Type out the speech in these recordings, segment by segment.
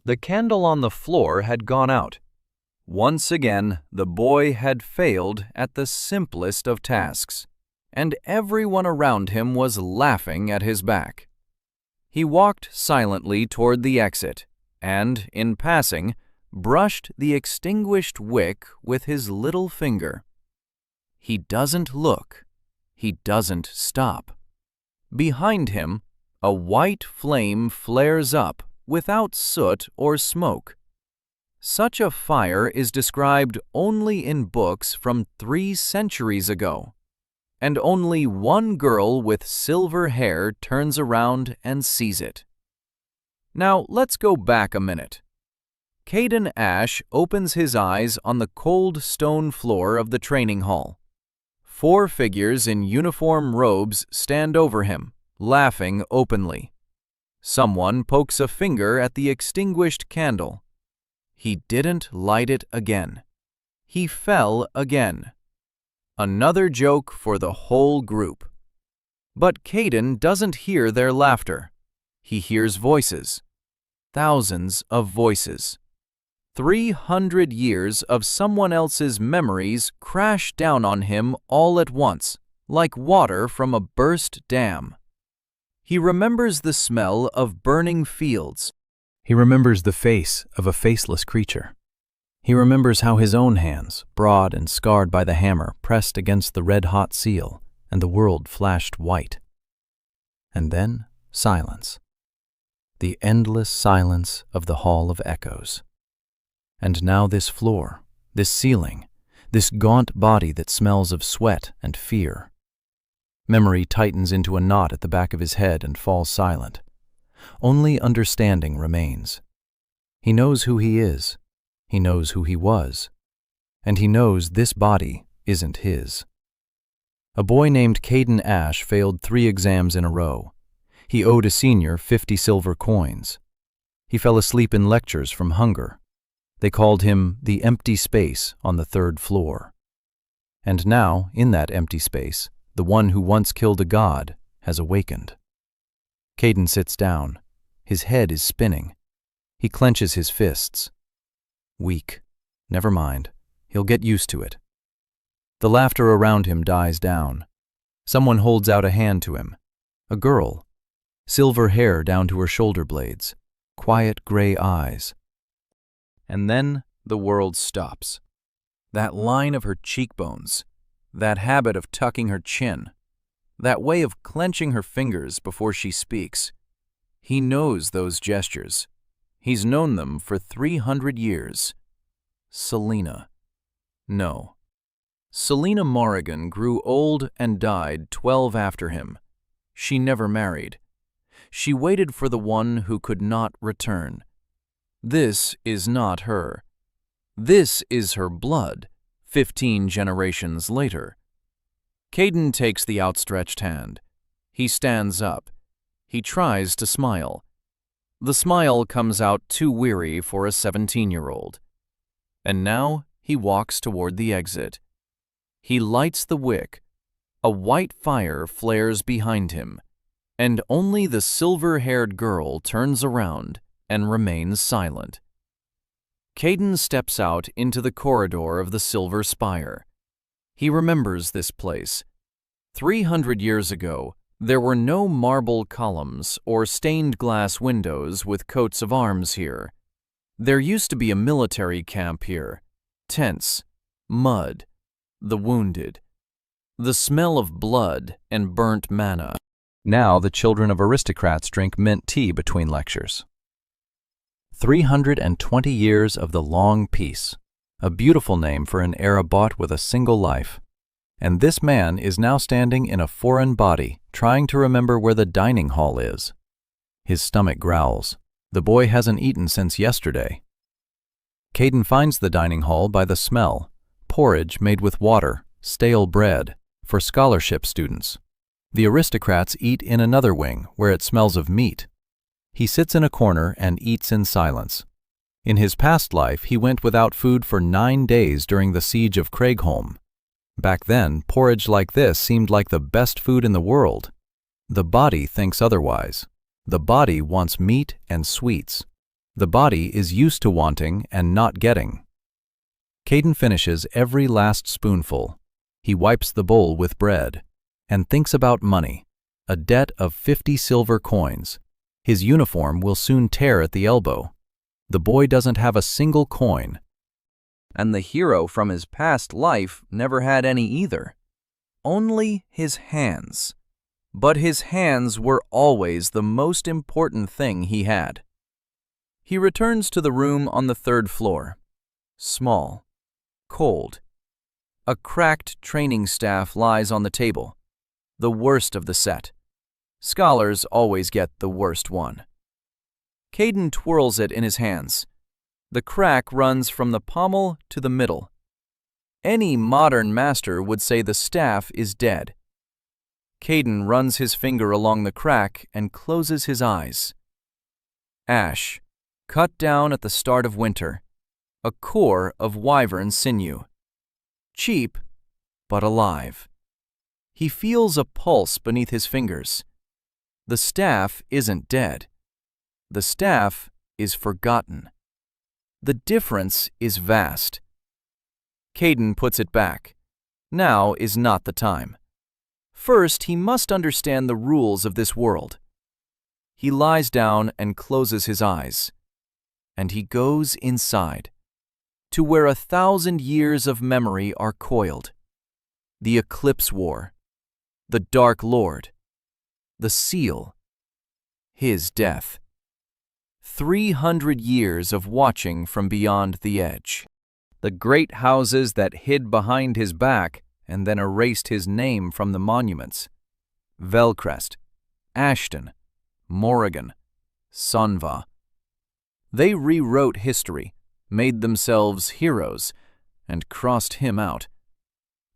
The candle on the floor had gone out. Once again, the boy had failed at the simplest of tasks, and everyone around him was laughing at his back. He walked silently toward the exit and, in passing, brushed the extinguished wick with his little finger. He doesn't look. He doesn't stop. Behind him, a white flame flares up without soot or smoke. Such a fire is described only in books from 3 centuries ago, and only one girl with silver hair turns around and sees it. Now let's go back a minute. Caden Ash opens his eyes on the cold stone floor of the training hall. 4 figures in uniform robes stand over him, laughing openly. Someone pokes a finger at the extinguished candle. He didn't light it again. He fell again. Another joke for the whole group. But Caden doesn't hear their laughter. He hears voices. Thousands of voices. 300 years of someone else's memories crash down on him all at once, like water from a burst dam. He remembers the smell of burning fields. He remembers the face of a faceless creature. He remembers how his own hands, broad and scarred by the hammer, pressed against the red-hot seal, and the world flashed white. And then silence. The endless silence of the Hall of Echoes. And now this floor, this ceiling, this gaunt body that smells of sweat and fear. Memory tightens into a knot at the back of his head and falls silent. Only understanding remains. He knows who he is. He knows who he was. And he knows this body isn't his. A boy named Caden Ash failed 3 exams in a row. He owed a senior 50 silver coins. He fell asleep in lectures from hunger. They called him the empty space on the 3rd floor. And now, in that empty space, the one who once killed a god has awakened. Caden sits down. His head is spinning. He clenches his fists. Weak. Never mind. He'll get used to it. The laughter around him dies down. Someone holds out a hand to him. A girl. Silver hair down to her shoulder blades. Quiet gray eyes. And then the world stops. That line of her cheekbones. That habit of tucking her chin. That way of clenching her fingers before she speaks. He knows those gestures. He's known them for 300 years. Selena. No. Selena Morrigan grew old and died 12 after him. She never married. She waited for the one who could not return. This is not her. This is her blood, 15 generations later. Caden takes the outstretched hand. He stands up. He tries to smile. The smile comes out too weary for a 17-year-old. And now he walks toward the exit. He lights the wick. A white fire flares behind him, and only the silver-haired girl turns around and remains silent. Caden steps out into the corridor of the Silver Spire. He remembers this place. 300 years ago, there were no marble columns or stained glass windows with coats of arms here. There used to be a military camp here. Tents, mud, the wounded, the smell of blood and burnt manna. Now the children of aristocrats drink mint tea between lectures. 320 years of the long peace, a beautiful name for an era bought with a single life. And this man is now standing in a foreign body, trying to remember where the dining hall is. His stomach growls. The boy hasn't eaten since yesterday. Caden finds the dining hall by the smell. Porridge made with water, stale bread, for scholarship students. The aristocrats eat in another wing, where it smells of meat. He sits in a corner and eats in silence. In his past life, he went without food for 9 days during the siege of Craigholm. Back then, porridge like this seemed like the best food in the world. The body thinks otherwise. The body wants meat and sweets. The body is used to wanting and not getting. Caden finishes every last spoonful. He wipes the bowl with bread and thinks about money, a debt of 50 silver coins. His uniform will soon tear at the elbow. The boy doesn't have a single coin. And the hero from his past life never had any either. Only his hands. But his hands were always the most important thing he had. He returns to the room on the 3rd floor. Small. Cold. A cracked training staff lies on the table. The worst of the set. Scholars always get the worst one. Caden twirls it in his hands. The crack runs from the pommel to the middle. Any modern master would say the staff is dead. Caden runs his finger along the crack and closes his eyes. Ash, cut down at the start of winter. A core of wyvern sinew. Cheap, but alive. He feels a pulse beneath his fingers. The staff isn't dead. The staff is forgotten. The difference is vast. Caden puts it back. Now is not the time. First, he must understand the rules of this world. He lies down and closes his eyes. And he goes inside, to where 1,000 years of memory are coiled. The Eclipse War. The Dark Lord. The Seal. His death. 300 years of watching from beyond the edge. The great houses that hid behind his back and then erased his name from the monuments. Velcrest, Ashton, Morrigan, Sunva. They rewrote history, made themselves heroes, and crossed him out.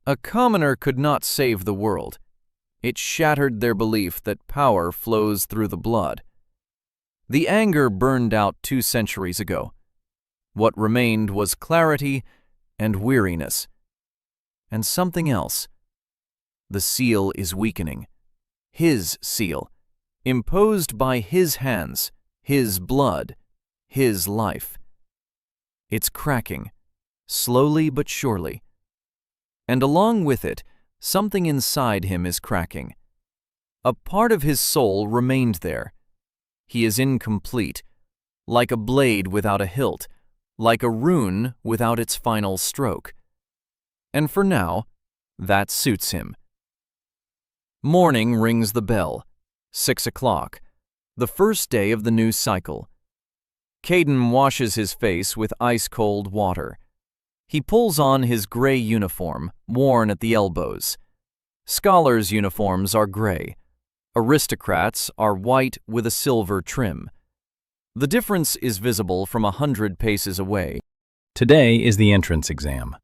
A commoner could not save the world. It shattered their belief that power flows through the blood. The anger burned out 2 centuries ago. What remained was clarity and weariness. And something else. The seal is weakening. His seal, imposed by his hands, his blood, his life. It's cracking, slowly but surely. And along with it, something inside him is cracking. A part of his soul remained there. He is incomplete, like a blade without a hilt, like a rune without its final stroke. And for now, that suits him. Morning rings the bell. 6 o'clock. The first day of the new cycle. Caden washes his face with ice-cold water. He pulls on his gray uniform, worn at the elbows. Scholars' uniforms are gray. Aristocrats are white with a silver trim. The difference is visible from 100 paces away. Today is the entrance exam.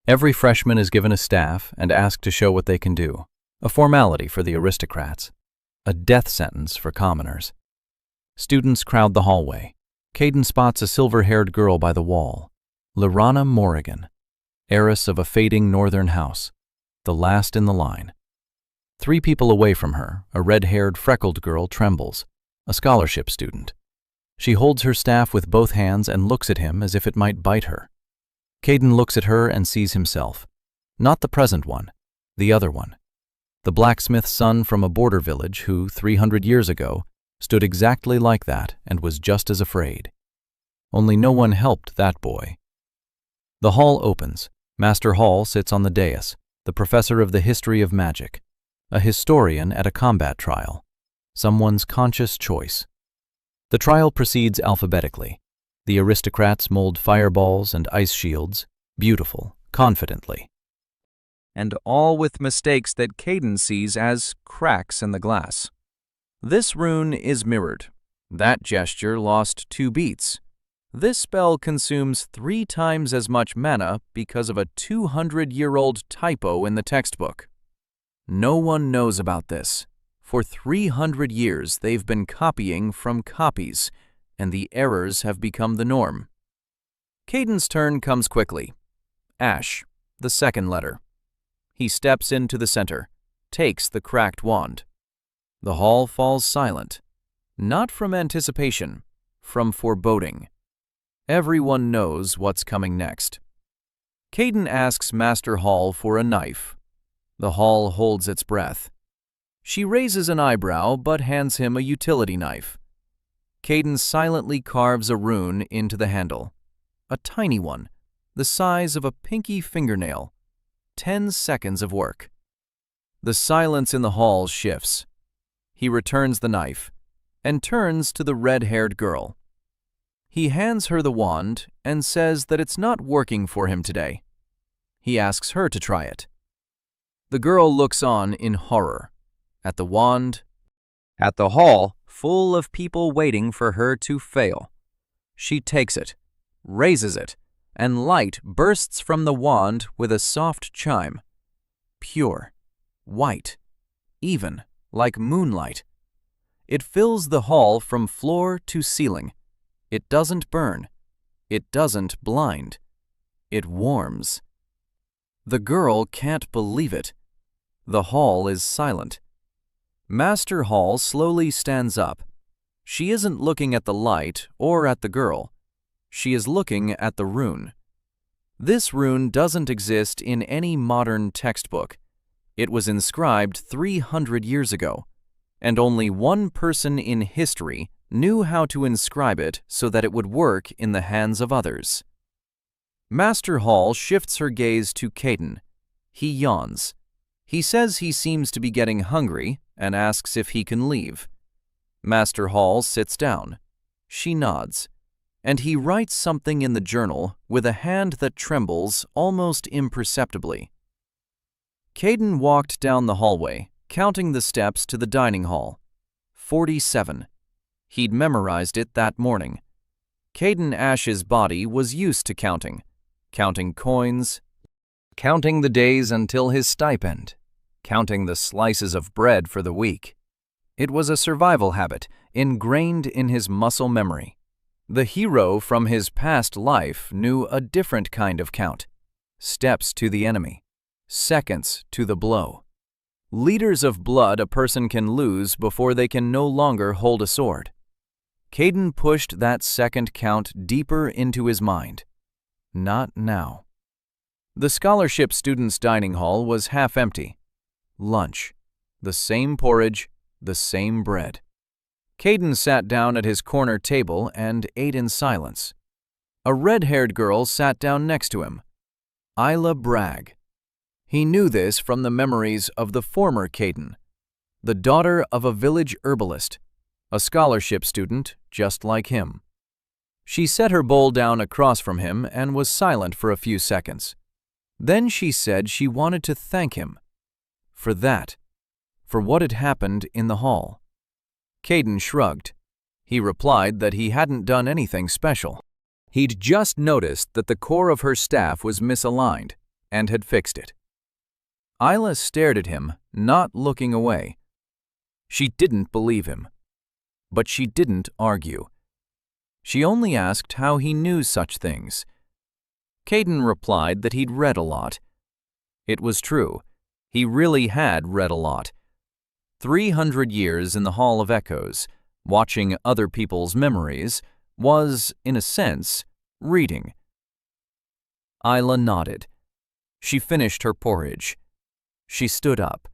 Every freshman is given a staff and asked to show what they can do, a formality for the aristocrats, a death sentence for commoners. Students crowd the hallway. Caden spots a silver-haired girl by the wall, Lorana Morrigan, heiress of a fading northern house, the last in the line. 3 people away from her, a red-haired, freckled girl trembles, a scholarship student. She holds her staff with both hands and looks at him as if it might bite her. Caden looks at her and sees himself. Not the present one, the other one. The blacksmith's son from a border village who, 300 years ago, stood exactly like that and was just as afraid. Only no one helped that boy. The hall opens. Master Hall sits on the dais, the professor of the history of magic, a historian at a combat trial, someone's conscious choice. The trial proceeds alphabetically. The aristocrats mold fireballs and ice shields, beautiful, confidently. And all with mistakes that Caden sees as cracks in the glass. This rune is mirrored. That gesture lost 2 beats. This spell consumes 3 times as much mana because of a 200-year-old typo in the textbook. No one knows about this. For 300 years, they've been copying from copies, and the errors have become the norm. Caden's turn comes quickly. Ash, the second letter. He steps into the center, takes the cracked wand. The hall falls silent, not from anticipation, from foreboding. Everyone knows what's coming next. Caden asks Master Hall for a knife. The hall holds its breath. She raises an eyebrow but hands him a utility knife. Caden silently carves a rune into the handle. A tiny one, the size of a pinky fingernail. 10 seconds of work. The silence in the hall shifts. He returns the knife and turns to the red-haired girl. He hands her the wand and says that it's not working for him today. He asks her to try it. The girl looks on in horror. At the wand, at the hall, full of people waiting for her to fail. She takes it, raises it, and light bursts from the wand with a soft chime. Pure, white, even, like moonlight. It fills the hall from floor to ceiling. It doesn't burn. It doesn't blind. It warms. The girl can't believe it. The hall is silent. Master Hall slowly stands up. She isn't looking at the light or at the girl. She is looking at the rune. This rune doesn't exist in any modern textbook. It was inscribed 300 years ago, and only one person in history knew how to inscribe it so that it would work in the hands of others. Master Hall shifts her gaze to Caden. He yawns. He says he seems to be getting hungry and asks if he can leave. Master Hall sits down. She nods, and he writes something in the journal with a hand that trembles almost imperceptibly. Caden walked down the hallway, counting the steps to the dining hall. 47. He'd memorized it that morning. Caden Ash's body was used to counting coins, counting the days until his stipend, counting the slices of bread for the week. It was a survival habit ingrained in his muscle memory. The hero from his past life knew a different kind of count. Steps to the enemy. Seconds to the blow. Liters of blood a person can lose before they can no longer hold a sword. Caden pushed that second count deeper into his mind. Not now. The scholarship students' dining hall was half empty. Lunch. The same porridge, the same bread. Caden sat down at his corner table and ate in silence. A red-haired girl sat down next to him. Isla Bragg. He knew this from the memories of the former Caden, the daughter of a village herbalist, a scholarship student just like him. She set her bowl down across from him and was silent for a few seconds. Then she said she wanted to thank him. For that. For what had happened in the hall. Caden shrugged. He replied that he hadn't done anything special. He'd just noticed that the core of her staff was misaligned and had fixed it. Isla stared at him, not looking away. She didn't believe him. But she didn't argue. She only asked how he knew such things. Caden replied that he'd read a lot. It was true. He really had read a lot. 300 years in the Hall of Echoes, watching other people's memories, was, in a sense, reading. Isla nodded. She finished her porridge. She stood up.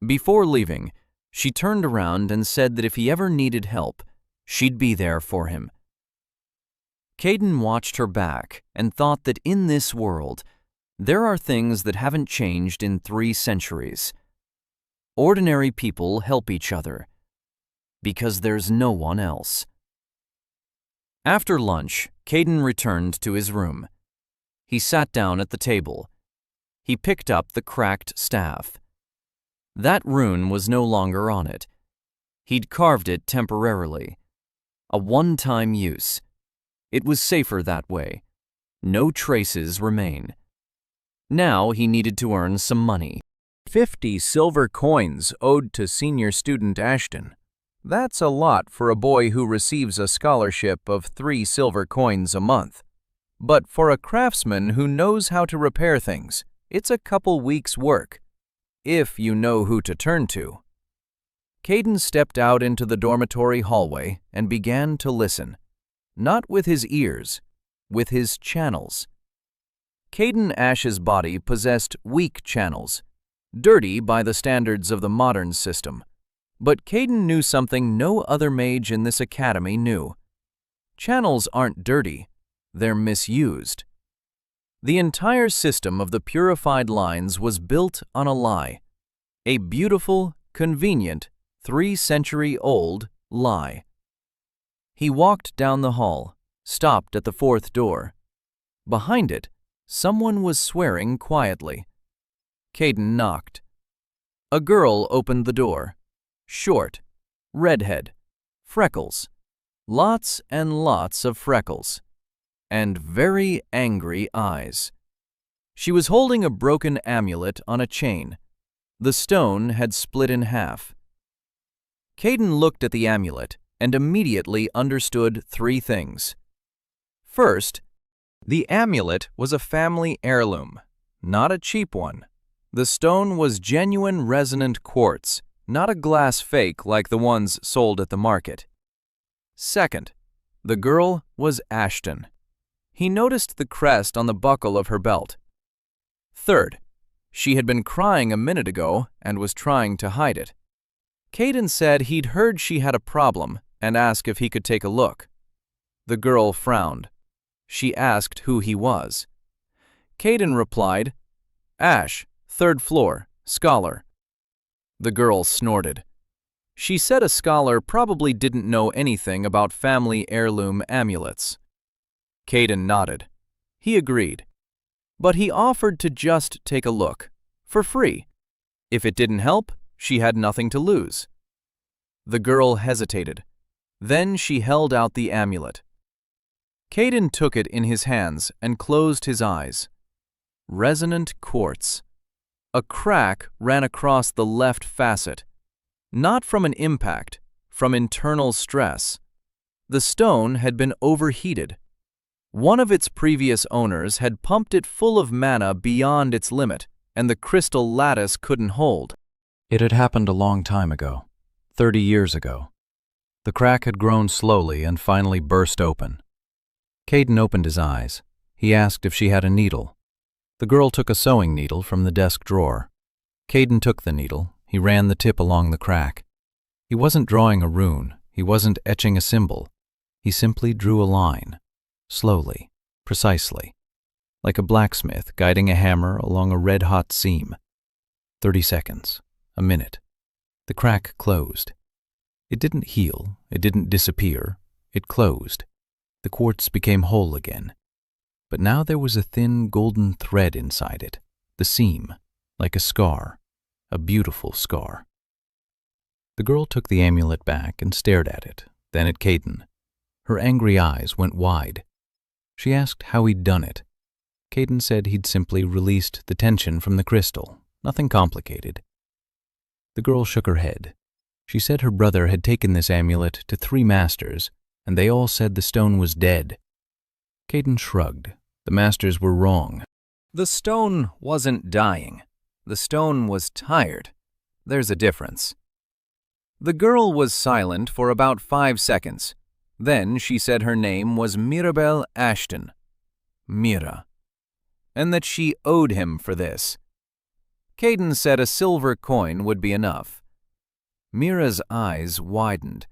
Before leaving, she turned around and said that if he ever needed help, she'd be there for him. Caden watched her back and thought that in this world, there are things that haven't changed in 3 centuries. Ordinary people help each other, because there's no one else. After lunch, Caden returned to his room. He sat down at the table. He picked up the cracked staff. That rune was no longer on it. He'd carved it temporarily. A one-time use. It was safer that way. No traces remain. Now he needed to earn some money. 50 silver coins owed to senior student Ashton. That's a lot for a boy who receives a scholarship of 3 silver coins a month. But for a craftsman who knows how to repair things, it's a couple weeks' work, if you know who to turn to. Caden stepped out into the dormitory hallway and began to listen. Not with his ears, with his channels. Caden Ash's body possessed weak channels, dirty by the standards of the modern system. But Caden knew something no other mage in this academy knew. Channels aren't dirty, they're misused. The entire system of the purified lines was built on a lie. A beautiful, convenient, 3-century-old lie. He walked down the hall, stopped at the 4th door. Behind it, someone was swearing quietly. Caden knocked. A girl opened the door. Short, redhead, freckles. Lots and lots of freckles. And very angry eyes. She was holding a broken amulet on a chain. The stone had split in half. Caden looked at the amulet and immediately understood 3 things. First, the amulet was a family heirloom, not a cheap one. The stone was genuine resonant quartz, not a glass fake like the ones sold at the market. Second, the girl was Ashton. He noticed the crest on the buckle of her belt. Third, she had been crying a minute ago and was trying to hide it. Caden said he'd heard she had a problem and asked if he could take a look. The girl frowned. She asked who he was. Caden replied, "Ash, 3rd floor, scholar." The girl snorted. She said a scholar probably didn't know anything about family heirloom amulets. Caden nodded. He agreed. But he offered to just take a look, for free. If it didn't help, she had nothing to lose. The girl hesitated. Then she held out the amulet. Caden took it in his hands and closed his eyes. Resonant quartz. A crack ran across the left facet. Not from an impact, from internal stress. The stone had been overheated. One of its previous owners had pumped it full of mana beyond its limit, and the crystal lattice couldn't hold. It had happened a long time ago, 30 years ago. The crack had grown slowly and finally burst open. Caden opened his eyes. He asked if she had a needle. The girl took a sewing needle from the desk drawer. Caden took the needle. He ran the tip along the crack. He wasn't drawing a rune. He wasn't etching a symbol. He simply drew a line. Slowly, precisely, like a blacksmith guiding a hammer along a red-hot seam. 30 seconds, a minute. The crack closed. It didn't heal, it didn't disappear, it closed. The quartz became whole again. But now there was a thin golden thread inside it, the seam, like a scar, a beautiful scar. The girl took the amulet back and stared at it, then at Caden. Her angry eyes went wide. She asked how he'd done it. Caden said he'd simply released the tension from the crystal, nothing complicated. The girl shook her head. She said her brother had taken this amulet to 3 masters, and they all said the stone was dead. Caden shrugged. The masters were wrong. The stone wasn't dying. The stone was tired. There's a difference. The girl was silent for about 5 seconds. Then she said her name was Mirabelle Ashton. Mira. And that she owed him for this. Caden said a silver coin would be enough. Mira's eyes widened.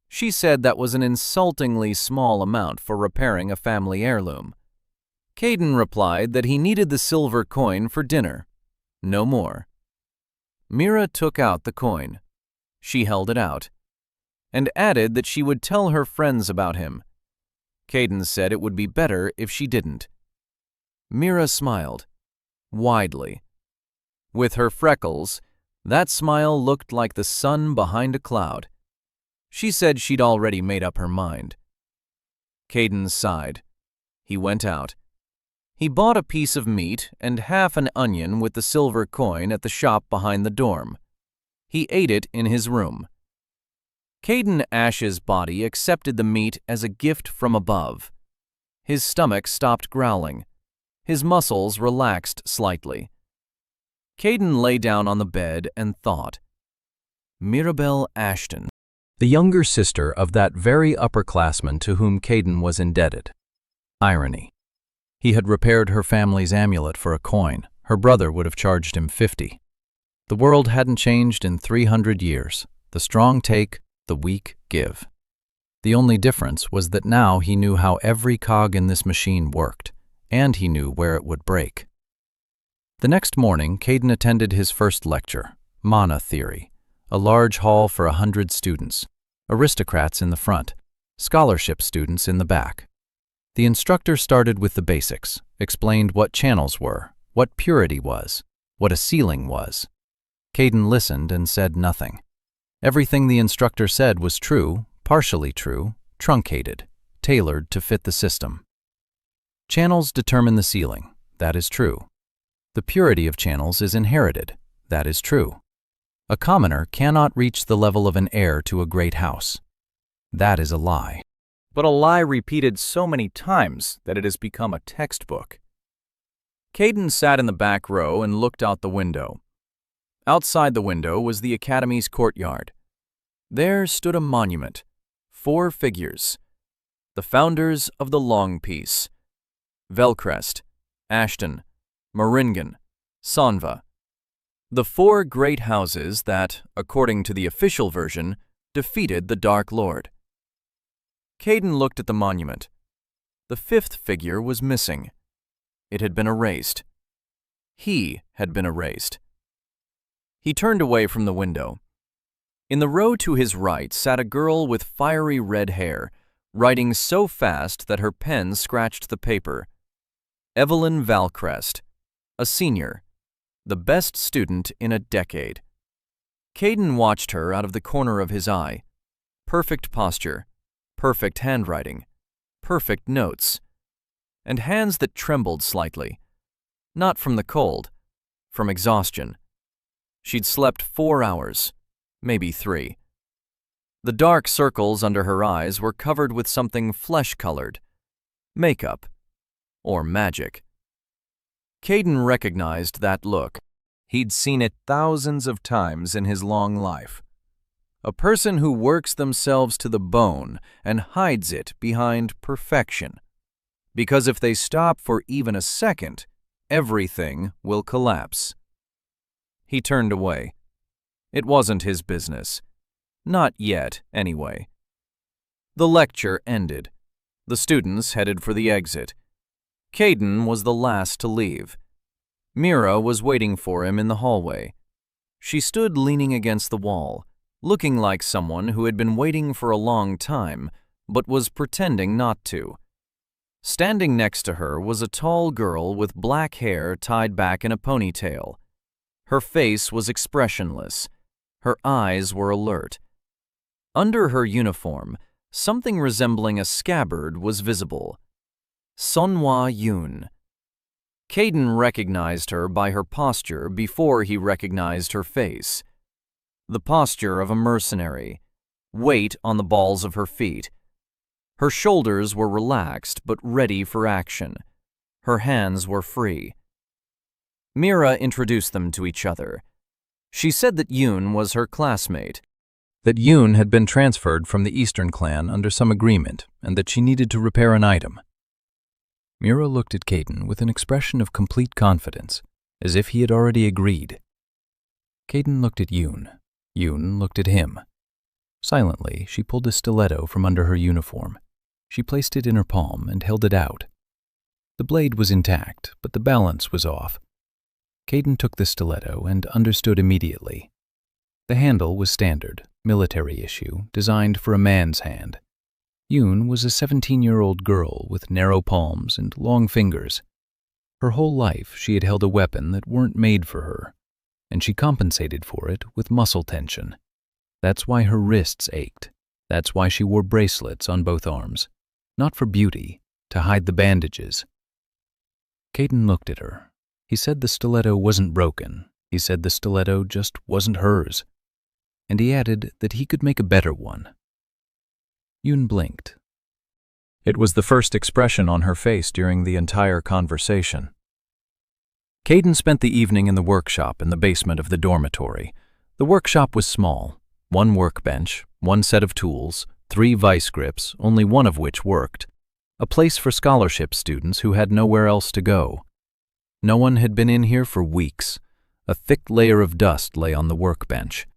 She said that was an insultingly small amount for repairing a family heirloom. Caden replied that he needed the silver coin for dinner. No more. Mira took out the coin. She held it out, and added that she would tell her friends about him. Caden said it would be better if she didn't. Mira smiled, widely. With her freckles, that smile looked like the sun behind a cloud. She said she'd already made up her mind. Caden sighed. He went out. He bought a piece of meat and half an onion with the silver coin at the shop behind the dorm. He ate it in his room. Caden Ash's body accepted the meat as a gift from above. His stomach stopped growling. His muscles relaxed slightly. Caden lay down on the bed and thought. Mirabelle Ashton, the younger sister of that very upperclassman to whom Caden was indebted. Irony. He had repaired her family's amulet for a coin. Her brother would have charged him 50. The world hadn't changed in 300 years. The strong take, the weak give. The only difference was that now he knew how every cog in this machine worked, and he knew where it would break. The next morning, Caden attended his first lecture, Mana Theory, a large hall for 100 students, aristocrats in the front, scholarship students in the back. The instructor started with the basics, explained what channels were, what purity was, what a ceiling was. Caden listened and said nothing. Everything the instructor said was true, partially true, truncated, tailored to fit the system. Channels determine the ceiling. That is true. The purity of channels is inherited. That is true. A commoner cannot reach the level of an heir to a great house. That is a lie. But a lie repeated so many times that it has become a textbook. Caden sat in the back row and looked out the window. Outside the window was the academy's courtyard. There stood a monument, 4 figures, the founders of the Long Peace: Velcrest, Ashton, Moringen, Sonva, the 4 great houses that, according to the official version, defeated the Dark Lord. Caden looked at the monument. The 5th figure was missing. It had been erased. He had been erased. He turned away from the window. In the row to his right sat a girl with fiery red hair, writing so fast that her pen scratched the paper. Evelyn Valcrest, a senior, the best student in a decade. Caden watched her out of the corner of his eye. Perfect posture, perfect handwriting, perfect notes, and hands that trembled slightly. Not from the cold, from exhaustion. She'd slept 4 hours, maybe 3. The dark circles under her eyes were covered with something flesh-colored. Makeup. Or magic. Caden recognized that look. He'd seen it thousands of times in his long life. A person who works themselves to the bone and hides it behind perfection. Because if they stop for even a second, everything will collapse. He turned away. It wasn't his business. Not yet, anyway. The lecture ended. The students headed for the exit. Caden was the last to leave. Mira was waiting for him in the hallway. She stood leaning against the wall, looking like someone who had been waiting for a long time, but was pretending not to. Standing next to her was a tall girl with black hair tied back in a ponytail. Her face was expressionless. Her eyes were alert. Under her uniform, something resembling a scabbard was visible. Sonhwa Yoon. Caden recognized her by her posture before he recognized her face. The posture of a mercenary, weight on the balls of her feet. Her shoulders were relaxed but ready for action. Her hands were free. Mira introduced them to each other. She said that Yoon was her classmate, that Yoon had been transferred from the Eastern clan under some agreement, and that she needed to repair an item. Mira looked at Caden with an expression of complete confidence, as if he had already agreed. Caden looked at Yoon. Yoon looked at him. Silently, she pulled a stiletto from under her uniform. She placed it in her palm and held it out. The blade was intact, but the balance was off. Caden took the stiletto and understood immediately. The handle was standard, military issue, designed for a man's hand. Yoon was a 17-year-old girl with narrow palms and long fingers. Her whole life she had held a weapon that weren't made for her, and she compensated for it with muscle tension. That's why her wrists ached. That's why she wore bracelets on both arms. Not for beauty, to hide the bandages. Caden looked at her. He said the stiletto wasn't broken. He said the stiletto just wasn't hers. And he added that he could make a better one. Yoon blinked. It was the first expression on her face during the entire conversation. Caden spent the evening in the workshop in the basement of the dormitory. The workshop was small. One workbench, one set of tools, 3 vice grips, only one of which worked. A place for scholarship students who had nowhere else to go. No one had been in here for weeks. A thick layer of dust lay on the workbench.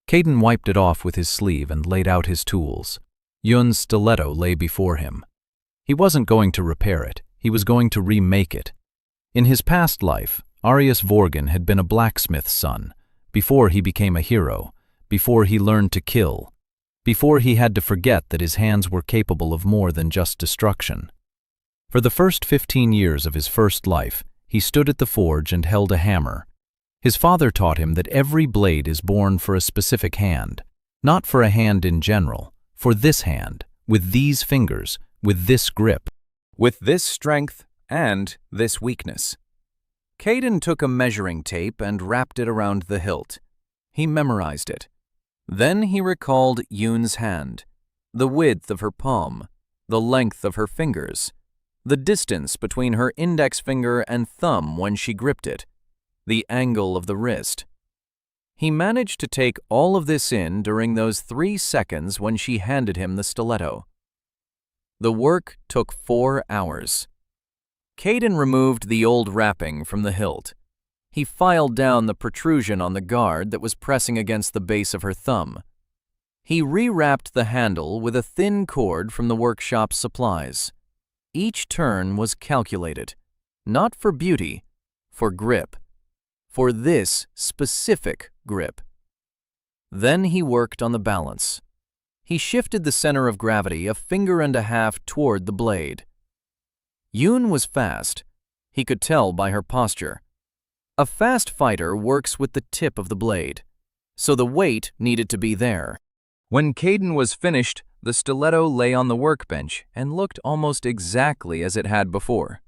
Caden wiped it off with his sleeve and laid out his tools. Yun's stiletto lay before him. He wasn't going to repair it. He was going to remake it. In his past life, Arius Vorgan had been a blacksmith's son, before he became a hero, before he learned to kill, before he had to forget that his hands were capable of more than just destruction. For the first 15 years of his first life, he stood at the forge and held a hammer. His father taught him that every blade is born for a specific hand, not for a hand in general, for this hand, with these fingers, with this grip, with this strength and this weakness. Caden took a measuring tape and wrapped it around the hilt. He memorized it. Then he recalled Yoon's hand, the width of her palm, the length of her fingers, the distance between her index finger and thumb when she gripped it, the angle of the wrist. He managed to take all of this in during those 3 seconds when she handed him the stiletto. The work took 4 hours. Caden removed the old wrapping from the hilt. He filed down the protrusion on the guard that was pressing against the base of her thumb. He rewrapped the handle with a thin cord from the workshop's supplies. Each turn was calculated, not for beauty, for grip, for this specific grip. Then he worked on the balance. He shifted the center of gravity a finger and a half toward the blade. Yoon was fast. He could tell by her posture. A fast fighter works with the tip of the blade, so the weight needed to be there. When Caden was finished, the stiletto lay on the workbench and looked almost exactly as it had before.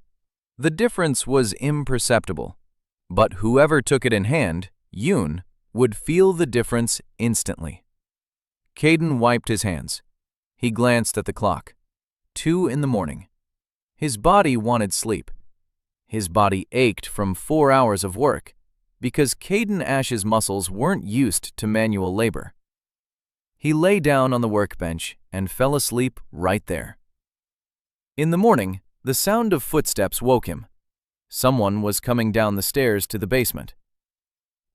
The difference was imperceptible, but whoever took it in hand, Yoon, would feel the difference instantly. Caden wiped his hands. He glanced at the clock. 2 in the morning. His body wanted sleep. His body ached from 4 hours of work because Caden Ash's muscles weren't used to manual labor. He lay down on the workbench and fell asleep right there. In the morning, the sound of footsteps woke him. Someone was coming down the stairs to the basement.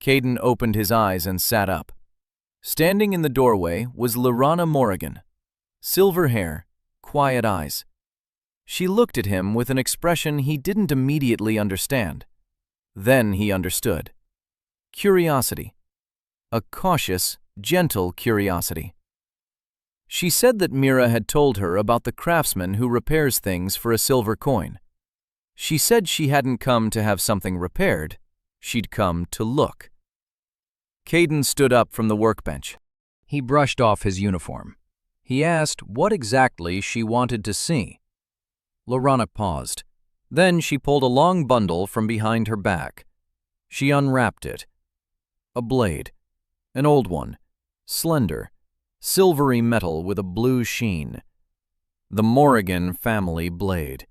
Caden opened his eyes and sat up. Standing in the doorway was Lorana Morrigan. Silver hair, quiet eyes. She looked at him with an expression he didn't immediately understand. Then he understood. Curiosity. A cautious, gentle curiosity. She said that Mira had told her about the craftsman who repairs things for a silver coin. She said she hadn't come to have something repaired. She'd come to look. Caden stood up from the workbench. He brushed off his uniform. He asked what exactly she wanted to see. Lorana paused. Then she pulled a long bundle from behind her back. She unwrapped it. A blade. An old one. Slender. Silvery metal with a blue sheen. The Morrigan family blade.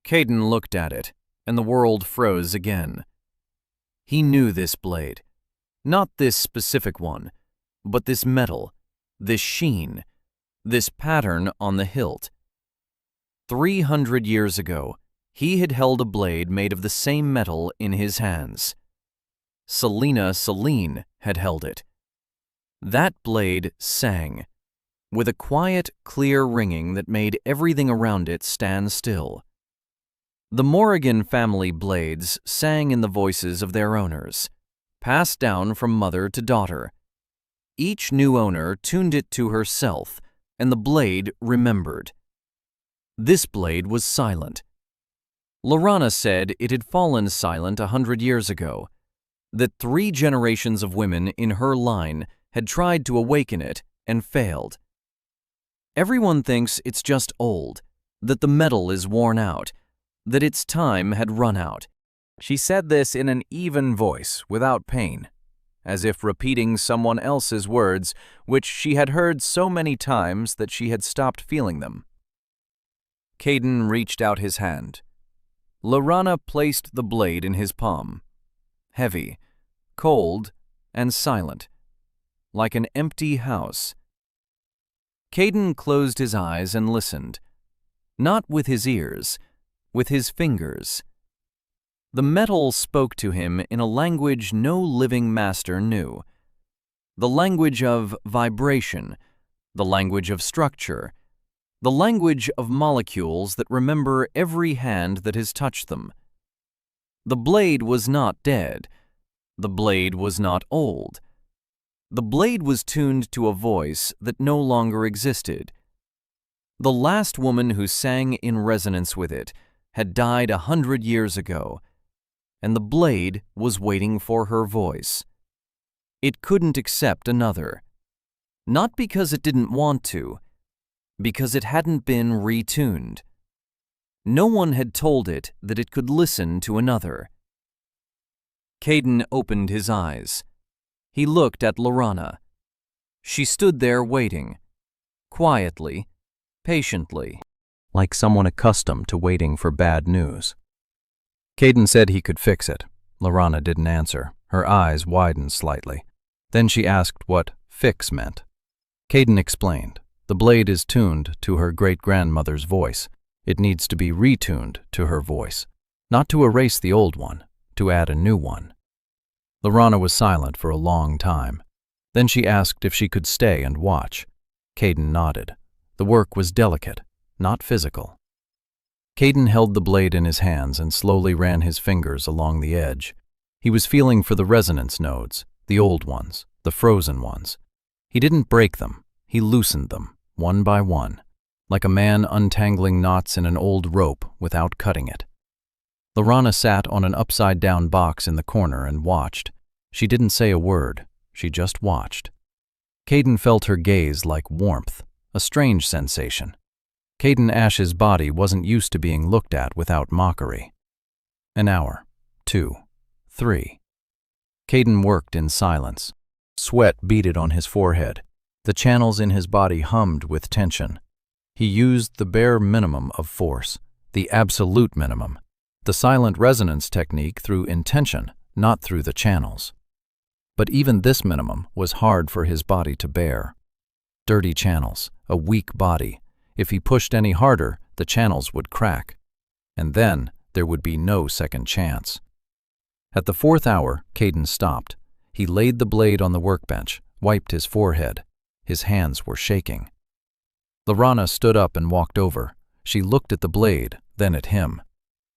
Caden looked at it, and the world froze again. He knew this blade. Not this specific one, but this metal, this sheen, this pattern on the hilt. 300 years ago, he had held a blade made of the same metal in his hands. Selena Celine had held it. That blade sang, with a quiet, clear ringing that made everything around it stand still. The Morrigan family blades sang in the voices of their owners, passed down from mother to daughter. Each new owner tuned it to herself, and the blade remembered. This blade was silent. Lorana said it had fallen silent 100 years ago, that 3 generations of women in her line had tried to awaken it and failed. Everyone thinks it's just old, that the metal is worn out, that its time had run out. She said this in an even voice, without pain, as if repeating someone else's words, which she had heard so many times that she had stopped feeling them. Caden reached out his hand. Lorana placed the blade in his palm. Heavy, cold, and silent. like an empty house. Caden closed his eyes and listened, not with his ears, with his fingers. The metal spoke to him in a language no living master knew, the language of vibration, the language of structure, the language of molecules that remember every hand that has touched them. The blade was not dead. The blade was not old. The blade was tuned to a voice that no longer existed. The last woman who sang in resonance with it had died 100 years ago, and the blade was waiting for her voice. It couldn't accept another. Not because it didn't want to, because it hadn't been retuned. No one had told it that it could listen to another. Caden opened his eyes. He looked at Lorana. She stood there waiting, quietly, patiently, like someone accustomed to waiting for bad news. Caden said he could fix it. Lorana didn't answer. Her eyes widened slightly. Then she asked what fix meant. Caden explained. The blade is tuned to her great-grandmother's voice. It needs to be retuned to her voice, not to erase the old one, to add a new one. Lorana was silent for a long time. Then she asked if she could stay and watch. Caden nodded. The work was delicate, not physical. Caden held the blade in his hands and slowly ran his fingers along the edge. He was feeling for the resonance nodes, the old ones, the frozen ones. He didn't break them. He loosened them, one by one, like a man untangling knots in an old rope without cutting it. Lorana sat on an upside-down box in the corner and watched. She didn't say a word. She just watched. Caden felt her gaze like warmth, a strange sensation. Caden Ash's body wasn't used to being looked at without mockery. An hour, 2, 3. Caden worked in silence. Sweat beaded on his forehead. The channels in his body hummed with tension. He used the bare minimum of force, the absolute minimum, the silent resonance technique through intention, not through the channels. But even this minimum was hard for his body to bear. Dirty channels, a weak body. If he pushed any harder, the channels would crack. And then there would be no second chance. At the 4th hour, Caden stopped. He laid the blade on the workbench, wiped his forehead. His hands were shaking. Lorana stood up and walked over. She looked at the blade, then at him.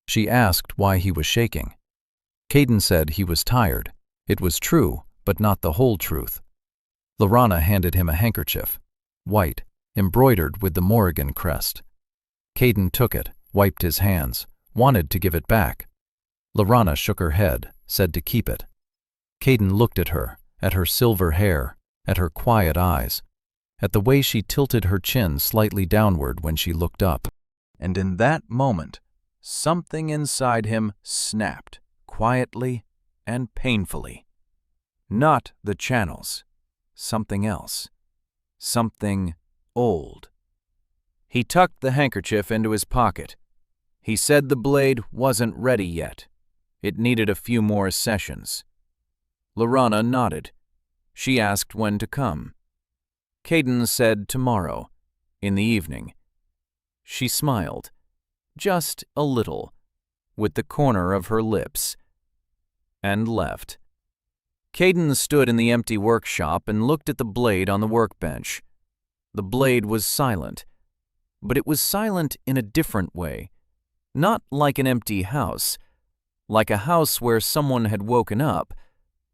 She asked why he was shaking. Caden said he was tired. It was true, but not the whole truth. Lorana handed him a handkerchief, white, embroidered with the Morrigan crest. Caden took it, wiped his hands, wanted to give it back. Lorana shook her head, said to keep it. Caden looked at her silver hair, at her quiet eyes, at the way she tilted her chin slightly downward when she looked up. And in that moment, something inside him snapped, quietly and painfully. Not the channels, something else, something old. He tucked the handkerchief into his pocket. He said the blade wasn't ready yet. It needed a few more sessions. Lorana nodded. She asked when to come. Caden said tomorrow, in the evening. She smiled, just a little, with the corner of her lips, and left. Caden stood in the empty workshop and looked at the blade on the workbench. The blade was silent, but it was silent in a different way, not like an empty house, like a house where someone had woken up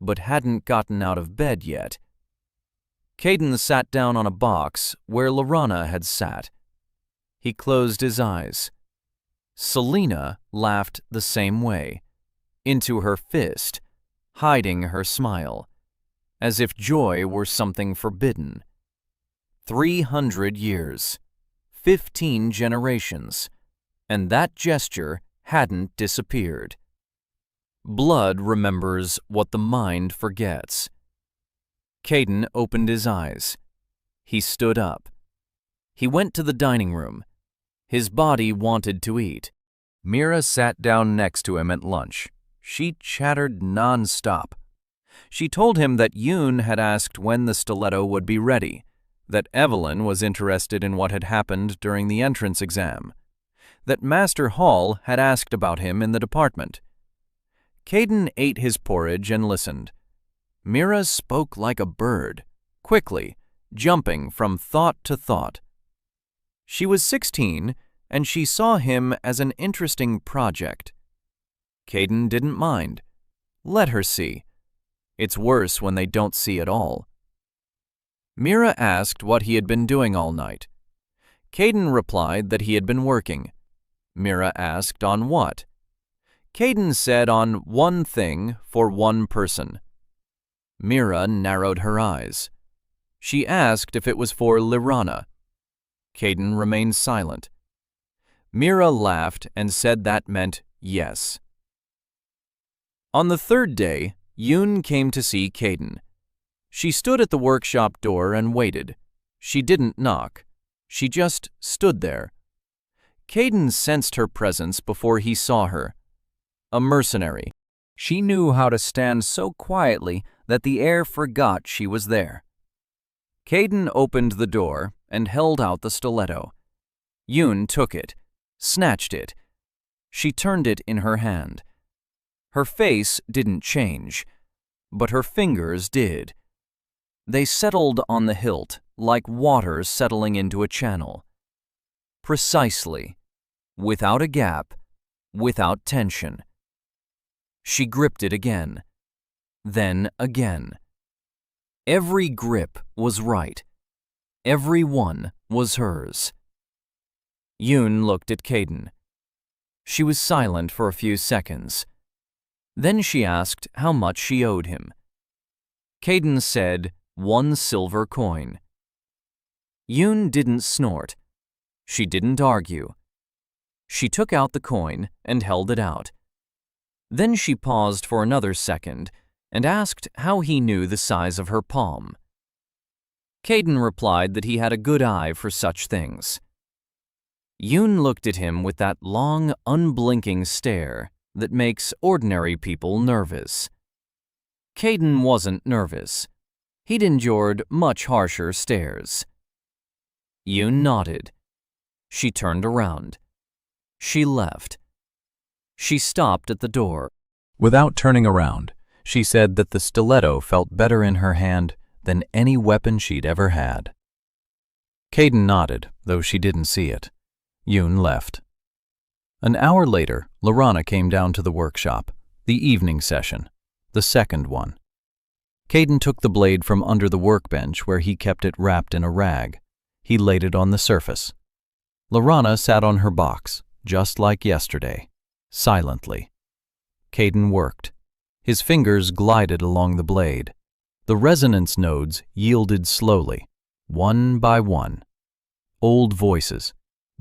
but hadn't gotten out of bed yet. Caden sat down on a box where Lorana had sat. He closed his eyes. Selena laughed the same way, into her fist, hiding her smile, as if joy were something forbidden. 300 years, 15 generations, and that gesture hadn't disappeared. Blood remembers what the mind forgets. Caden opened his eyes. He stood up. He went to the dining room. His body wanted to eat. Mira sat down next to him at lunch. She chattered non-stop. She told him that Yoon had asked when the stiletto would be ready, that Evelyn was interested in what had happened during the entrance exam, that Master Hall had asked about him in the department. Caden ate his porridge and listened. Mira spoke like a bird, quickly, jumping from thought to thought. She was 16, and she saw him as an interesting project. Caden didn't mind. Let her see. It's worse when they don't see at all. Mira asked what he had been doing all night. Caden replied that he had been working. Mira asked on what. Caden said on one thing for one person. Mira narrowed her eyes. She asked if it was for Lirana. Caden remained silent. Mira laughed and said that meant yes. On the third day, Yoon came to see Caden. She stood at the workshop door and waited. She didn't knock. She just stood there. Caden sensed her presence before he saw her. A mercenary. She knew how to stand so quietly that the air forgot she was there. Caden opened the door and held out the stiletto. Yoon took it, snatched it. She turned it in her hand. Her face didn't change, but her fingers did. They settled on the hilt like water settling into a channel. Precisely, without a gap, without tension. She gripped it again, then again. Every grip was right. Every one was hers. Yoon looked at Caden. She was silent for a few seconds. Then she asked how much she owed him. Caden said 1 silver coin. Yoon didn't snort. She didn't argue. She took out the coin and held it out. Then she paused for another second and asked how he knew the size of her palm. Caden replied that he had a good eye for such things. Yoon looked at him with that long, unblinking stare that makes ordinary people nervous. Caden wasn't nervous. He'd endured much harsher stares. Yoon nodded. She turned around. She left. She stopped at the door. Without turning around, she said that the stiletto felt better in her hand than any weapon she'd ever had. Caden nodded, though she didn't see it. Yoon left. An hour later, Lirana came down to the workshop, the evening session, the second one. Caden took the blade from under the workbench where he kept it wrapped in a rag. He laid it on the surface. Lirana sat on her box, just like yesterday, silently. Caden worked. His fingers glided along the blade. The resonance nodes yielded slowly, one by one. Old voices,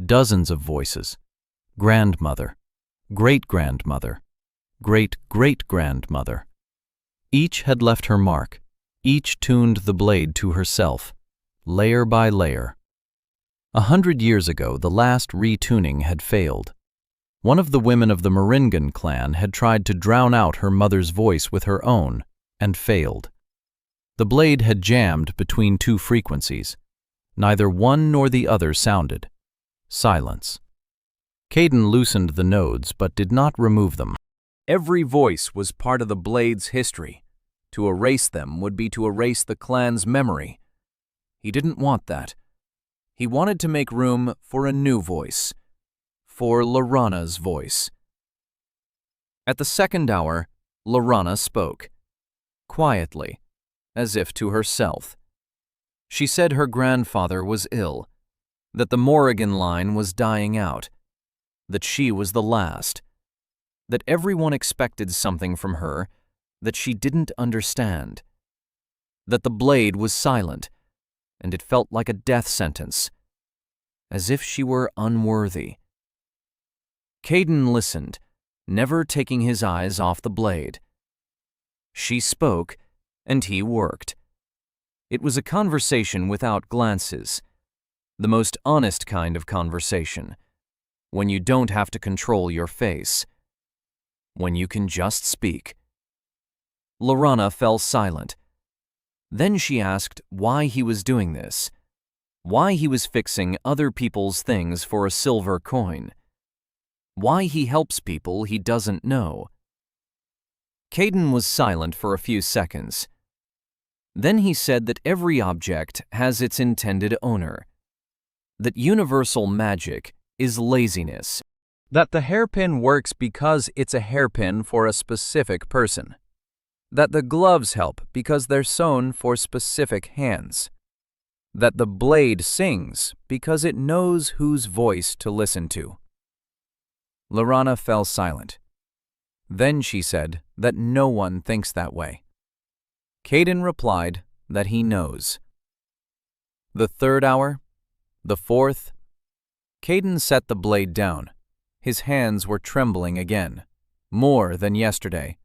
dozens of voices. Grandmother, great-grandmother, great-great-grandmother. Each had left her mark. Each tuned the blade to herself, layer by layer. 100 years ago, the last retuning had failed. One of the women of the Maringan clan had tried to drown out her mother's voice with her own, and failed. The blade had jammed between two frequencies. Neither one nor the other sounded. Silence. Caden loosened the nodes but did not remove them. Every voice was part of the blade's history. To erase them would be to erase the clan's memory. He didn't want that. He wanted to make room for a new voice. For Lirana's voice. At the second hour, Lirana spoke. Quietly, as if to herself. She said her grandfather was ill, that the Morrigan line was dying out, that she was the last, that everyone expected something from her that she didn't understand, that the blade was silent, and it felt like a death sentence, as if she were unworthy. Caden listened, never taking his eyes off the blade. She spoke, and he worked. It was a conversation without glances, the most honest kind of conversation, when you don't have to control your face, when you can just speak. Lorana fell silent. Then she asked why he was doing this, why he was fixing other people's things for a silver coin, why he helps people he doesn't know. Caden was silent for a few seconds. Then he said that every object has its intended owner, that universal magic is laziness, that the hairpin works because it's a hairpin for a specific person, that the gloves help because they're sewn for specific hands, that the blade sings because it knows whose voice to listen to. Lorana fell silent. Then she said that no one thinks that way. Caden replied that he knows. The third hour, the fourth. Caden set the blade down. His hands were trembling again, more than yesterday.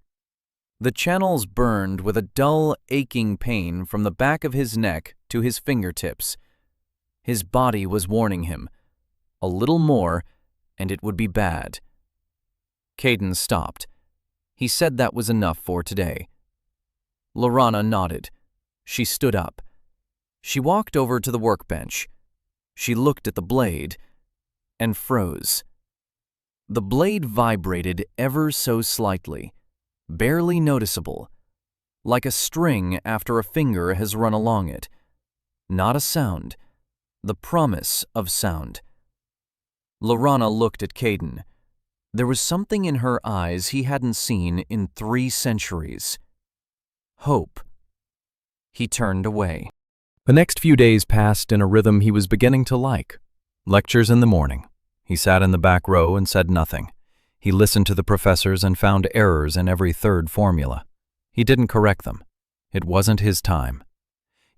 The channels burned with a dull, aching pain from the back of his neck to his fingertips. His body was warning him. A little more, and it would be bad. Caden stopped. He said that was enough for today. Lorana nodded. She stood up. She walked over to the workbench. She looked at the blade and froze. The blade vibrated ever so slightly, barely noticeable, like a string after a finger has run along it. Not a sound, the promise of sound. Lorana looked at Caden. There was something in her eyes he hadn't seen in 3 centuries. Hope. He turned away. The next few days passed in a rhythm he was beginning to like. Lectures in the morning. He sat in the back row and said nothing. He listened to the professors and found errors in every third formula. He didn't correct them. It wasn't his time.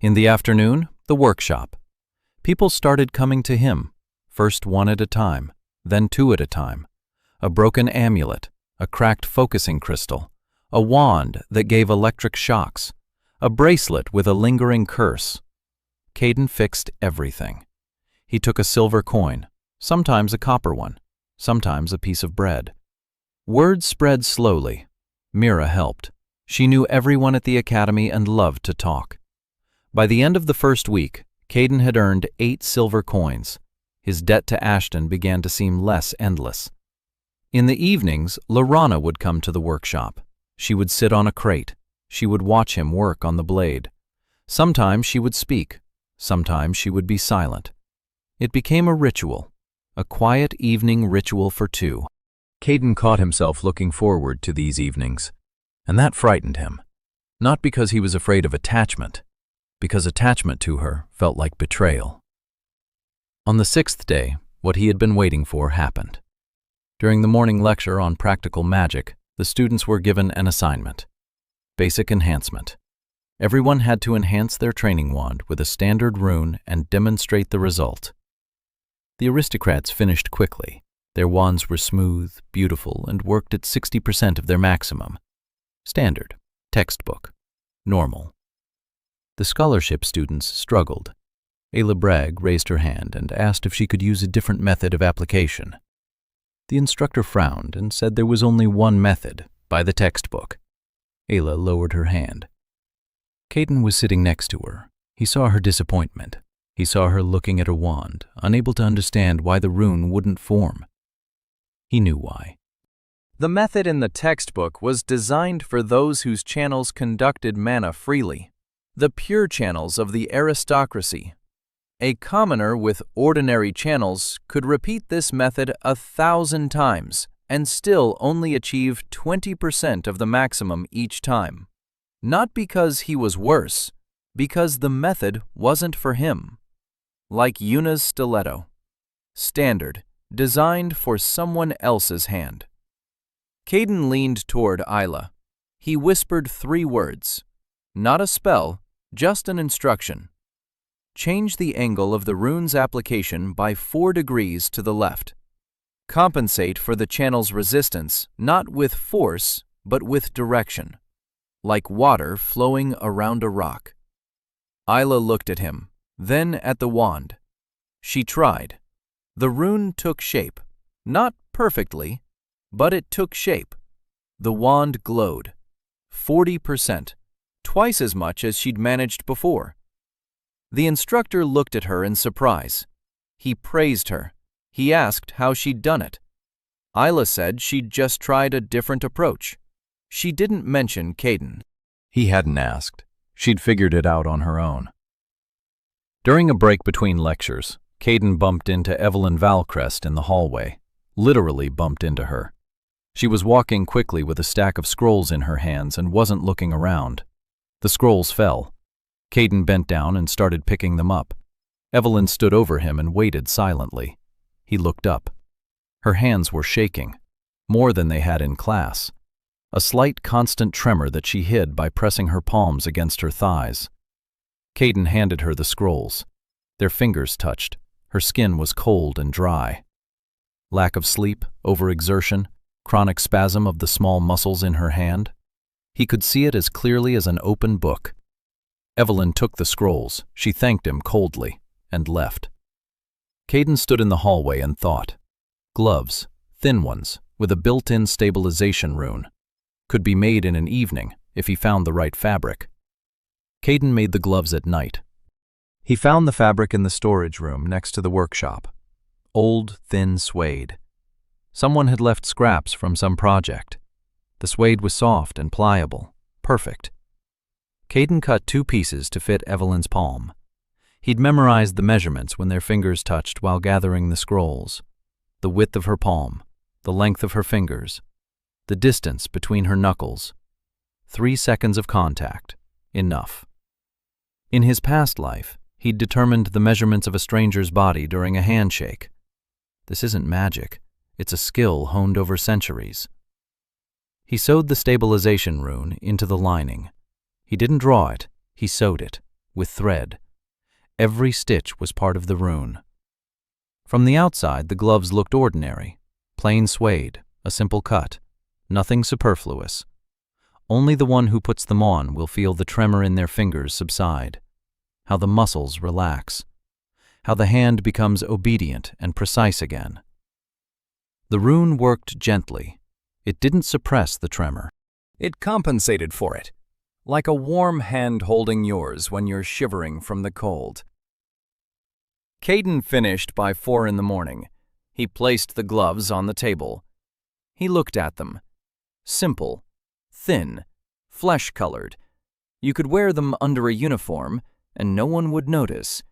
In the afternoon, the workshop. People started coming to him, first 1 at a time, then 2 at a time. A broken amulet, a cracked focusing crystal, a wand that gave electric shocks, a bracelet with a lingering curse. Caden fixed everything. He took a silver coin, sometimes a copper one, sometimes a piece of bread. Word spread slowly. Mira helped. She knew everyone at the academy and loved to talk. By the end of the first week, Caden had earned 8 silver coins. His debt to Ashton began to seem less endless. In the evenings, Lorana would come to the workshop. She would sit on a crate. She would watch him work on the blade. Sometimes she would speak. Sometimes she would be silent. It became a ritual, a quiet evening ritual for 2. Caden caught himself looking forward to these evenings, and that frightened him. Not because he was afraid of attachment, because attachment to her felt like betrayal. On the 6th day, what he had been waiting for happened. During the morning lecture on practical magic, the students were given an assignment. Basic enhancement. Everyone had to enhance their training wand with a standard rune and demonstrate the result. The aristocrats finished quickly. Their wands were smooth, beautiful, and worked at 60% of their maximum. Standard, textbook, normal. The scholarship students struggled. Ayla Bragg raised her hand and asked if she could use a different method of application. The instructor frowned and said there was only one method, by the textbook. Ayla lowered her hand. Caden was sitting next to her. He saw her disappointment. He saw her looking at her wand, unable to understand why the rune wouldn't form. He knew why. The method in the textbook was designed for those whose channels conducted mana freely, the pure channels of the aristocracy. A commoner with ordinary channels could repeat this method 1,000 times and still only achieve 20% of the maximum each time. Not because he was worse, because the method wasn't for him. Like Yuna's stiletto. Standard, designed for someone else's hand. Caden leaned toward Ayla. He whispered 3 words. Not a spell, just an instruction. Change the angle of the rune's application by 4 degrees to the left. Compensate for the channel's resistance, not with force, but with direction, like water flowing around a rock. Ayla looked at him, then at the wand. She tried. The rune took shape, not perfectly, but it took shape. The wand glowed. 40%, twice as much as she'd managed before. The instructor looked at her in surprise. He praised her. He asked how she'd done it. Isla said she'd just tried a different approach. She didn't mention Caden. He hadn't asked. She'd figured it out on her own. During a break between lectures, Caden bumped into Evelyn Valcrest in the hallway. Literally bumped into her. She was walking quickly with a stack of scrolls in her hands and wasn't looking around. The scrolls fell. Caden bent down and started picking them up. Evelyn stood over him and waited silently. He looked up. Her hands were shaking, more than they had in class. A slight constant tremor that she hid by pressing her palms against her thighs. Caden handed her the scrolls. Their fingers touched. Her skin was cold and dry. Lack of sleep, overexertion, chronic spasm of the small muscles in her hand. He could see it as clearly as an open book. Evelyn took the scrolls. She thanked him coldly and left. Caden stood in the hallway and thought. Gloves, thin ones, with a built-in stabilization rune. Could be made in an evening if he found the right fabric. Caden made the gloves at night. He found the fabric in the storage room next to the workshop. Old, thin suede. Someone had left scraps from some project. The suede was soft and pliable, perfect. Caden cut 2 pieces to fit Evelyn's palm. He'd memorized the measurements when their fingers touched while gathering the scrolls. The width of her palm, the length of her fingers, the distance between her knuckles. 3 seconds of contact. Enough. In his past life, he'd determined the measurements of a stranger's body during a handshake. This isn't magic. It's a skill honed over centuries. He sewed the stabilization rune into the lining. He didn't draw it, he sewed it, with thread. Every stitch was part of the rune. From the outside, the gloves looked ordinary. Plain suede, a simple cut. Nothing superfluous. Only the one who puts them on will feel the tremor in their fingers subside. How the muscles relax. How the hand becomes obedient and precise again. The rune worked gently. It didn't suppress the tremor. It compensated for it, like a warm hand holding yours when you're shivering from the cold. Caden finished by 4 in the morning. He placed the gloves on the table. He looked at them. Simple, thin, flesh-colored. You could wear them under a uniform, and no one would notice.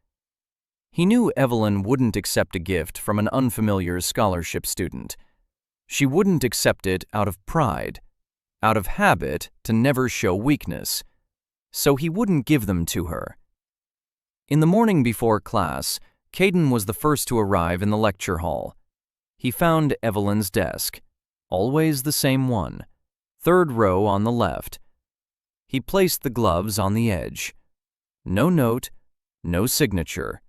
He knew Evelyn wouldn't accept a gift from an unfamiliar scholarship student. She wouldn't accept it out of pride, out of habit to never show weakness. So he wouldn't give them to her. In the morning before class, Caden was the first to arrive in the lecture hall. He found Evelyn's desk, always the same one, 3rd row on the left. He placed the gloves on the edge. No note, no signature.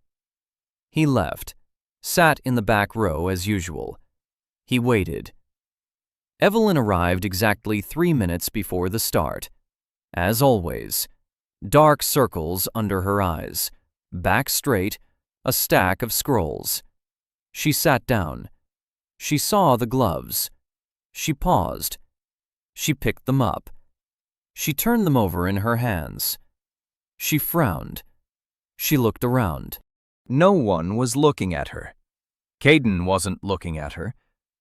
He left, sat in the back row as usual. He waited. Evelyn arrived exactly 3 minutes before the start. As always, dark circles under her eyes, back straight, a stack of scrolls. She sat down. She saw the gloves. She paused. She picked them up. She turned them over in her hands. She frowned. She looked around. No one was looking at her. Caden wasn't looking at her.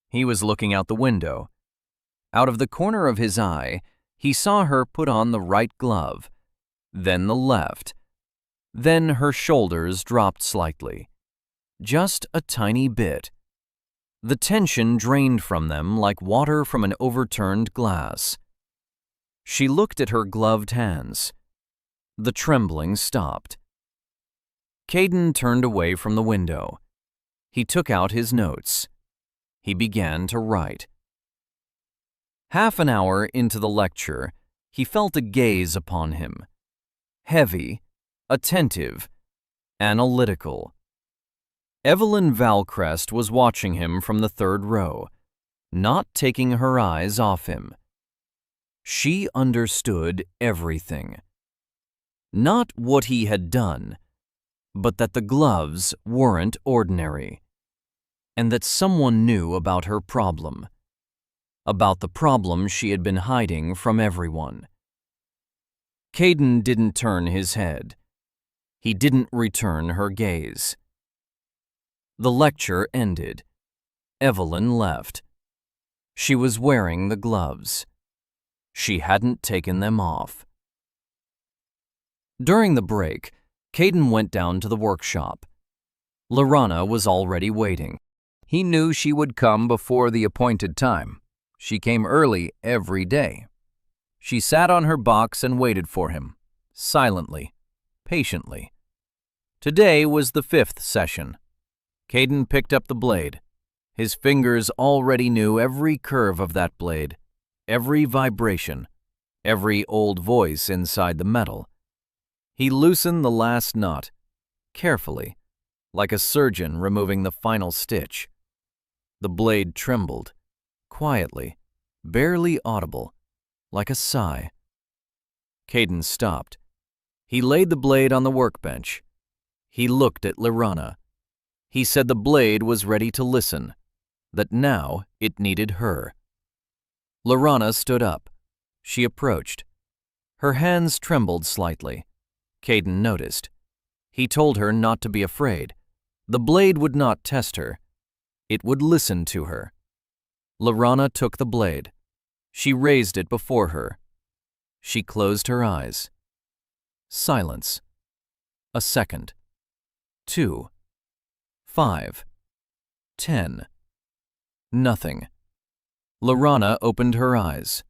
He was looking out the window. Out of the corner of his eye, he saw her put on the right glove, then the left. Then her shoulders dropped slightly. Just a tiny bit. The tension drained from them like water from an overturned glass. She looked at her gloved hands. The trembling stopped. Caden turned away from the window. He took out his notes. He began to write. Half an hour into the lecture, he felt a gaze upon him. Heavy, attentive, analytical. Evelyn Valcrest was watching him from the 3rd row, not taking her eyes off him. She understood everything. Not what he had done, but that the gloves weren't ordinary, and that someone knew about her problem, about the problem she had been hiding from everyone. Caden didn't turn his head. He didn't return her gaze. The lecture ended. Evelyn left. She was wearing the gloves. She hadn't taken them off. During the break, Caden went down to the workshop. Lorana was already waiting. He knew she would come before the appointed time. She came early every day. She sat on her box and waited for him, silently, patiently. Today was the 5th session. Caden picked up the blade. His fingers already knew every curve of that blade, every vibration, every old voice inside the metal. He loosened the last knot, carefully, like a surgeon removing the final stitch. The blade trembled, quietly, barely audible, like a sigh. Caden stopped. He laid the blade on the workbench. He looked at Lorana. He said the blade was ready to listen, that now it needed her. Lorana stood up. She approached. Her hands trembled slightly. Caden noticed. He told her not to be afraid. The blade would not test her. It would listen to her. Lorana took the blade. She raised it before her. She closed her eyes. Silence. A second. 2. 5. 10. Nothing. Lorana opened her eyes.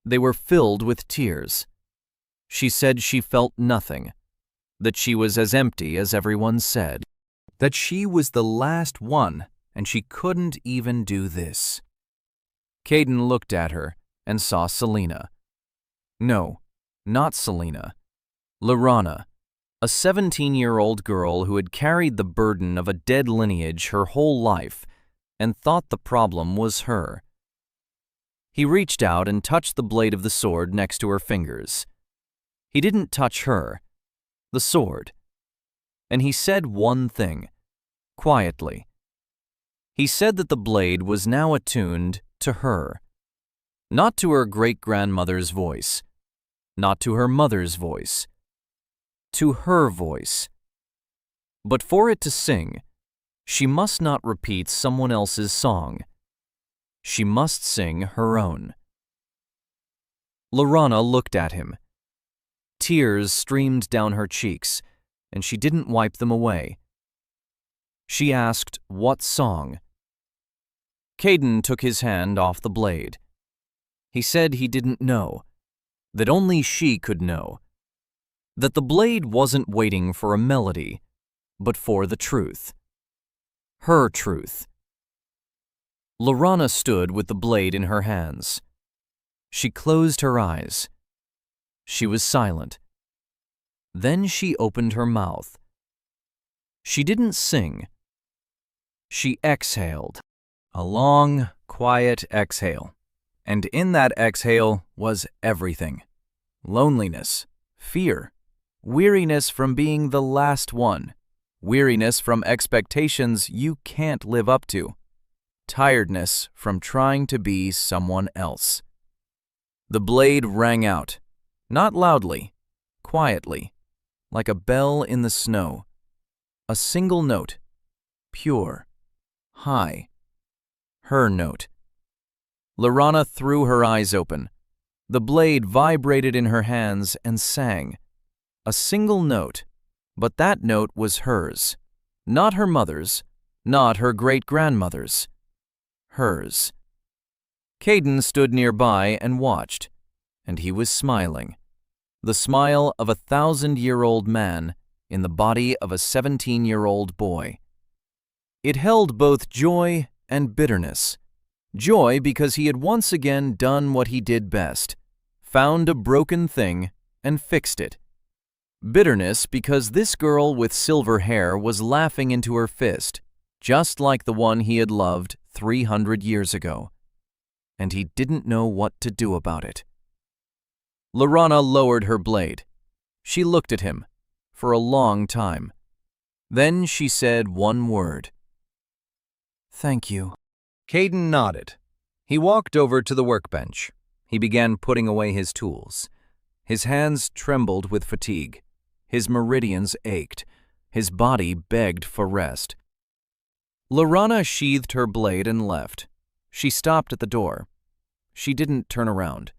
They were filled with tears. She said she felt nothing, that she was as empty as everyone said, that she was the last one and she couldn't even do this. Caden looked at her and saw Selena. No, not Selena. Lorana, a 17-year-old girl who had carried the burden of a dead lineage her whole life and thought the problem was her. He reached out and touched the blade of the sword next to her fingers. He didn't touch her, the sword. And he said one thing, quietly. He said that the blade was now attuned to her, not to her great-grandmother's voice, not to her mother's voice, to her voice. But for it to sing, she must not repeat someone else's song. She must sing her own. Lorana looked at him. Tears streamed down her cheeks, and she didn't wipe them away. She asked, "What song?" Caden took his hand off the blade. He said he didn't know, that only she could know, that the blade wasn't waiting for a melody, but for the truth. Her truth. Lorana stood with the blade in her hands. She closed her eyes. She was silent. Then she opened her mouth. She didn't sing. She exhaled. A long, quiet exhale. And in that exhale was everything. Loneliness, fear, weariness from being the last one, weariness from expectations you can't live up to, tiredness from trying to be someone else. The blade rang out, not loudly, quietly, like a bell in the snow. A single note, pure, high. Her note. Lorana threw her eyes open. The blade vibrated in her hands and sang. A single note, but that note was hers. Not her mother's, not her great-grandmother's. Hers. Caden stood nearby and watched, and he was smiling. The smile of a 1,000-year-old man in the body of a 17-year-old boy. It held both joy and bitterness. Joy because he had once again done what he did best, found a broken thing and fixed it. Bitterness because this girl with silver hair was laughing into her fist, just like the one he had loved 300 years ago. And he didn't know what to do about it. Lorana lowered her blade. She looked at him for a long time. Then she said one word. "Thank you." Caden nodded. He walked over to the workbench. He began putting away his tools. His hands trembled with fatigue. His meridians ached. His body begged for rest. Lorana sheathed her blade and left. She stopped at the door. She didn't turn around.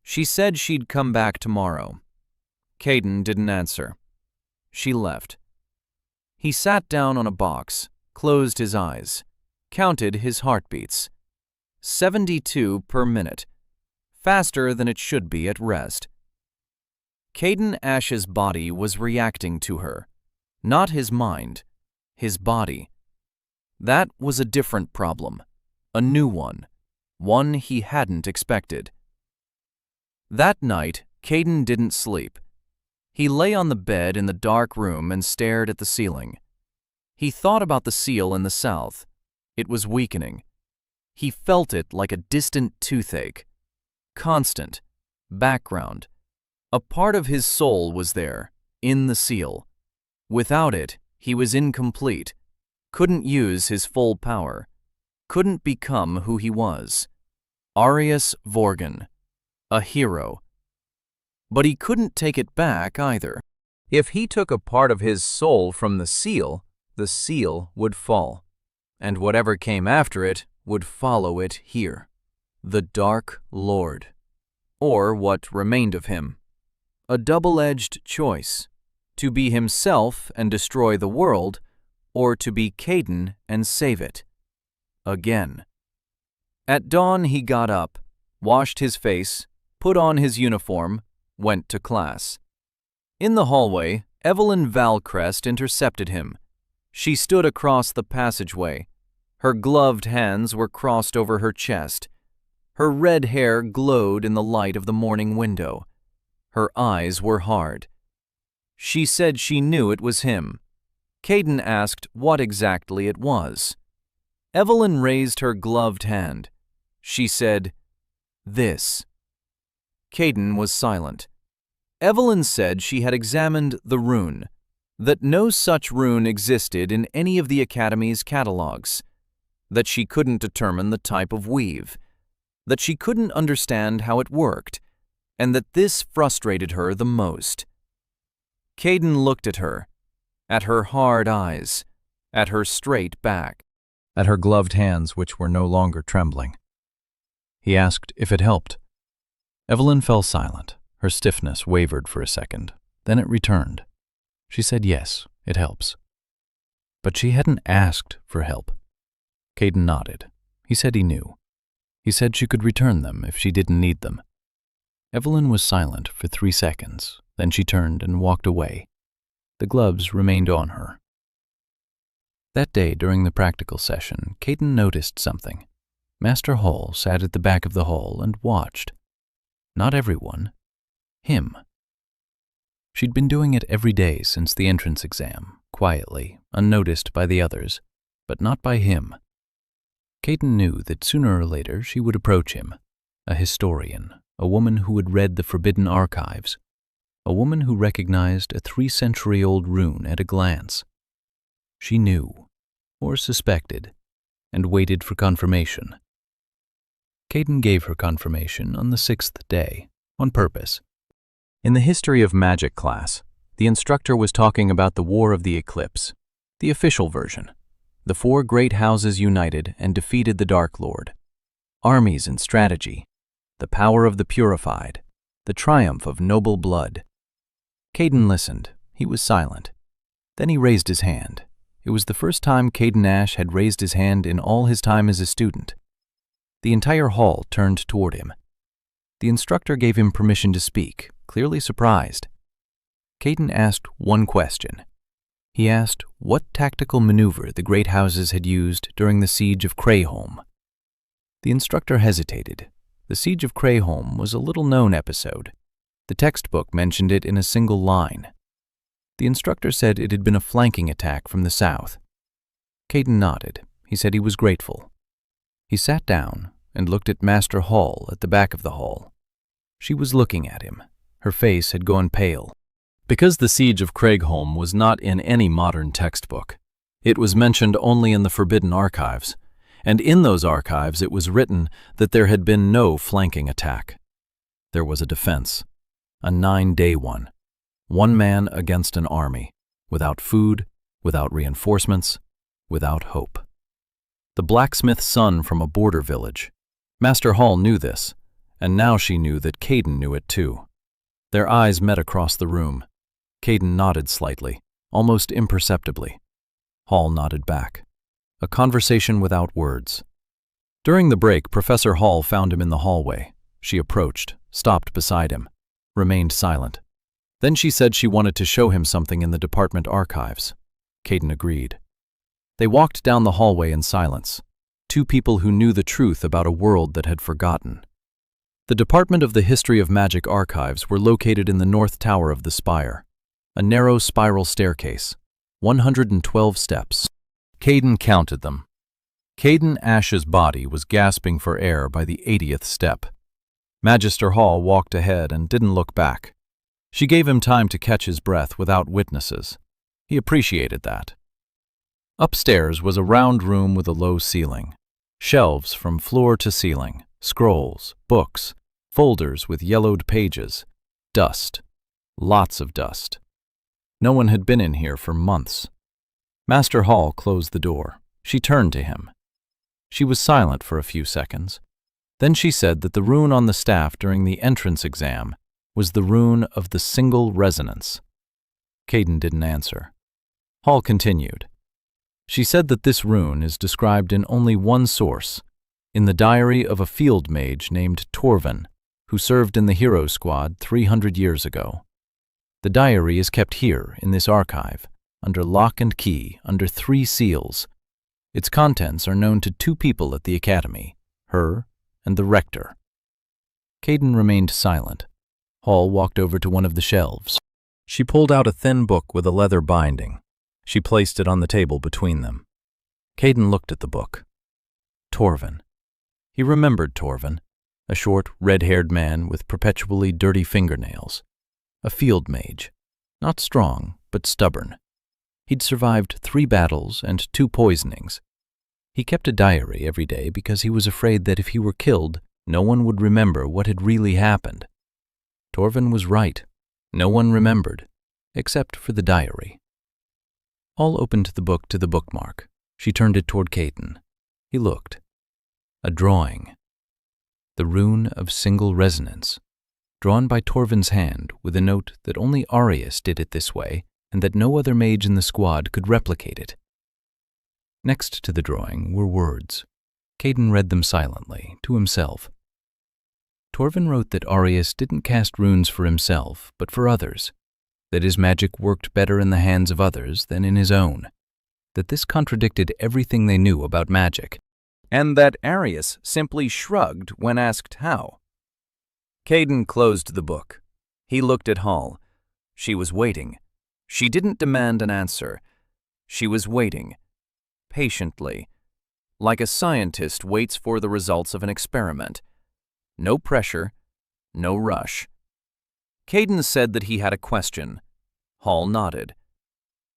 She said she'd come back tomorrow. Caden didn't answer. She left. He sat down on a box, closed his eyes, counted his heartbeats. 72 per minute, faster than it should be at rest. Caden Ash's body was reacting to her, not his mind, his body. That was a different problem, a new one he hadn't expected. That night, Caden didn't sleep. He lay on the bed in the dark room and stared at the ceiling. He thought about the seal in the south. It was weakening. He felt it like a distant toothache. Constant. Background. A part of his soul was there, in the seal. Without it, he was incomplete. Couldn't use his full power. Couldn't become who he was. Arius Vorgan. A hero. But he couldn't take it back either. If he took a part of his soul from the seal would fall. And whatever came after it would follow it here. The Dark Lord. Or what remained of him. A double-edged choice. To be himself and destroy the world, or to be Caden and save it. Again. At dawn he got up, washed his face, put on his uniform, went to class. In the hallway, Evelyn Valcrest intercepted him. She stood across the passageway. Her gloved hands were crossed over her chest. Her red hair glowed in the light of the morning window. Her eyes were hard. She said she knew it was him. Caden asked what exactly it was. Evelyn raised her gloved hand. She said, "This." Caden was silent. Evelyn said she had examined the rune, that no such rune existed in any of the Academy's catalogs, that she couldn't determine the type of weave, that she couldn't understand how it worked, and that this frustrated her the most. Caden looked at her hard eyes, at her straight back, at her gloved hands which were no longer trembling. He asked if it helped. Evelyn fell silent. Her stiffness wavered for a second. Then it returned. She said yes, it helps. But she hadn't asked for help. Caden nodded. He said he knew. He said she could return them if she didn't need them. Evelyn was silent for 3 seconds. Then she turned and walked away. The gloves remained on her. That day during the practical session, Caden noticed something. Master Hall sat at the back of the hall and watched. Not everyone. Him. She'd been doing it every day since the entrance exam, quietly, unnoticed by the others, but not by him. Caden knew that sooner or later she would approach him, a historian, a woman who had read the forbidden archives, a woman who recognized a 3-century-old rune at a glance. She knew, or suspected, and waited for confirmation. Caden gave her confirmation on the 6th day, on purpose. In the History of Magic class, the instructor was talking about the War of the Eclipse, the official version. The 4 great houses united and defeated the Dark Lord. Armies and strategy, the power of the purified, the triumph of noble blood. Caden listened. He was silent. Then he raised his hand. It was the first time Caden Ash had raised his hand in all his time as a student. The entire hall turned toward him. The instructor gave him permission to speak, clearly surprised. Caden asked one question. He asked what tactical maneuver the great houses had used during the siege of Crayholm. The instructor hesitated. The siege of Crayholm was a little-known episode. The textbook mentioned it in a single line. The instructor said it had been a flanking attack from the south. Caden nodded. He said he was grateful. He sat down and looked at Master Hall at the back of the hall. She was looking at him. Her face had gone pale. Because the siege of Cragholm was not in any modern textbook, it was mentioned only in the forbidden archives, and in those archives it was written that there had been no flanking attack. There was a defense. A 9-day one. One man against an army, without food, without reinforcements, without hope. The blacksmith's son from a border village. Master Hall knew this, and now she knew that Caden knew it too. Their eyes met across the room. Caden nodded slightly, almost imperceptibly. Hall nodded back. A conversation without words. During the break, Professor Hall found him in the hallway. She approached, stopped beside him, remained silent. Then she said she wanted to show him something in the department archives. Caden agreed. They walked down the hallway in silence, two people who knew the truth about a world that had forgotten. The Department of the History of Magic archives were located in the north tower of the spire, a narrow spiral staircase, 112 steps. Caden counted them. Caden Ash's body was gasping for air by the 80th step. Magister Hall walked ahead and didn't look back. She gave him time to catch his breath without witnesses. He appreciated that. Upstairs was a round room with a low ceiling. Shelves from floor to ceiling, scrolls, books, folders with yellowed pages, dust, lots of dust. No one had been in here for months. Master Hall closed the door. She turned to him. She was silent for a few seconds. Then she said that the rune on the staff during the entrance exam was the rune of the single resonance. Caden didn't answer. Hall continued. She said that this rune is described in only one source, in the diary of a field mage named Torvin, who served in the hero squad 300 years ago. The diary is kept here in this archive, under lock and key, under 3 seals. Its contents are known to 2 people at the academy, her and the rector. Caden remained silent. Hall walked over to one of the shelves. She pulled out a thin book with a leather binding. She placed it on the table between them. Caden looked at the book. Torvin. He remembered Torvin, a short, red-haired man with perpetually dirty fingernails. A field mage. Not strong, but stubborn. He'd survived 3 battles and 2 poisonings. He kept a diary every day because he was afraid that if he were killed, no one would remember what had really happened. Torvin was right. No one remembered, except for the diary. Hall opened the book to the bookmark. She turned it toward Caden. He looked. A drawing. The rune of single resonance, drawn by Torvin's hand with a note that only Arius did it this way and that no other mage in the squad could replicate it. Next to the drawing were words. Caden read them silently, to himself. Torvin wrote that Arius didn't cast runes for himself, but for others, that his magic worked better in the hands of others than in his own, that this contradicted everything they knew about magic, and that Arius simply shrugged when asked how. Caden closed the book. He looked at Hall. She was waiting. She didn't demand an answer. She was waiting, patiently, like a scientist waits for the results of an experiment. No pressure, no rush. Caden said that he had a question. Hall nodded.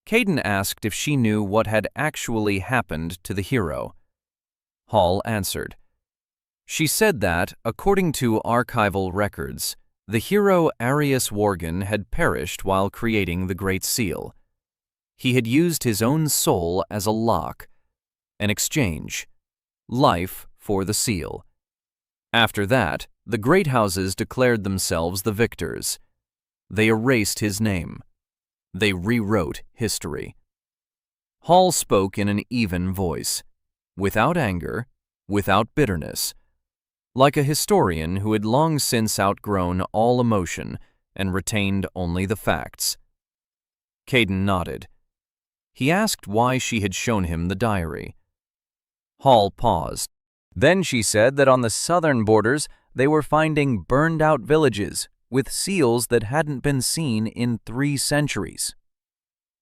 Caden asked if she knew what had actually happened to the hero. Hall answered. She said that, according to archival records, the hero Arius Worgen had perished while creating the Great Seal. He had used his own soul as a lock, an exchange, life for the seal. After that, the great houses declared themselves the victors. They erased his name. They rewrote history. Hall spoke in an even voice, without anger, without bitterness, like a historian who had long since outgrown all emotion and retained only the facts. Caden nodded. He asked why she had shown him the diary. Hall paused. Then she said that on the southern borders they were finding burned-out villages with seals that hadn't been seen in 3 centuries.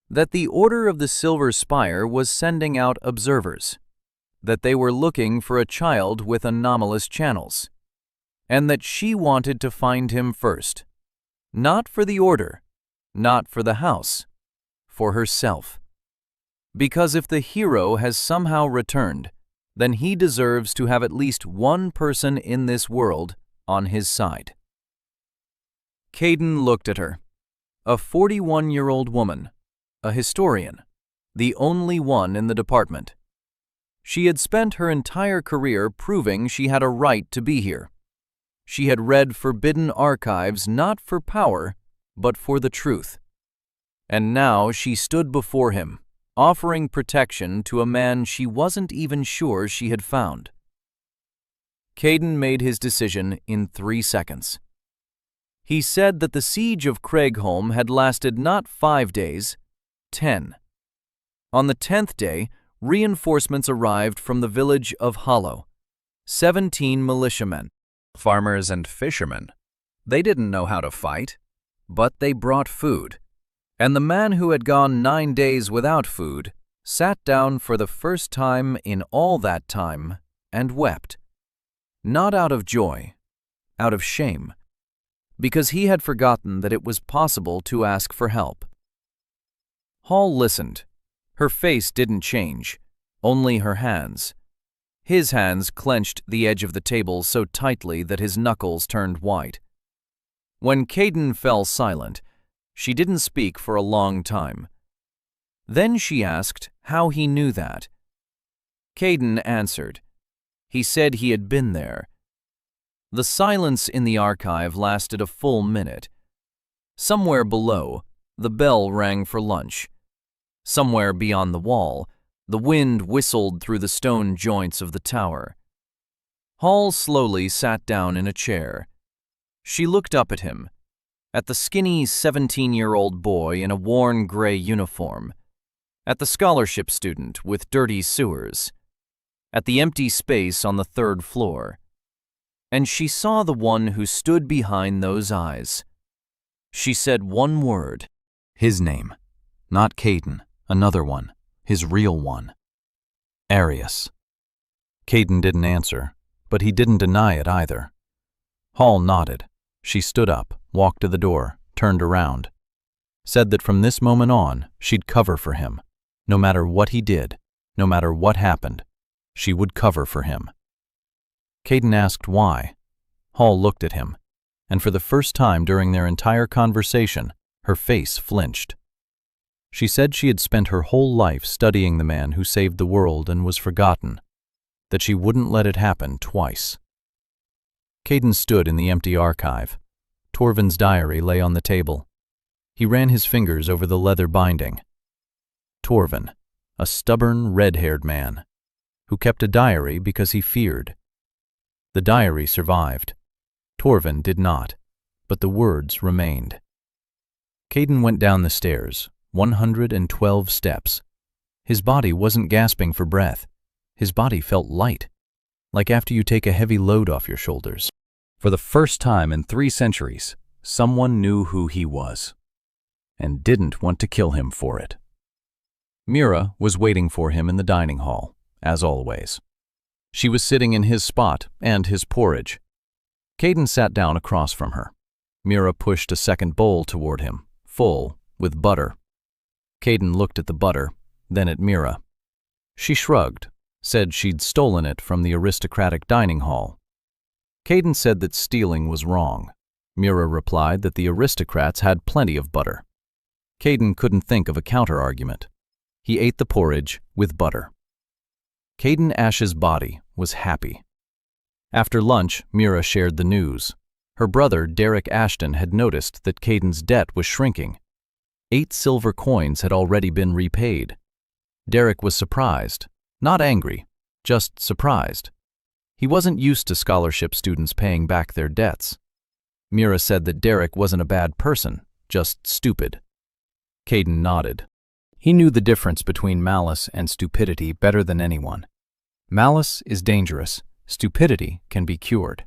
That the Order of the Silver Spire was sending out observers. That they were looking for a child with anomalous channels. And that she wanted to find him first. Not for the Order, not for the house, for herself. Because if the hero has somehow returned, then he deserves to have at least one person in this world on his side. Caden looked at her. A 41-year-old woman, a historian, the only one in the department. She had spent her entire career proving she had a right to be here. She had read forbidden archives not for power, but for the truth. And now she stood before him, offering protection to a man she wasn't even sure she had found. Caden made his decision in 3 seconds. He said that the siege of Craigholm had lasted not 5 days, 10. On the 10th day, reinforcements arrived from the village of Hollow. 17 militiamen, farmers and fishermen. They didn't know how to fight, but they brought food. And the man who had gone 9 days without food sat down for the first time in all that time and wept. Not out of joy, out of shame, because he had forgotten that it was possible to ask for help. Hall listened. Her face didn't change, only her hands. His hands clenched the edge of the table so tightly that his knuckles turned white. When Caden fell silent, she didn't speak for a long time. Then she asked how he knew that. Caden answered. He said he had been there. The silence in the archive lasted a full minute. Somewhere below, the bell rang for lunch. Somewhere beyond the wall, the wind whistled through the stone joints of the tower. Hall slowly sat down in a chair. She looked up at him, at the skinny 17-year-old boy in a worn gray uniform, at the scholarship student with dirty sewers, at the empty space on the 3rd floor. And she saw the one who stood behind those eyes. She said one word. His name. Not Caden, another one, his real one. Arius. Caden didn't answer, but he didn't deny it either. Hall nodded. She stood up, walked to the door, turned around. Said that from this moment on, she'd cover for him. No matter what he did, no matter what happened, she would cover for him. Caden asked why. Hall looked at him, and for the first time during their entire conversation, her face flinched. She said she had spent her whole life studying the man who saved the world and was forgotten, that she wouldn't let it happen twice. Caden stood in the empty archive. Torvin's diary lay on the table. He ran his fingers over the leather binding. Torvin, a stubborn, red-haired man, who kept a diary because he feared. The diary survived. Torvin did not, but the words remained. Caden went down the stairs, 112 steps. His body wasn't gasping for breath. His body felt light, like after you take a heavy load off your shoulders. For the first time in 3 centuries, someone knew who he was, and didn't want to kill him for it. Mira was waiting for him in the dining hall, as always. She was sitting in his spot and his porridge. Caden sat down across from her. Mira pushed a second bowl toward him, full, with butter. Caden looked at the butter, then at Mira. She shrugged, said she'd stolen it from the aristocratic dining hall. Caden said that stealing was wrong. Mira replied that the aristocrats had plenty of butter. Caden couldn't think of a counter-argument. He ate the porridge with butter. Caden Ash's body was happy. After lunch, Mira shared the news. Her brother, Derek Ashton, had noticed that Caden's debt was shrinking. 8 silver coins had already been repaid. Derek was surprised, not angry, just surprised. He wasn't used to scholarship students paying back their debts. Mira said that Derek wasn't a bad person, just stupid. Caden nodded. He knew the difference between malice and stupidity better than anyone. Malice is dangerous. Stupidity can be cured.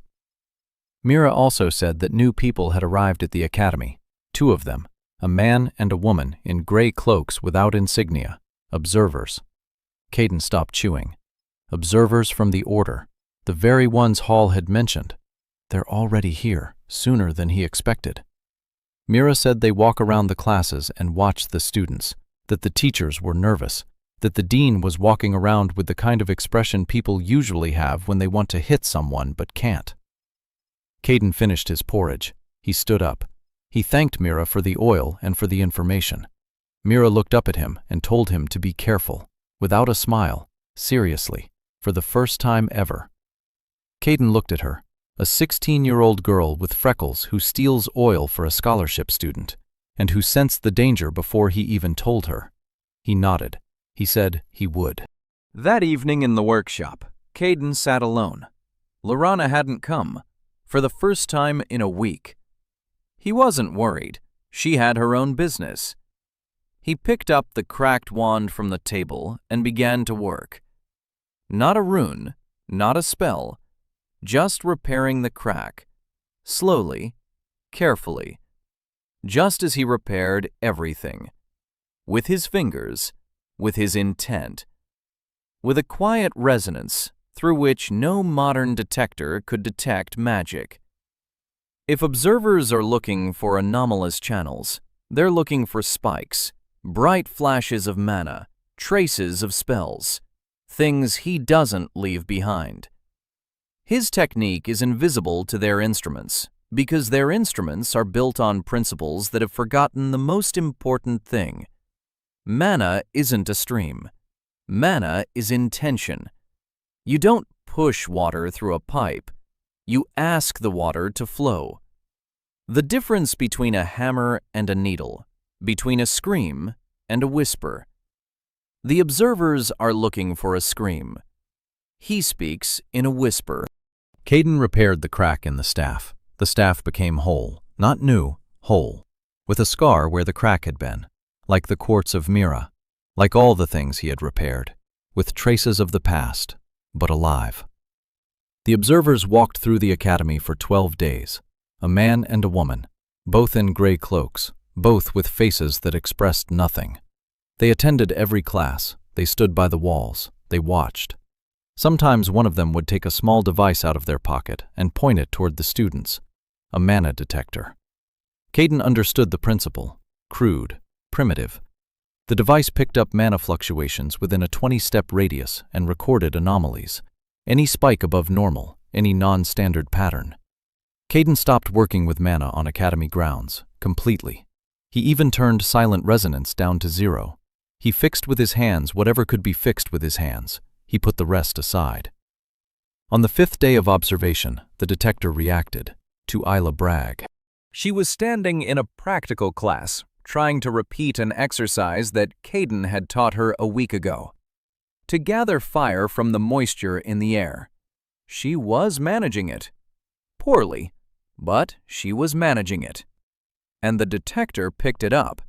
Mira also said that new people had arrived at the academy, 2 of them, a man and a woman in gray cloaks without insignia, observers. Caden stopped chewing. Observers from the Order, the very ones Hall had mentioned. They're already here, sooner than he expected. Mira said they walk around the classes and watch the students, that the teachers were nervous, that the dean was walking around with the kind of expression people usually have when they want to hit someone but can't. Caden finished his porridge. He stood up. He thanked Mira for the oil and for the information. Mira looked up at him and told him to be careful, without a smile, seriously, for the first time ever. Caden looked at her, a 16-year-old girl with freckles who steals oil for a scholarship student, and who sensed the danger before he even told her. He nodded. He said he would. That evening in the workshop, Caden sat alone. Lorana hadn't come, for the first time in a week. He wasn't worried. She had her own business. He picked up the cracked wand from the table and began to work. Not a rune, not a spell, just repairing the crack, slowly, carefully, just as he repaired everything, with his fingers, with his intent, with a quiet resonance through which no modern detector could detect magic. If observers are looking for anomalous channels, they're looking for spikes, bright flashes of mana, traces of spells, things he doesn't leave behind. His technique is invisible to their instruments because their instruments are built on principles that have forgotten the most important thing. Mana isn't a stream. Mana is intention. You don't push water through a pipe. You ask the water to flow. The difference between a hammer and a needle, between a scream and a whisper. The observers are looking for a scream. He speaks in a whisper. Caden repaired the crack in the staff. The staff became whole, not new, whole, with a scar where the crack had been, like the quartz of Mira, like all the things he had repaired, with traces of the past, but alive. The observers walked through the academy for 12 days, a man and a woman, both in gray cloaks, both with faces that expressed nothing. They attended every class, they stood by the walls, they watched. Sometimes one of them would take a small device out of their pocket and point it toward the students, a mana detector. Caden understood the principle, crude, primitive. The device picked up mana fluctuations within a 20-step radius and recorded anomalies, any spike above normal, any non-standard pattern. Caden stopped working with mana on academy grounds, completely. He even turned silent resonance down to 0. He fixed with his hands whatever could be fixed with his hands. He put the rest aside. On the 5th day of observation, the detector reacted to Isla Bragg. She was standing in a practical class, trying to repeat an exercise that Caden had taught her a week ago. To gather fire from the moisture in the air. She was managing it. Poorly, but she was managing it. And the detector picked it up,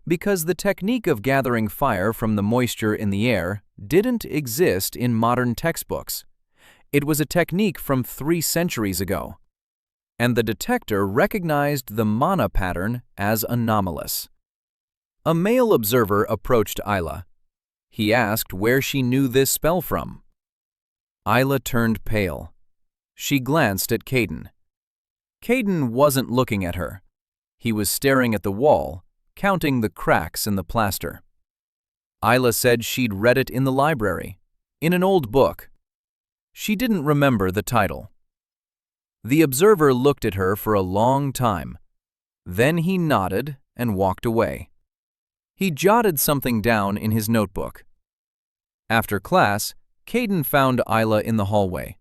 because the technique of gathering fire from the moisture in the air didn't exist in modern textbooks. It was a technique from 3 centuries ago. And the detector recognized the mana pattern as anomalous. A male observer approached Isla. He asked where she knew this spell from. Isla turned pale. She glanced at Caden. Caden wasn't looking at her. He was staring at the wall, counting the cracks in the plaster. Isla said she'd read it in the library, in an old book. She didn't remember the title. The observer looked at her for a long time. Then he nodded and walked away. He jotted something down in his notebook. After class, Caden found Isla in the hallway.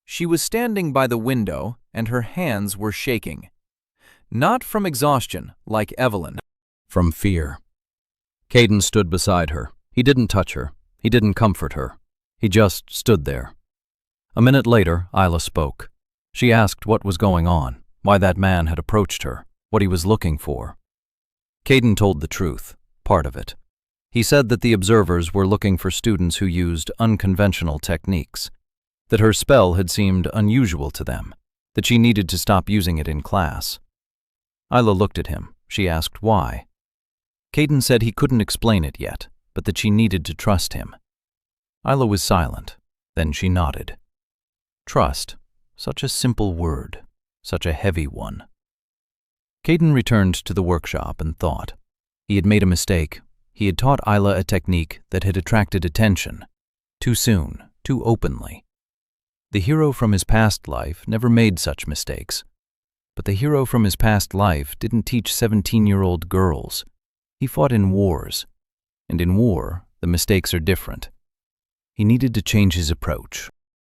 She was standing by the window and her hands were shaking. Not from exhaustion, like Evelyn. From fear. Caden stood beside her. He didn't touch her. He didn't comfort her. He just stood there. A minute later, Isla spoke. She asked what was going on, why that man had approached her, what he was looking for. Caden told the truth, part of it. He said that the observers were looking for students who used unconventional techniques, that her spell had seemed unusual to them, that she needed to stop using it in class. Isla looked at him. She asked why. Caden said he couldn't explain it yet, but that she needed to trust him. Isla was silent. Then she nodded. Trust. Such a simple word. Such a heavy one. Caden returned to the workshop and thought. He had made a mistake. He had taught Isla a technique that had attracted attention. Too soon, too openly. The hero from his past life never made such mistakes. But the hero from his past life didn't teach 17-year-old girls. He fought in wars, and in war, the mistakes are different. He needed to change his approach.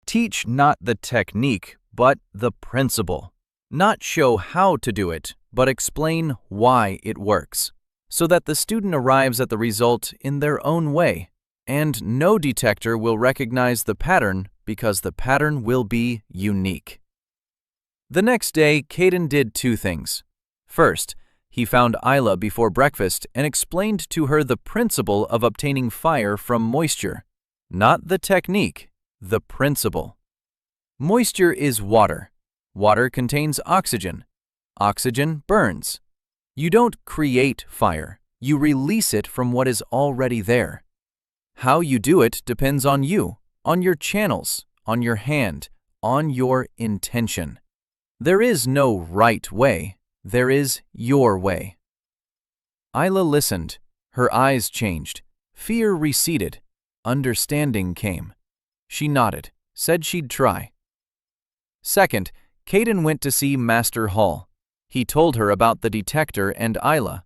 Teach not the technique, but the principle. Not show how to do it, but explain why it works, so that the student arrives at the result in their own way, and no detector will recognize the pattern because the pattern will be unique. The next day, Caden did two things. First, he found Isla before breakfast and explained to her the principle of obtaining fire from moisture. Not the technique, the principle. Moisture is water. Water contains oxygen. Oxygen burns. You don't create fire. You release it from what is already there. How you do it depends on you, on your channels, on your hand, on your intention. There is no right way. There is your way. Isla listened. Her eyes changed. Fear receded. Understanding came. She nodded, said she'd try. Second, Caden went to see Master Hall. He told her about the detector and Isla.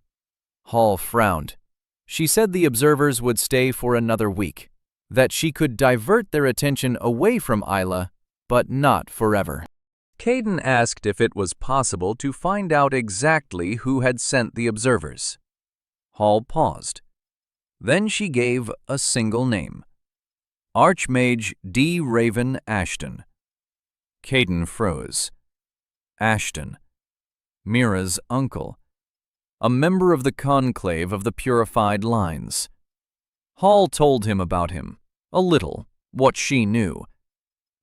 Hall frowned. She said the observers would stay for another week, that she could divert their attention away from Isla, but not forever. Caden asked if it was possible to find out exactly who had sent the observers. Hall paused. Then she gave a single name. Archmage D. Raven Ashton. Caden froze. Ashton. Mira's uncle. A member of the conclave of the Purified Lines. Hall told him about him. A little. What she knew.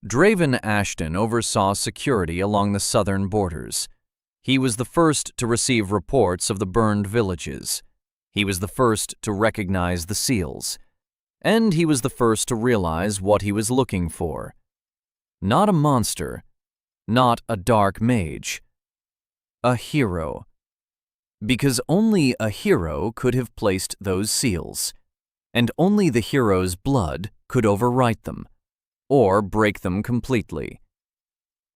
Draven Ashton oversaw security along the southern borders. He was the first to receive reports of the burned villages. He was the first to recognize the seals. And he was the first to realize what he was looking for. Not a monster. Not a dark mage. A hero. Because only a hero could have placed those seals. And only the hero's blood could overwrite them, or break them completely.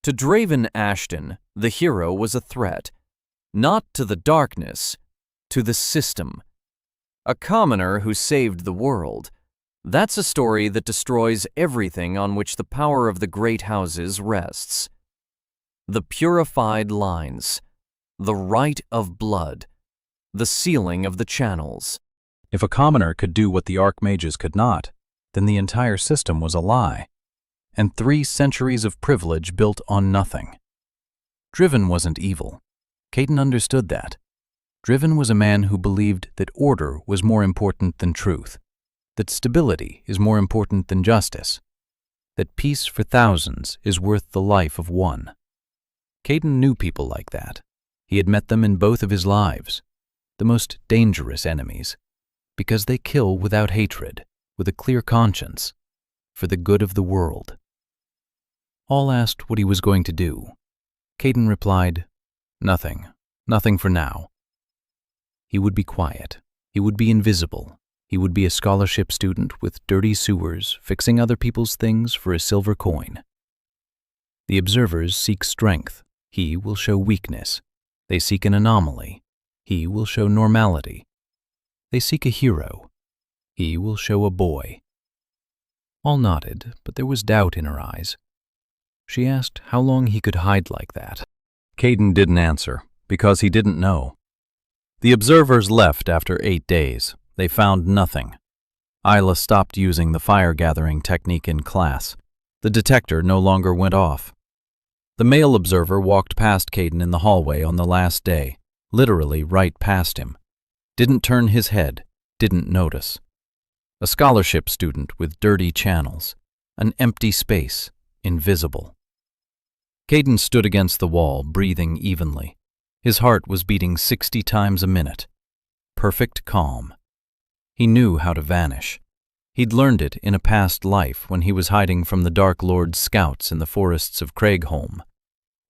To Draven Ashton, the hero was a threat, not to the darkness, to the system. A commoner who saved the world. That's a story that destroys everything on which the power of the great houses rests. The Purified Lines, the right of blood, the sealing of the channels. If a commoner could do what the archmages could not, then the entire system was a lie, and 3 centuries of privilege built on nothing. Driven wasn't evil. Caden understood that. Driven was a man who believed that order was more important than truth, that stability is more important than justice, that peace for thousands is worth the life of one. Caden knew people like that. He had met them in both of his lives, the most dangerous enemies, because they kill without hatred, with a clear conscience, for the good of the world. Hall asked what he was going to do. Caden replied, "Nothing. Nothing for now." He would be quiet. He would be invisible. He would be a scholarship student with dirty sewers, fixing other people's things for a silver coin. The observers seek strength. He will show weakness. They seek an anomaly. He will show normality. They seek a hero. He will show a boy. Hall nodded, but there was doubt in her eyes. She asked how long he could hide like that. Caden didn't answer, because he didn't know. The observers left after 8 days. They found nothing. Isla stopped using the fire-gathering technique in class. The detector no longer went off. The male observer walked past Caden in the hallway on the last day, literally right past him. Didn't turn his head, didn't notice. A scholarship student with dirty channels, an empty space, invisible. Caden stood against the wall, breathing evenly. His heart was beating 60 times a minute. Perfect calm. He knew how to vanish. He'd learned it in a past life when he was hiding from the Dark Lord's scouts in the forests of Craigholm.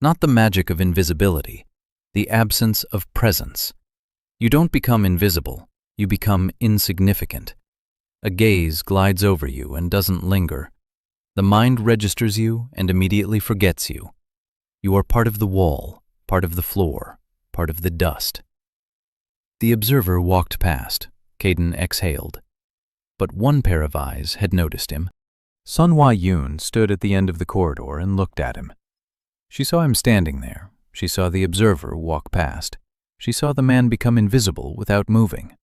Not the magic of invisibility, the absence of presence. You don't become invisible, you become insignificant. A gaze glides over you and doesn't linger. The mind registers you and immediately forgets you. You are part of the wall, part of the floor, part of the dust. The observer walked past. Caden exhaled. But one pair of eyes had noticed him. Sunhwa Yoon stood at the end of the corridor and looked at him. She saw him standing there. She saw the observer walk past. She saw the man become invisible without moving.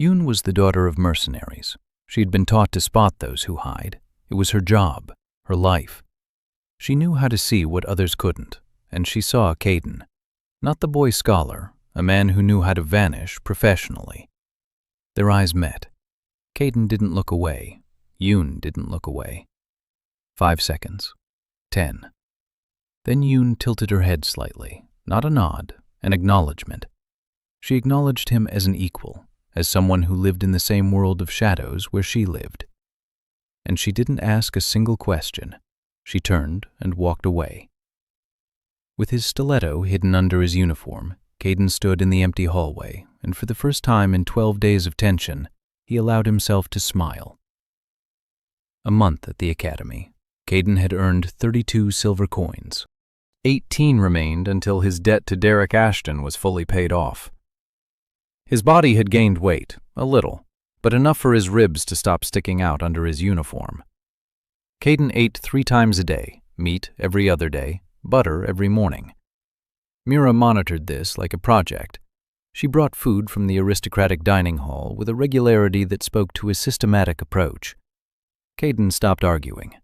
Yoon was the daughter of mercenaries. She had been taught to spot those who hide. It was her job, her life. She knew how to see what others couldn't, and she saw Caden, not the boy scholar, a man who knew how to vanish professionally. Their eyes met. Caden didn't look away. Yoon didn't look away. 5 seconds. 10. Then Yoon tilted her head slightly, not a nod, an acknowledgement. She acknowledged him as an equal, as someone who lived in the same world of shadows where she lived. And she didn't ask a single question. She turned and walked away. With his stiletto hidden under his uniform, Caden stood in the empty hallway, and for the first time in 12 days of tension, he allowed himself to smile. A month at the academy, Caden had earned 32 silver coins. 18 remained until his debt to Derek Ashton was fully paid off. His body had gained weight, a little, but enough for his ribs to stop sticking out under his uniform. Caden ate 3 times a day, meat every other day, butter every morning. Mira monitored this like a project. She brought food from the aristocratic dining hall with a regularity that spoke to a systematic approach. Caden stopped arguing.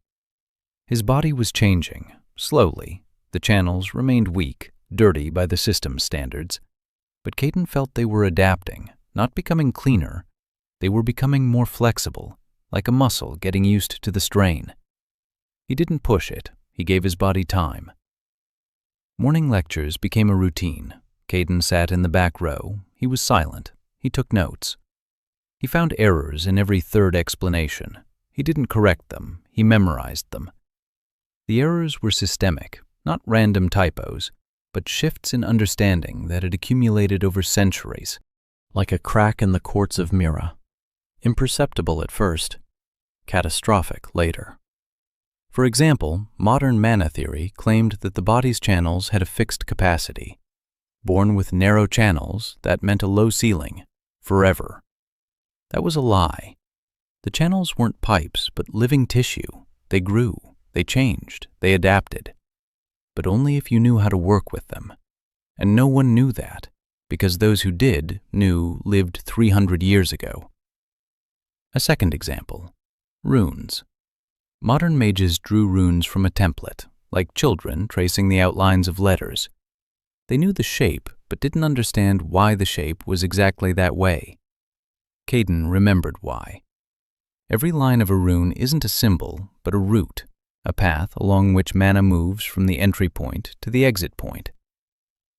His body was changing, slowly. The channels remained weak, dirty by the system's standards. But Caden felt they were adapting, not becoming cleaner. They were becoming more flexible, like a muscle getting used to the strain. He didn't push it. He gave his body time. Morning lectures became a routine. Caden sat in the back row. He was silent. He took notes. He found errors in every third explanation. He didn't correct them. He memorized them. The errors were systemic, not random typos, but shifts in understanding that had accumulated over centuries, like a crack in the quartz of Mira. Imperceptible at first, catastrophic later. For example, modern mana theory claimed that the body's channels had a fixed capacity. Born with narrow channels, that meant a low ceiling, forever. That was a lie. The channels weren't pipes, but living tissue. They grew, they changed, they adapted. But only if you knew how to work with them. And no one knew that, because those who did lived 300 years ago. A second example, runes. Modern mages drew runes from a template, like children tracing the outlines of letters. They knew the shape, but didn't understand why the shape was exactly that way. Caden remembered why. Every line of a rune isn't a symbol, but a route, a path along which mana moves from the entry point to the exit point.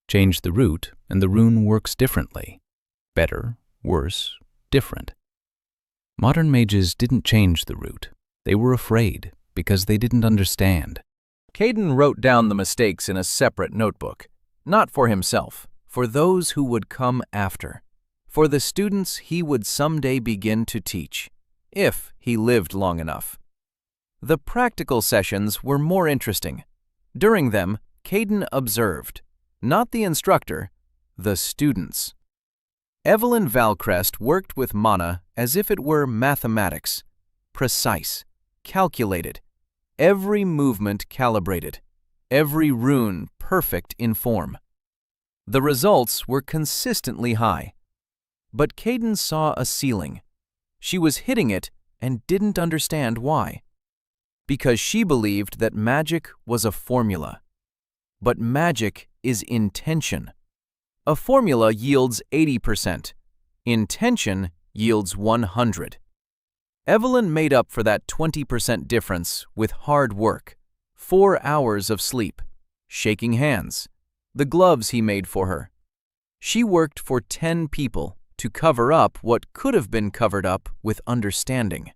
Change the route, and the rune works differently. Better, worse, different. Modern mages didn't change the route. They were afraid, because they didn't understand. Caden wrote down the mistakes in a separate notebook. Not for himself, for those who would come after. For the students he would someday begin to teach, if he lived long enough. The practical sessions were more interesting. During them, Caden observed, not the instructor, the students. Evelyn Valcrest worked with mana as if it were mathematics, precise, calculated, every movement calibrated, every rune perfect in form. The results were consistently high. But Caden saw a ceiling. She was hitting it and didn't understand why. Because she believed that magic was a formula. But magic is intention. A formula yields 80%. Intention yields 100%. Evelyn made up for that 20% difference with hard work, 4 hours of sleep, shaking hands, the gloves he made for her. She worked for 10 people to cover up what could have been covered up with understanding.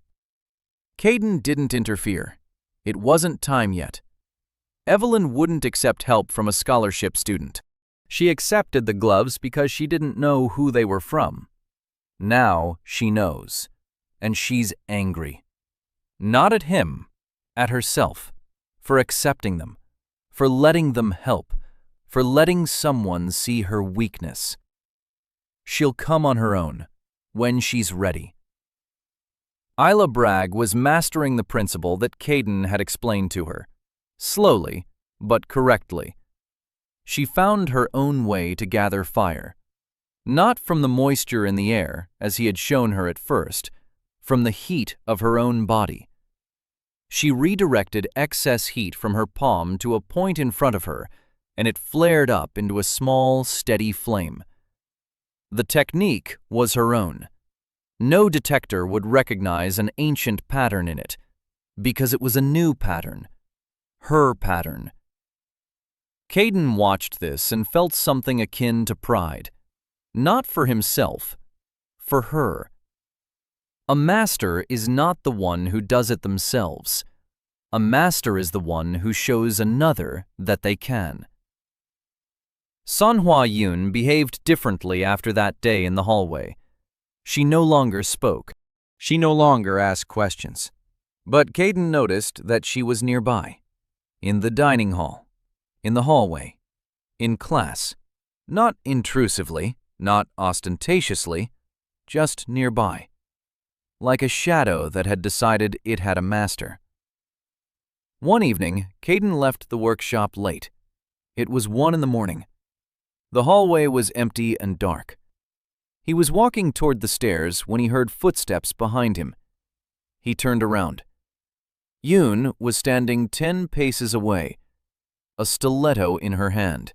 Caden didn't interfere. It wasn't time yet. Evelyn wouldn't accept help from a scholarship student. She accepted the gloves because she didn't know who they were from. Now she knows, and she's angry. Not at him, at herself, for accepting them, for letting them help, for letting someone see her weakness. She'll come on her own, when she's ready. Isla Bragg was mastering the principle that Caden had explained to her, slowly but correctly. She found her own way to gather fire, not from the moisture in the air, as he had shown her at first, from the heat of her own body. She redirected excess heat from her palm to a point in front of her, and it flared up into a small, steady flame. The technique was her own. No detector would recognize an ancient pattern in it, because it was a new pattern, her pattern. Caden watched this and felt something akin to pride, not for himself, for her. A master is not the one who does it themselves. A master is the one who shows another that they can. Manhwa Yun behaved differently after that day in the hallway. She no longer spoke. She no longer asked questions. But Caden noticed that she was nearby. In the dining hall. In the hallway. In class. Not intrusively, not ostentatiously, just nearby. Like a shadow that had decided it had a master. One evening, Caden left the workshop late. It was 1 in the morning. The hallway was empty and dark. He was walking toward the stairs when he heard footsteps behind him. He turned around. Yoon was standing 10 paces away, a stiletto in her hand.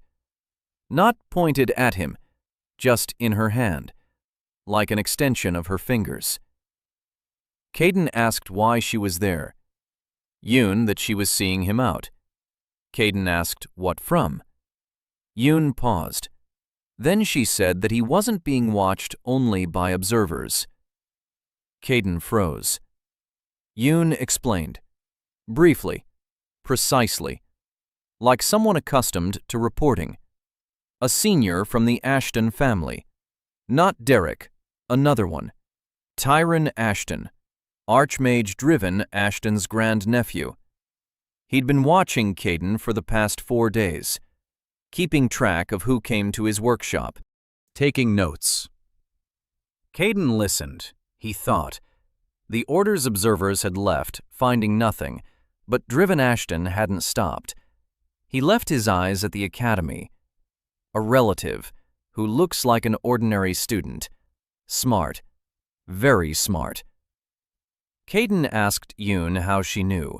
Not pointed at him, just in her hand, like an extension of her fingers. Caden asked why she was there. Yoon that she was seeing him out. Caden asked what from. Yoon paused. Then she said that he wasn't being watched only by observers. Caden froze. Yoon explained. Briefly, precisely, like someone accustomed to reporting. A senior from the Ashton family. Not Derek, another one. Tyron Ashton, Archmage Driven Ashton's grandnephew. He'd been watching Caden for the past 4 days, keeping track of who came to his workshop, taking notes. Caden listened, he thought. The Order's observers had left, finding nothing, but Driven Ashton hadn't stopped. He left his eyes at the academy. A relative, who looks like an ordinary student. Smart. Very smart. Caden asked Yoon how she knew.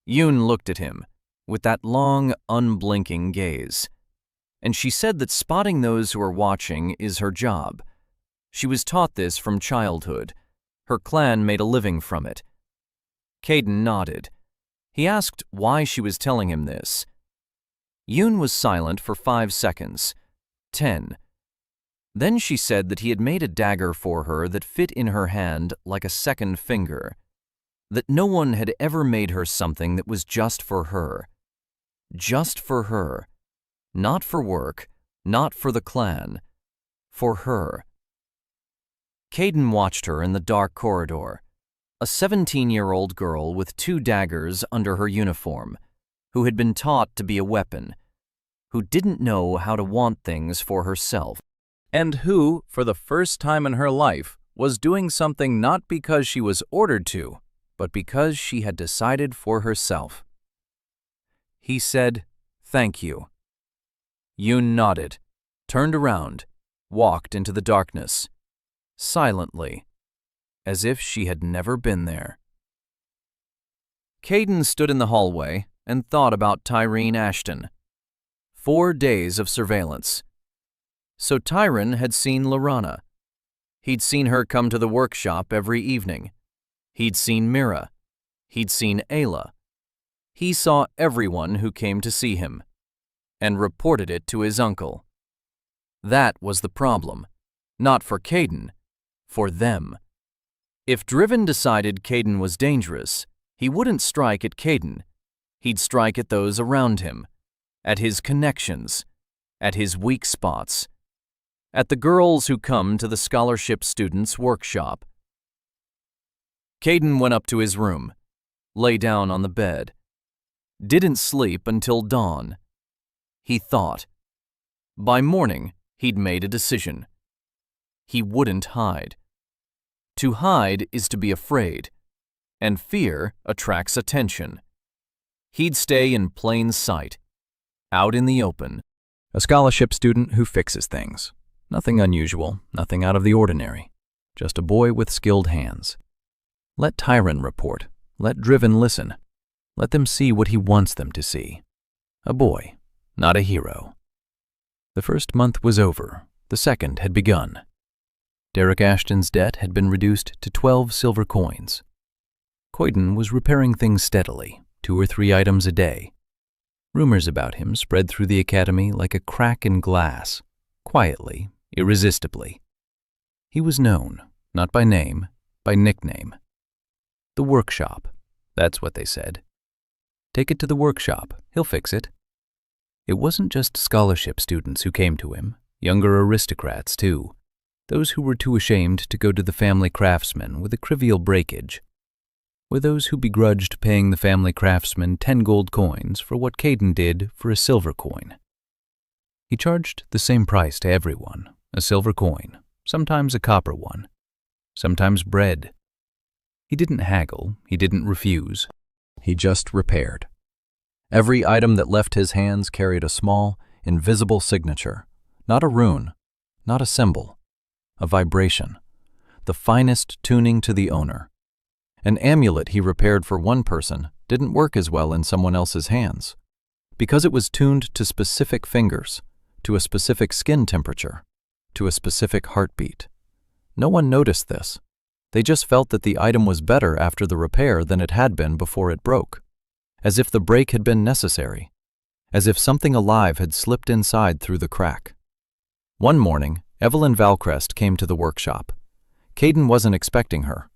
Yoon looked at him, with that long, unblinking gaze. And she said that spotting those who are watching is her job. She was taught this from childhood. Her clan made a living from it. Caden nodded. He asked why she was telling him this. Yoon was silent for 5 seconds. 10. Then she said that he had made a dagger for her that fit in her hand like a second finger. That no one had ever made her something that was just for her. Just for her. Not for work, not for the clan. For her. Caden watched her in the dark corridor. A 17-year-old girl with 2 daggers under her uniform, who had been taught to be a weapon, who didn't know how to want things for herself, and who, for the first time in her life, was doing something not because she was ordered to, but because she had decided for herself. He said, "Thank you." Yoon nodded, turned around, walked into the darkness, silently, as if she had never been there. Caden stood in the hallway and thought about Tyron Ashton. 4 days of surveillance. So Tyron had seen Lorana. He'd seen her come to the workshop every evening. He'd seen Mira. He'd seen Ayla. He saw everyone who came to see him, and reported it to his uncle. That was the problem. Not for Caden, for them. If Driven decided Caden was dangerous, he wouldn't strike at Caden. He'd strike at those around him, at his connections, at his weak spots, at the girls who come to the scholarship students' workshop. Caden went up to his room, lay down on the bed. Didn't sleep until dawn. He thought. By morning, he'd made a decision. He wouldn't hide. To hide is to be afraid, and fear attracts attention. He'd stay in plain sight, out in the open. A scholarship student who fixes things. Nothing unusual, nothing out of the ordinary. Just a boy with skilled hands. Let Tyron report. Let Driven listen. Let them see what he wants them to see. A boy, not a hero. The first month was over. The second had begun. Derek Ashton's debt had been reduced to 12 silver coins. Coyden was repairing things steadily, 2 or 3 items a day. Rumors about him spread through the academy like a crack in glass, quietly, irresistibly. He was known, not by name, by nickname. The workshop, that's what they said. Take it to the workshop, he'll fix it. It wasn't just scholarship students who came to him, younger aristocrats too, those who were too ashamed to go to the family craftsman with a trivial breakage, or those who begrudged paying the family craftsman 10 gold coins for what Coyden did for a silver coin. He charged the same price to everyone, a silver coin, sometimes a copper one, sometimes bread. He didn't haggle, he didn't refuse. He just repaired. Every item that left his hands carried a small, invisible signature, not a rune, not a symbol, a vibration, the finest tuning to the owner. An amulet he repaired for one person didn't work as well in someone else's hands, because it was tuned to specific fingers, to a specific skin temperature, to a specific heartbeat. No one noticed this. They just felt that the item was better after the repair than it had been before it broke, as if the break had been necessary, as if something alive had slipped inside through the crack. One morning, Evelyn Valcrest came to the workshop. Coyden wasn't expecting her.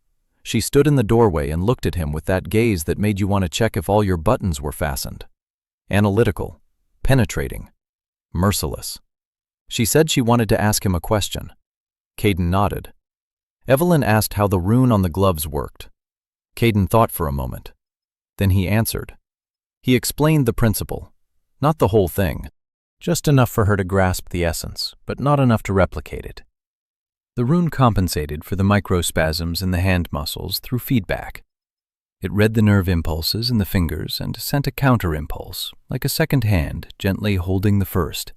She stood in the doorway and looked at him with that gaze that made you want to check if all your buttons were fastened. Analytical, penetrating, merciless. She said she wanted to ask him a question. Coyden nodded. Evelyn asked how the rune on the gloves worked. Coyden thought for a moment. Then he answered. He explained the principle, not the whole thing, just enough for her to grasp the essence, but not enough to replicate it. The rune compensated for the microspasms in the hand muscles through feedback. It read the nerve impulses in the fingers and sent a counter-impulse, like a second hand gently holding the first.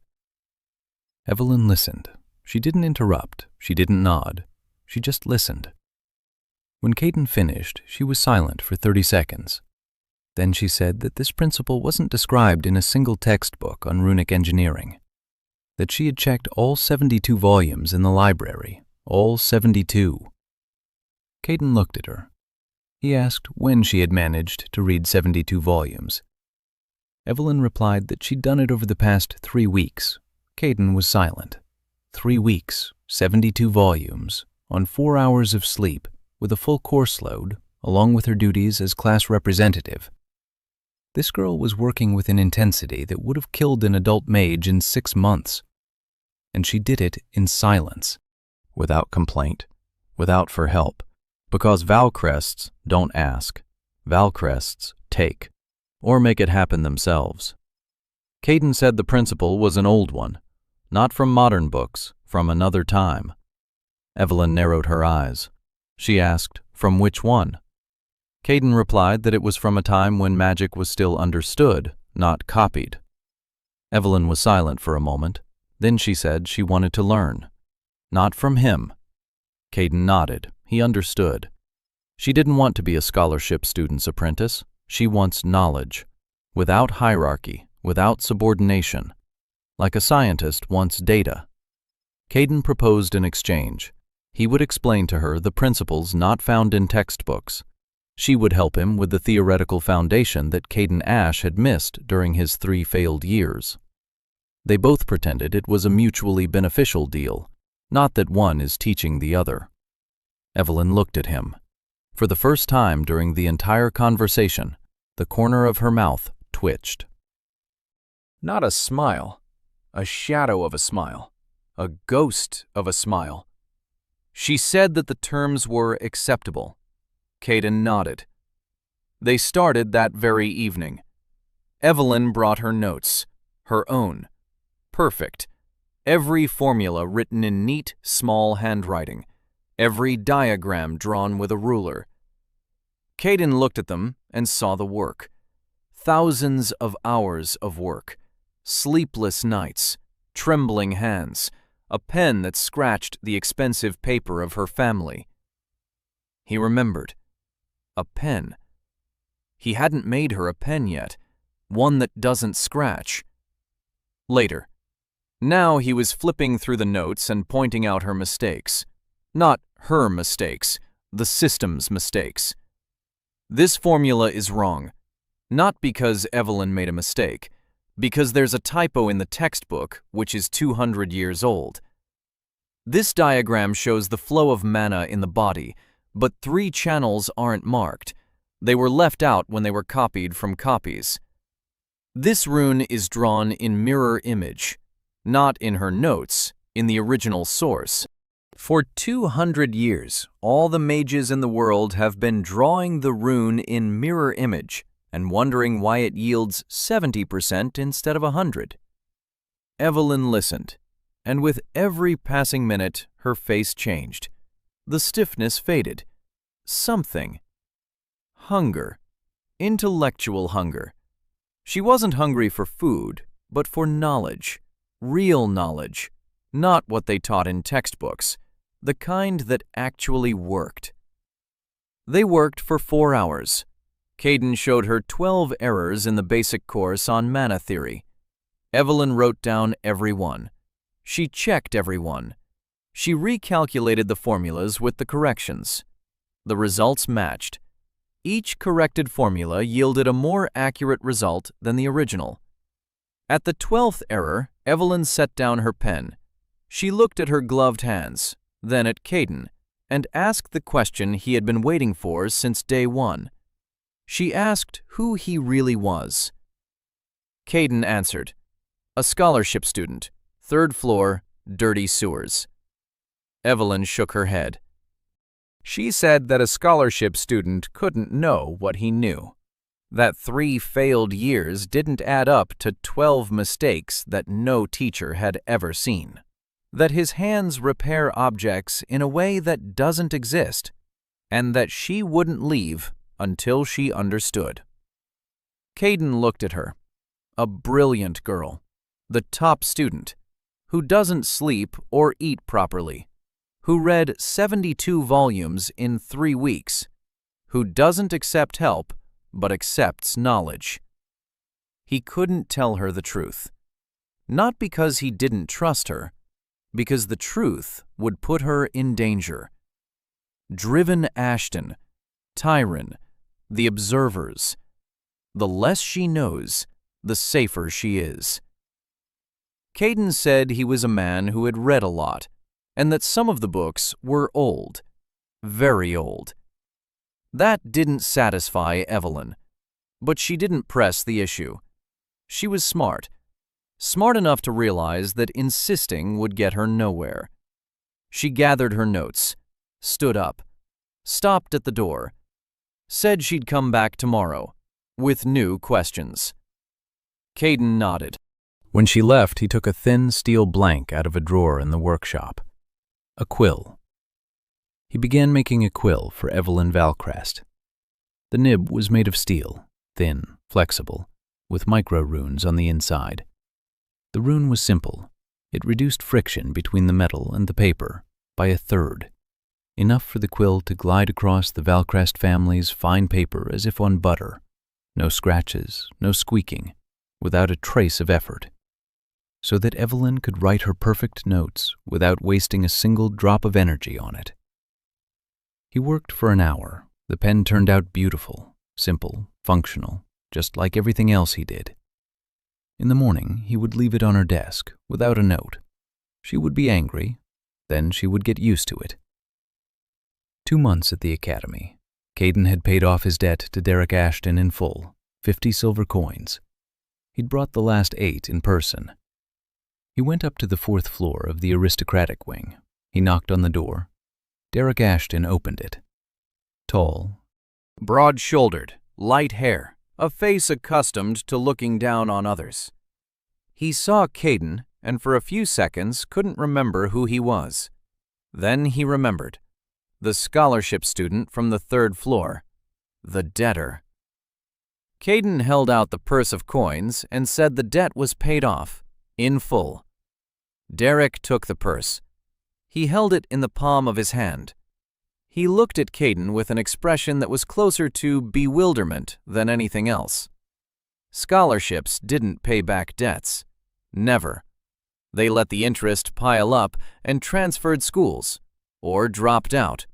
Evelyn listened. She didn't interrupt, she didn't nod, she just listened. When Coyden finished, she was silent for 30 seconds. Then she said that this principle wasn't described in a single textbook on runic engineering, that she had checked all 72 volumes in the library, all 72. Coyden looked at her. He asked when she had managed to read 72 volumes. Evelyn replied that she'd done it over the past 3 weeks. Coyden was silent. 3 weeks, 72 volumes, on 4 hours of sleep, with a full course load, along with her duties as class representative. This girl was working with an intensity that would have killed an adult mage in 6 months. And she did it in silence, without complaint, without for help, because Valcrests don't ask, Valcrests take, or make it happen themselves. Coyden said the principle was an old one, not from modern books, from another time. Evelyn narrowed her eyes. She asked, from which one? Coyden replied that it was from a time when magic was still understood, not copied. Evelyn was silent for a moment. Then she said she wanted to learn. Not from him. Coyden nodded. He understood. She didn't want to be a scholarship student's apprentice. She wants knowledge, without hierarchy, without subordination, like a scientist wants data. Coyden proposed an exchange. He would explain to her the principles not found in textbooks. She would help him with the theoretical foundation that Coyden Ash had missed during his 3 failed years. They both pretended it was a mutually beneficial deal, not that one is teaching the other. Evelyn looked at him. For the first time during the entire conversation, the corner of her mouth twitched. Not a smile, a shadow of a smile, a ghost of a smile. She said that the terms were acceptable. Coyden nodded. They started that very evening. Evelyn brought her notes, her own. Perfect. every formula written in neat, small handwriting, every diagram drawn with a ruler. Caden looked at them and saw the work. Thousands of hours of work, sleepless nights, trembling hands, a pen that scratched the expensive paper of her family. He remembered. A pen. He hadn't made her a pen yet, one that doesn't scratch. Later. Now he was flipping through the notes and pointing out her mistakes. Not her mistakes, the system's mistakes. This formula is wrong. Not because Evelyn made a mistake, because there's a typo in the textbook, which is 200 years old. This diagram shows the flow of mana in the body, but 3 channels aren't marked. They were left out when they were copied from copies. This rune is drawn in mirror image, not in her notes, in the original source. For 200 years, all the mages in the world have been drawing the rune in mirror image and wondering why it yields 70% instead of 100. Evelyn listened, and with every passing minute, her face changed. The stiffness faded. Something. Hunger. Intellectual hunger. She wasn't hungry for food, but for knowledge. Real knowledge. Not what they taught in textbooks. The kind that actually worked. They worked for 4 hours. Caden showed her 12 errors in the basic course on mana theory. Evelyn wrote down every one. She checked every one. She recalculated the formulas with the corrections. The results matched. Each corrected formula yielded a more accurate result than the original. At the 12th error, Evelyn set down her pen. She looked at her gloved hands, then at Caden, and asked the question he had been waiting for since day 1. She asked who he really was. Caden answered, "A scholarship student, 3rd floor, dirty sewers." Evelyn shook her head. She said that a scholarship student couldn't know what he knew. That 3 failed years didn't add up to 12 mistakes that no teacher had ever seen. That his hands repair objects in a way that doesn't exist, and that she wouldn't leave until she understood. Caden looked at her. A brilliant girl. The top student. Who doesn't sleep or eat properly. Who read 72 volumes in 3 weeks. Who doesn't accept help, but accepts knowledge. He couldn't tell her the truth. Not because he didn't trust her, because the truth would put her in danger. Driven Ashton, Tyron, the observers. The less she knows, the safer she is. Caden said he was a man who had read a lot, and that some of the books were old, very old. That didn't satisfy Evelyn, but she didn't press the issue. She was smart enough to realize that insisting would get her nowhere. She gathered her notes, stood up, stopped at the door, said she'd come back tomorrow, with new questions. Caden nodded. When she left, he took a thin steel blank out of a drawer in the workshop. A quill. He began making a quill for Evelyn Valcrest. The nib was made of steel, thin, flexible, with micro-runes on the inside. The rune was simple. It reduced friction between the metal and the paper by 1/3, enough for the quill to glide across the Valcrest family's fine paper as if on butter. No scratches, no squeaking, without a trace of effort. So that Evelyn could write her perfect notes without wasting a single drop of energy on it. He worked for an hour. The pen turned out beautiful, simple, functional, just like everything else he did. In the morning, he would leave it on her desk, without a note. She would be angry, then she would get used to it. 2 months at the academy. Caden had paid off his debt to Derek Ashton in full, 50 silver coins. He'd brought the last 8 in person. He went up to the 4th floor of the aristocratic wing. He knocked on the door. Derek Ashton opened it. Tall, broad-shouldered, light hair, a face accustomed to looking down on others. He saw Caden and for a few seconds couldn't remember who he was. Then he remembered. The scholarship student from the third floor. The debtor. Caden held out the purse of coins and said the debt was paid off, in full. Derek took the purse. He held it in the palm of his hand. He looked at Caden with an expression that was closer to bewilderment than anything else. Scholarships didn't pay back debts. Never. They let the interest pile up and transferred schools, or dropped out,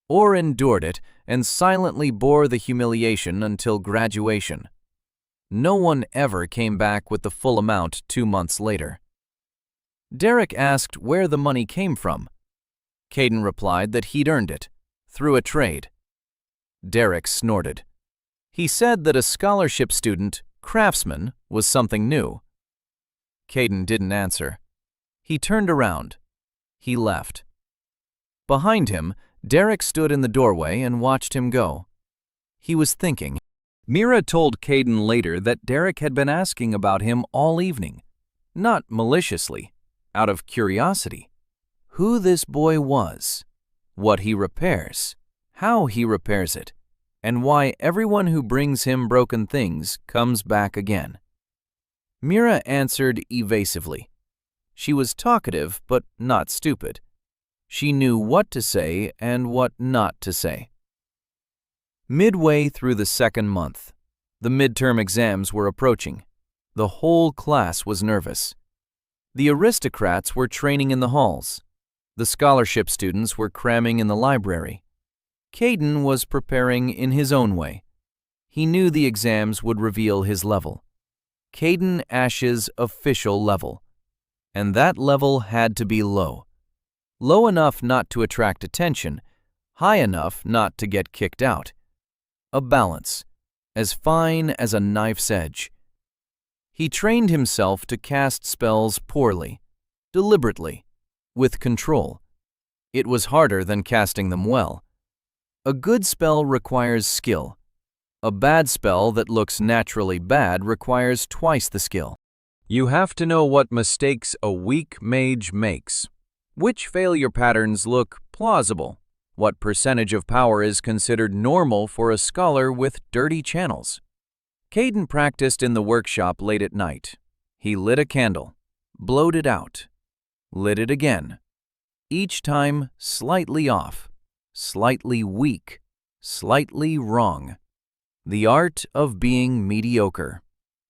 or endured it and silently bore the humiliation until graduation. No one ever came back with the full amount 2 months later. Derek asked where the money came from. Caden replied that he'd earned it, through a trade. Derek snorted. He said that a scholarship student, craftsman, was something new. Caden didn't answer. He turned around. He left. Behind him, Derek stood in the doorway and watched him go. He was thinking. Mira told Caden later that Derek had been asking about him all evening, not maliciously, out of curiosity. Who this boy was, what he repairs, how he repairs it, and why everyone who brings him broken things comes back again. Mira answered evasively. She was talkative but not stupid. She knew what to say and what not to say. Midway through the second month, the midterm exams were approaching. The whole class was nervous. The aristocrats were training in the halls. The scholarship students were cramming in the library. Caden was preparing in his own way. He knew the exams would reveal his level. Caden Ash's official level. And that level had to be low. Low enough not to attract attention, high enough not to get kicked out. A balance, as fine as a knife's edge. He trained himself to cast spells poorly, deliberately, with control. It was harder than casting them well. A good spell requires skill. A bad spell that looks naturally bad requires twice the skill. You have to know what mistakes a weak mage makes. Which failure patterns look plausible? What percentage of power is considered normal for a scholar with dirty channels? Caden practiced in the workshop late at night. He lit a candle, blowed it out, lit it again. Each time slightly off, slightly weak, slightly wrong. The art of being mediocre.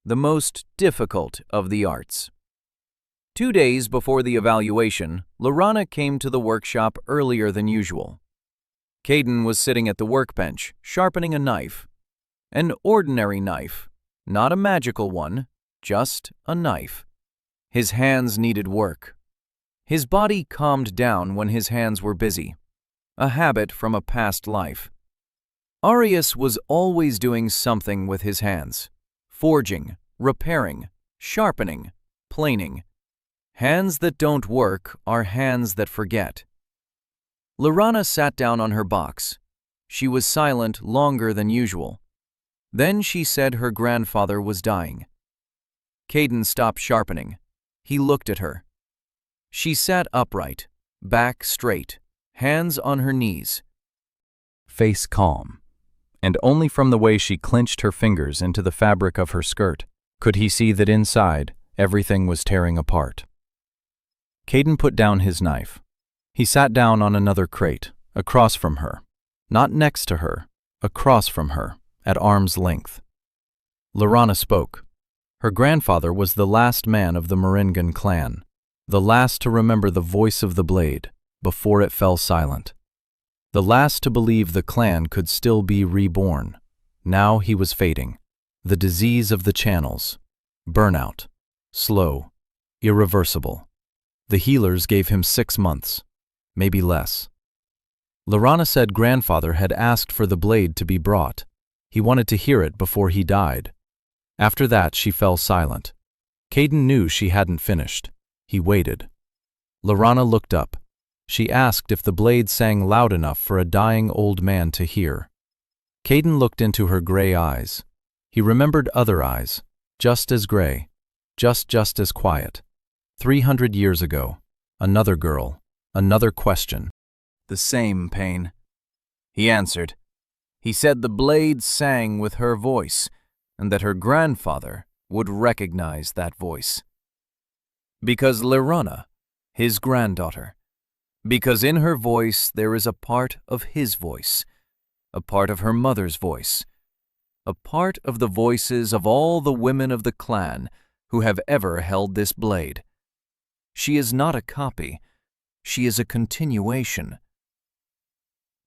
The most difficult of the arts. 2 days before the evaluation, Lorana came to the workshop earlier than usual. Caden was sitting at the workbench, sharpening a knife. An ordinary knife, not a magical one, just a knife. His hands needed work. His body calmed down when his hands were busy, a habit from a past life. Arius was always doing something with his hands. Forging, repairing, sharpening, planing. Hands that don't work are hands that forget. Lorana sat down on her box. She was silent longer than usual. Then she said her grandfather was dying. Caden stopped sharpening. He looked at her. She sat upright, back straight, hands on her knees. Face calm. And only from the way she clenched her fingers into the fabric of her skirt could he see that inside everything was tearing apart. Caden put down his knife. He sat down on another crate, across from her. Not next to her, across from her, at arm's length. Lorana spoke. Her grandfather was the last man of the Moringan clan, the last to remember the voice of the blade before it fell silent. The last to believe the clan could still be reborn. Now he was fading. The disease of the channels. Burnout. Slow. Irreversible. The healers gave him 6 months. Maybe less. Lorana said grandfather had asked for the blade to be brought. He wanted to hear it before he died. After that, she fell silent. Caden knew she hadn't finished. He waited. Lorana looked up. She asked if the blade sang loud enough for a dying old man to hear. Caden looked into her gray eyes. He remembered other eyes, just as gray, just as quiet. 300 years ago, another girl, another question. The same pain. He answered. He said the blade sang with her voice, and that her grandfather would recognize that voice. Because Lirana, his granddaughter, because in her voice there is a part of his voice, a part of her mother's voice, a part of the voices of all the women of the clan who have ever held this blade. She is not a copy, she is a continuation.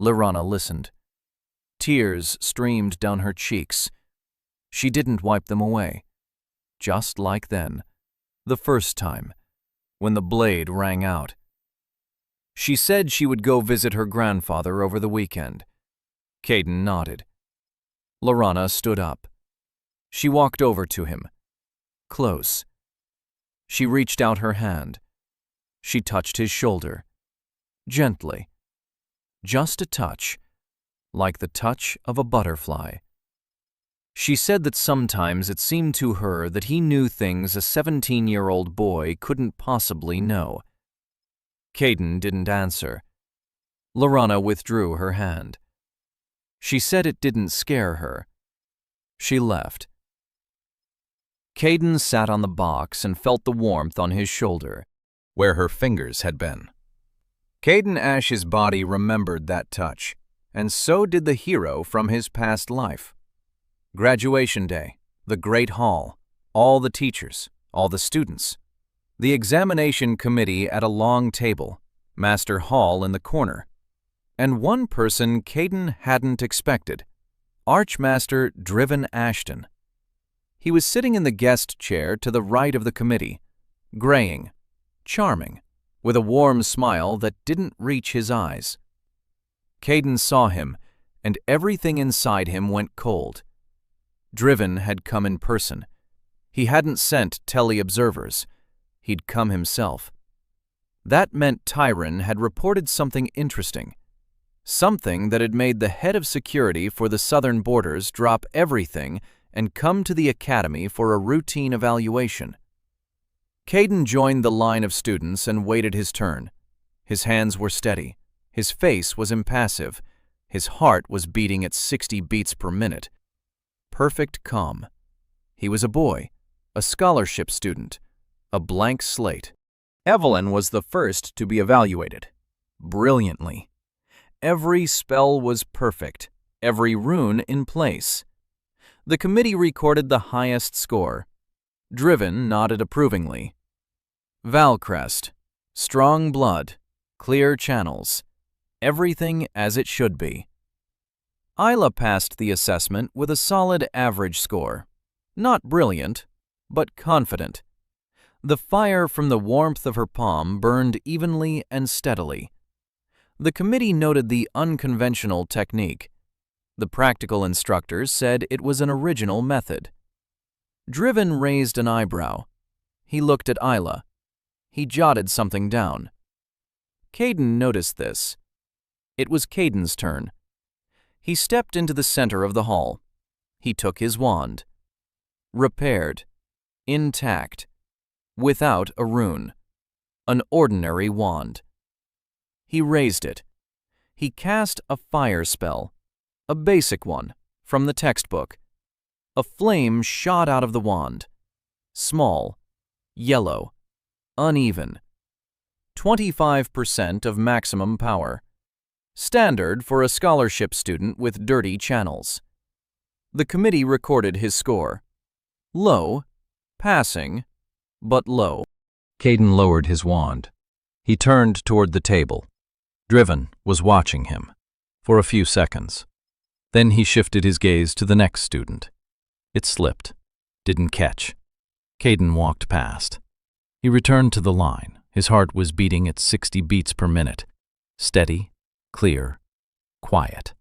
Lirana listened. Tears streamed down her cheeks. She didn't wipe them away. Just like then, the first time, when the blade rang out. She said she would go visit her grandfather over the weekend. Caden nodded. Lirana stood up. She walked over to him. Close. She reached out her hand. She touched his shoulder. Gently. Just a touch, like the touch of a butterfly. She said that sometimes it seemed to her that he knew things a 17-year-old boy couldn't possibly know. Caden didn't answer. Lirana withdrew her hand. She said it didn't scare her. She left. Caden sat on the box and felt the warmth on his shoulder, where her fingers had been. Caden Ash's body remembered that touch, and so did the hero from his past life. Graduation day, the Great Hall, all the teachers, all the students. The examination committee at a long table, Master Hall in the corner. And one person Caden hadn't expected, Archmaster Driven Ashton. He was sitting in the guest chair to the right of the committee, graying, charming, with a warm smile that didn't reach his eyes. Caden saw him, and everything inside him went cold. Driven had come in person. He hadn't sent tele-observers. He'd come himself. That meant Tyron had reported something interesting. Something that had made the head of security for the southern borders drop everything and come to the academy for a routine evaluation. Caden joined the line of students and waited his turn. His hands were steady. His face was impassive. His heart was beating at 60 beats per minute. Perfect calm. He was a boy, a scholarship student, a blank slate. Evelyn was the first to be evaluated. Brilliantly. Every spell was perfect, every rune in place. The committee recorded the highest score. Driven nodded approvingly. Valcrest, strong blood, clear channels, everything as it should be. Isla passed the assessment with a solid average score. Not brilliant, but confident. The fire from the warmth of her palm burned evenly and steadily. The committee noted the unconventional technique. The practical instructors said it was an original method. Driven raised an eyebrow. He looked at Isla. He jotted something down. Caden noticed this. It was Caden's turn. He stepped into the center of the hall. He took his wand. Repaired. Intact. Without a rune. An ordinary wand. He raised it. He cast a fire spell. A basic one, from the textbook. A flame shot out of the wand. Small. Yellow. Uneven. 25% of maximum power. Standard for a scholarship student with dirty channels. The committee recorded his score. Low, passing, but low. Caden lowered his wand. He turned toward the table. Driven was watching him for a few seconds. Then he shifted his gaze to the next student. It slipped, didn't catch. Caden walked past. He returned to the line. His heart was beating at 60 beats per minute. Steady, clear, quiet.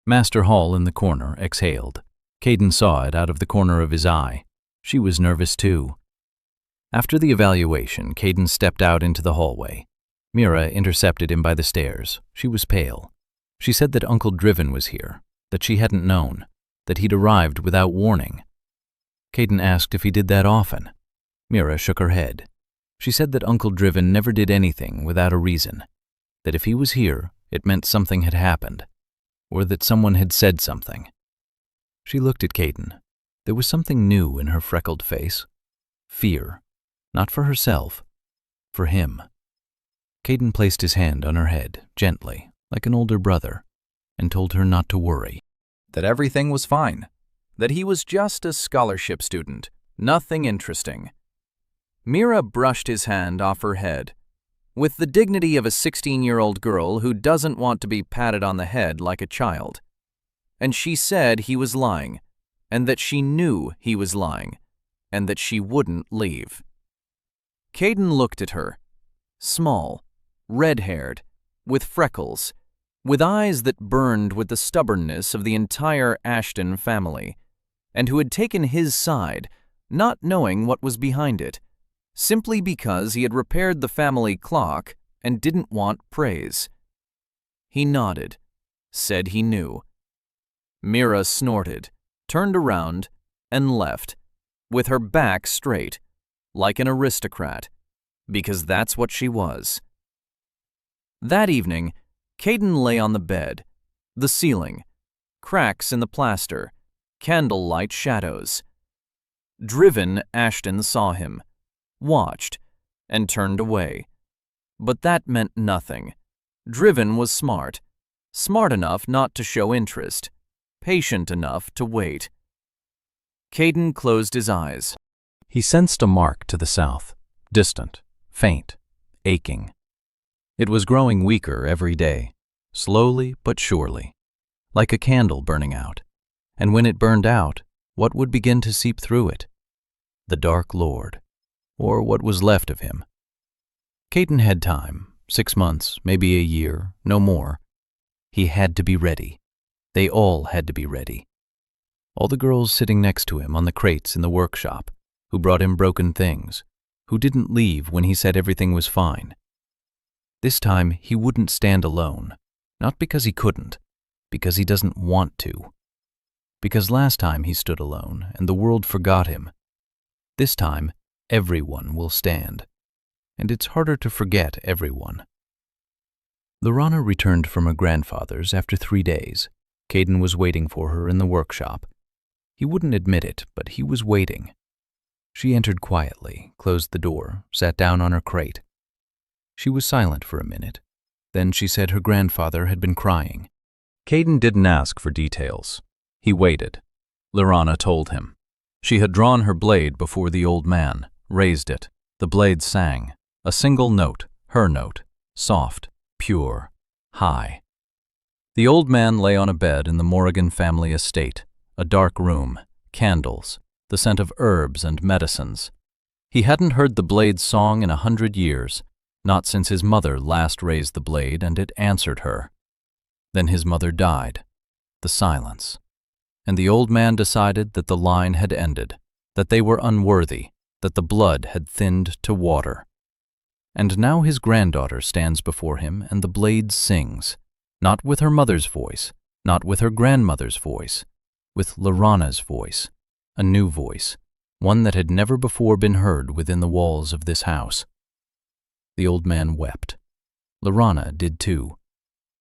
Master Hall in the corner exhaled. Caden saw it out of the corner of his eye. She was nervous too. After the evaluation, Caden stepped out into the hallway. Mira intercepted him by the stairs. She was pale. She said that Uncle Driven was here, that she hadn't known, that he'd arrived without warning. Caden asked if he did that often. Mira shook her head. She said that Uncle Driven never did anything without a reason, that if he was here, it meant something had happened, or that someone had said something. She looked at Caden. There was something new in her freckled face. Fear, not for herself, for him. Caden placed his hand on her head, gently, like an older brother, and told her not to worry. That everything was fine. That he was just a scholarship student, nothing interesting. Mira brushed his hand off her head, with the dignity of a 16-year-old girl who doesn't want to be patted on the head like a child. And she said he was lying, and that she knew he was lying, and that she wouldn't leave. Caden looked at her, small, red-haired, with freckles, with eyes that burned with the stubbornness of the entire Ashton family, and who had taken his side, not knowing what was behind it, simply because he had repaired the family clock and didn't want praise. He nodded, said he knew. Mira snorted, turned around, and left, with her back straight, like an aristocrat, because that's what she was. That evening, Caden lay on the bed, the ceiling, cracks in the plaster, candlelight shadows. Driven Ashton saw him, watched, and turned away. But that meant nothing. Driven was smart enough not to show interest, patient enough to wait. Caden closed his eyes. He sensed a mark to the south, distant, faint, aching. It was growing weaker every day, slowly but surely, like a candle burning out. And when it burned out, what would begin to seep through it? The Dark Lord, or what was left of him. Caden had time, 6 months, maybe a year, no more. He had to be ready. They all had to be ready. All the girls sitting next to him on the crates in the workshop, who brought him broken things, who didn't leave when he said everything was fine. This time he wouldn't stand alone, not because he couldn't, because he doesn't want to. Because last time he stood alone and the world forgot him. This time, everyone will stand, and it's harder to forget everyone. Lorana returned from her grandfather's after 3 days. Caden was waiting for her in the workshop. He wouldn't admit it, but he was waiting. She entered quietly, closed the door, sat down on her crate. She was silent for a minute. Then she said her grandfather had been crying. Caden didn't ask for details. He waited. Lorana told him. She had drawn her blade before the old man, raised it. The blade sang, a single note, her note, soft, pure, high. The old man lay on a bed in the Morrigan family estate, a dark room, candles, the scent of herbs and medicines. He hadn't heard the blade's song in 100 years, not since his mother last raised the blade and it answered her. Then his mother died. The silence. And the old man decided that the line had ended, that they were unworthy, that the blood had thinned to water. And now his granddaughter stands before him and the blade sings, not with her mother's voice, not with her grandmother's voice, with Lorana's voice, a new voice, one that had never before been heard within the walls of this house. The old man wept. Lorana did too.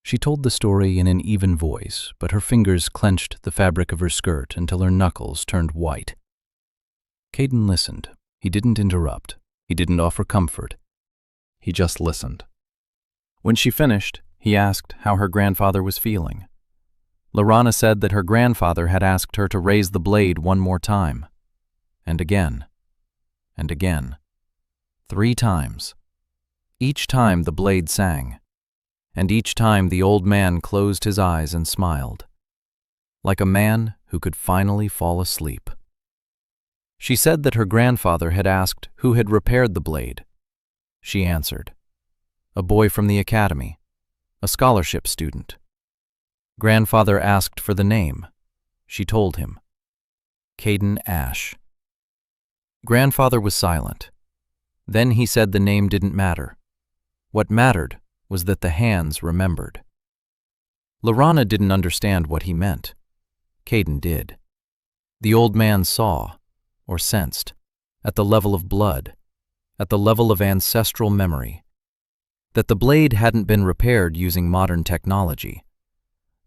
She told the story in an even voice, but her fingers clenched the fabric of her skirt until her knuckles turned white. Caden listened. He didn't interrupt. He didn't offer comfort. He just listened. When she finished, he asked how her grandfather was feeling. Lorana said that her grandfather had asked her to raise the blade one more time. And again. And again. 3 times. Each time the blade sang. And each time the old man closed his eyes and smiled, like a man who could finally fall asleep. She said that her grandfather had asked who had repaired the blade. She answered, a boy from the academy, a scholarship student. Grandfather asked for the name. She told him, Caden Ash. Grandfather was silent. Then he said the name didn't matter. What mattered was that the hands remembered. Lorana didn't understand what he meant. Caden did. The old man saw, or sensed, at the level of blood, at the level of ancestral memory, that the blade hadn't been repaired using modern technology,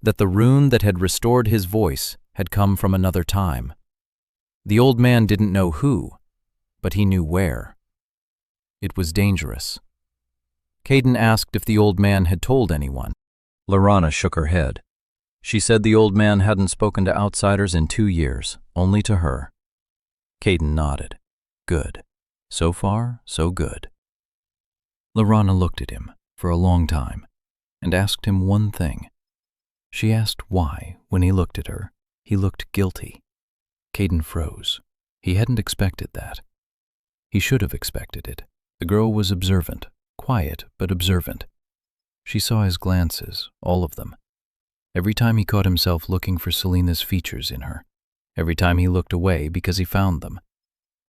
that the rune that had restored his voice had come from another time. The old man didn't know who, but he knew where. It was dangerous. Caden asked if the old man had told anyone. Lorana shook her head. She said the old man hadn't spoken to outsiders in 2 years, only to her. Caden nodded. Good. So far, so good. Lorana looked at him for a long time and asked him one thing. She asked why, when he looked at her, he looked guilty. Caden froze. He hadn't expected that. He should have expected it. The girl was observant, quiet but observant. She saw his glances, all of them. Every time he caught himself looking for Selena's features in her. Every time he looked away because he found them.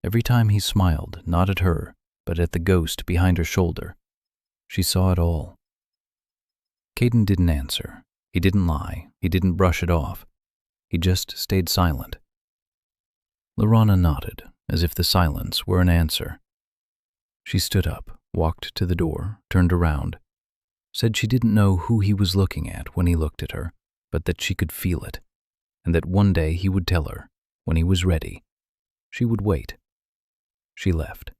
Every time he smiled, not at her, but at the ghost behind her shoulder. She saw it all. Caden didn't answer. He didn't lie. He didn't brush it off. He just stayed silent. Lorana nodded, as if the silence were an answer. She stood up, walked to the door, turned around, said she didn't know who he was looking at when he looked at her, but that she could feel it, and that one day he would tell her, when he was ready. She would wait. She left.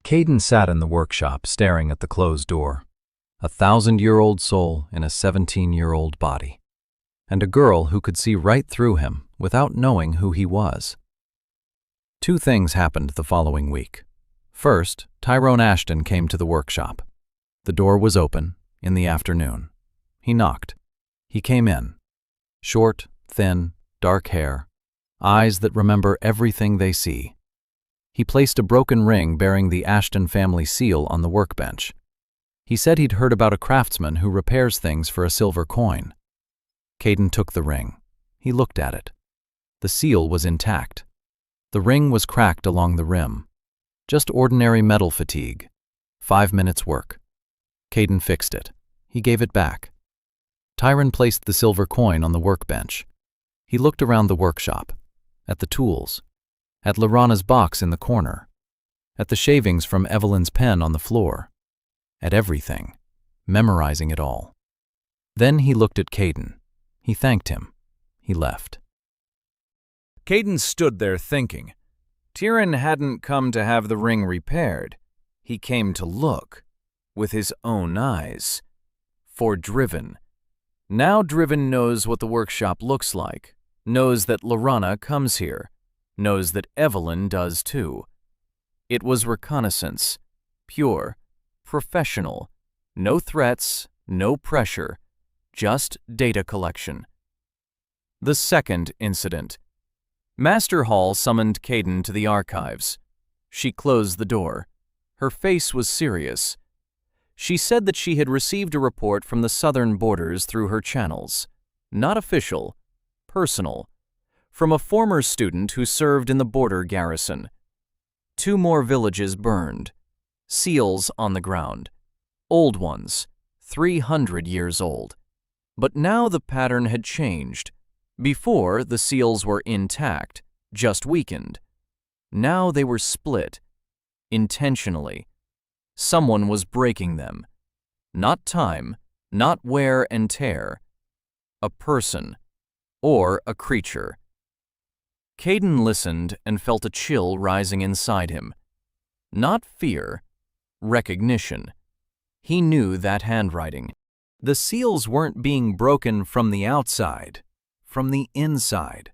Caden sat in the workshop staring at the closed door. A 1,000-year-old soul in a 17-year-old body, and a girl who could see right through him without knowing who he was. 2 things happened the following week. First, Tyrone Ashton came to the workshop. The door was open in the afternoon. He knocked. He came in. Short, thin, dark hair, eyes that remember everything they see. He placed a broken ring bearing the Ashton family seal on the workbench. He said he'd heard about a craftsman who repairs things for a silver coin. Caden took the ring. He looked at it. The seal was intact. The ring was cracked along the rim. Just ordinary metal fatigue. 5 minutes' work. Caden fixed it. He gave it back. Tyrone placed the silver coin on the workbench. He looked around the workshop, at the tools, at Lorana's box in the corner, at the shavings from Evelyn's pen on the floor, at everything, memorizing it all. Then he looked at Caden. He thanked him. He left. Caden stood there thinking. Tyrone hadn't come to have the ring repaired. He came to look, with his own eyes, for Driven. Now Driven knows what the workshop looks like, knows that Lorana comes here, knows that Evelyn does too. It was reconnaissance, pure, professional, no threats, no pressure, just data collection. The second incident. Master Hall summoned Caden to the archives. She closed the door. Her face was serious. She said that she had received a report from the southern borders through her channels. Not official, personal, from a former student who served in the border garrison. 2 more villages burned. Seals on the ground. Old ones, 300 years old. But now the pattern had changed. Before, the seals were intact, just weakened. Now they were split, intentionally. Someone was breaking them. Not time, not wear and tear. A person, or a creature. Caden listened and felt a chill rising inside him. Not fear, recognition. He knew that handwriting. The seals weren't being broken from the outside, from the inside.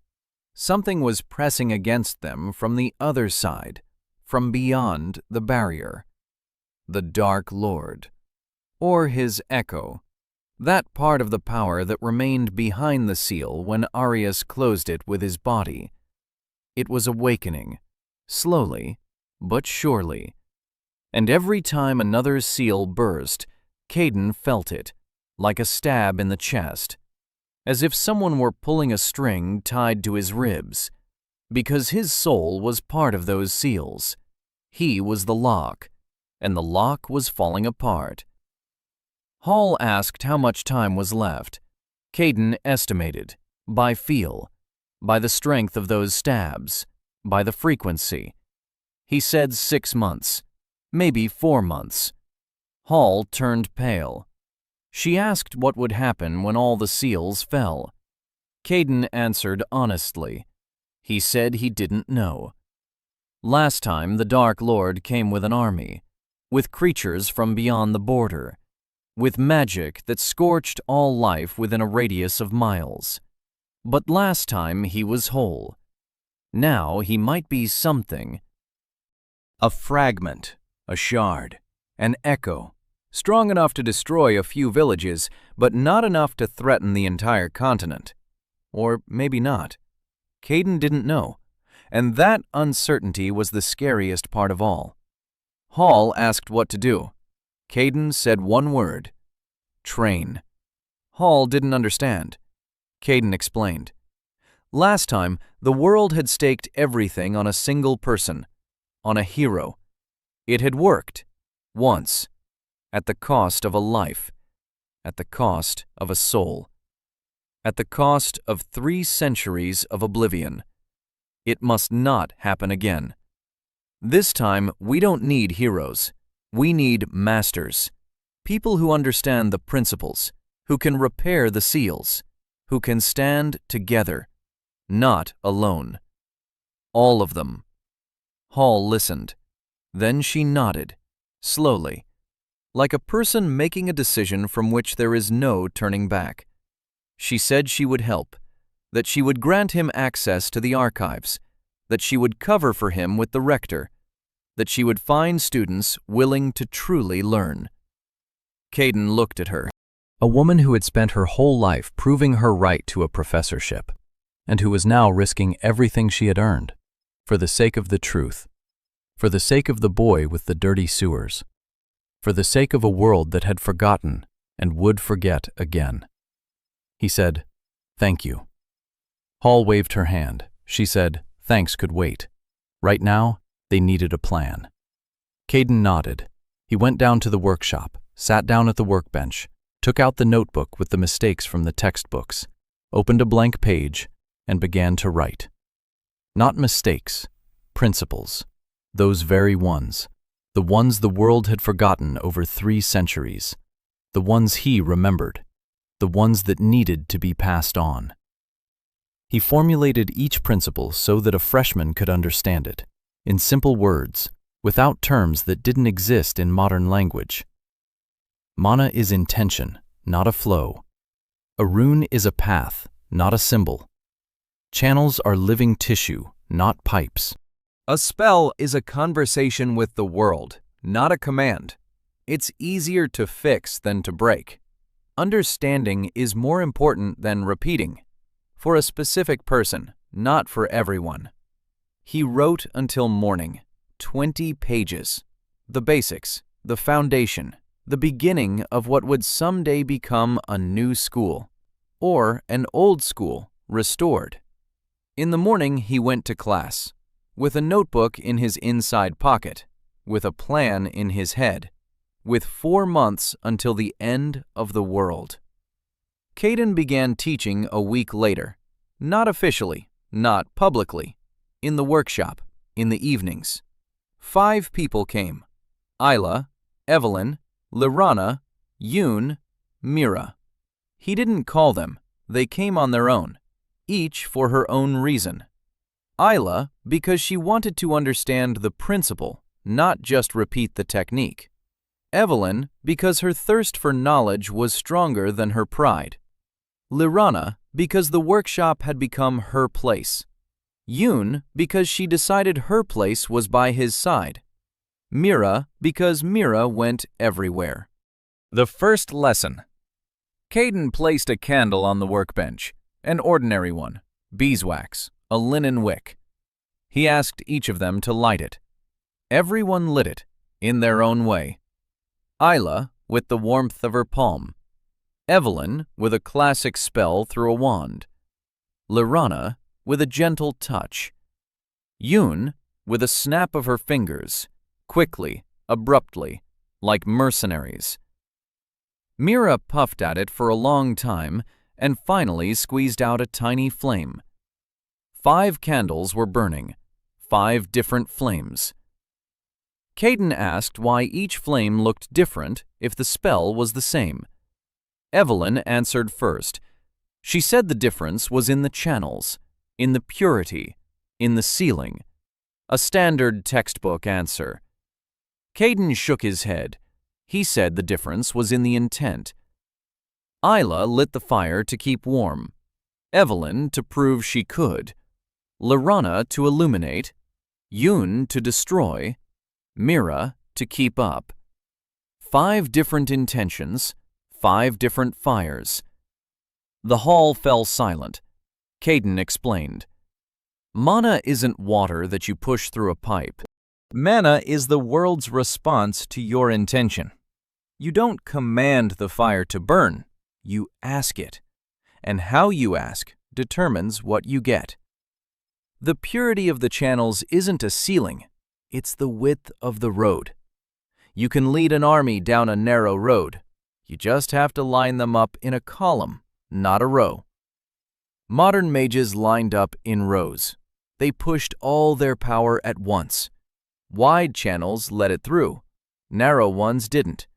Something was pressing against them from the other side, from beyond the barrier. The Dark Lord, or his echo, that part of the power that remained behind the seal when Arius closed it with his body. It was awakening, slowly, but surely. And every time another seal burst, Caden felt it, like a stab in the chest, as if someone were pulling a string tied to his ribs, because his soul was part of those seals. He was the lock, and the lock was falling apart. Hall asked how much time was left. Caden estimated, by feel, by the strength of those stabs, by the frequency. He said 6 months, Maybe 4 months. Hall turned pale. She asked what would happen when all the seals fell. Caden answered honestly. He said he didn't know. Last time the Dark Lord came with an army, with creatures from beyond the border, with magic that scorched all life within a radius of miles. But last time he was whole. Now he might be something. A fragment, a shard, an echo, strong enough to destroy a few villages, but not enough to threaten the entire continent. Or maybe not. Caden didn't know, and that uncertainty was the scariest part of all. Hall asked what to do. Caden said one word: train. Hall didn't understand. Caden explained. Last time, the world had staked everything on a single person, on a hero. It had worked, once, at the cost of a life, at the cost of a soul, at the cost of 3 centuries of oblivion. It must not happen again. This time, we don't need heroes. We need masters, people who understand the principles, who can repair the seals, who can stand together, not alone. All of them. Hall listened. Then she nodded, slowly, like a person making a decision from which there is no turning back. She said she would help, that she would grant him access to the archives, that she would cover for him with the rector, that she would find students willing to truly learn. Caden looked at her. A woman who had spent her whole life proving her right to a professorship, and who was now risking everything she had earned, for the sake of the truth, for the sake of the boy with the dirty sewers, for the sake of a world that had forgotten and would forget again. He said, "Thank you." Hall waved her hand. She said, thanks could wait. Right now, they needed a plan. Caden nodded. He went down to the workshop, sat down at the workbench, took out the notebook with the mistakes from the textbooks, opened a blank page, and began to write. Not mistakes, principles, those very ones, the ones the world had forgotten over 3 centuries, the ones he remembered, the ones that needed to be passed on. He formulated each principle so that a freshman could understand it, in simple words, without terms that didn't exist in modern language. Mana is intention, not a flow. A rune is a path, not a symbol. Channels are living tissue, not pipes. A spell is a conversation with the world, not a command. It's easier to fix than to break. Understanding is more important than repeating. For a specific person, not for everyone. He wrote until morning, 20 pages. The basics, the foundation, the beginning of what would someday become a new school, or an old school restored. In the morning, he went to class, with a notebook in his inside pocket, with a plan in his head, with 4 months until the end of the world. Caden began teaching a week later, not officially, not publicly, in the workshop, in the evenings. 5 people came: Isla, Evelyn, Lirana, Yoon, Mira. He didn't call them, they came on their own, each for her own reason. Isla, because she wanted to understand the principle, not just repeat the technique. Evelyn, because her thirst for knowledge was stronger than her pride. Lirana, because the workshop had become her place. Yoon, because she decided her place was by his side. Mira, because Mira went everywhere. The first lesson. Caden placed a candle on the workbench, an ordinary one, beeswax, a linen wick. He asked each of them to light it. Everyone lit it, in their own way. Isla, with the warmth of her palm. Evelyn, with a classic spell through a wand. Lirana, with a gentle touch. Yoon, with a snap of her fingers, quickly, abruptly, like mercenaries. Mira puffed at it for a long time and finally squeezed out a tiny flame. 5 candles were burning, 5 different flames. Caden asked why each flame looked different if the spell was the same. Evelyn answered first. She said the difference was in the channels, in the purity, in the ceiling. A standard textbook answer. Caden shook his head. He said the difference was in the intent. Isla lit the fire to keep warm. Evelyn to prove she could. Lorana to illuminate. Yoon to destroy. Mira to keep up. 5 different intentions, 5 different fires. The hall fell silent. Caden explained. Mana isn't water that you push through a pipe. Mana is the world's response to your intention. You don't command the fire to burn, you ask it. And how you ask determines what you get. The purity of the channels isn't a ceiling, it's the width of the road. You can lead an army down a narrow road. You just have to line them up in a column, not a row. Modern mages lined up in rows. They pushed all their power at once. Wide channels let it through. Narrow ones didn't.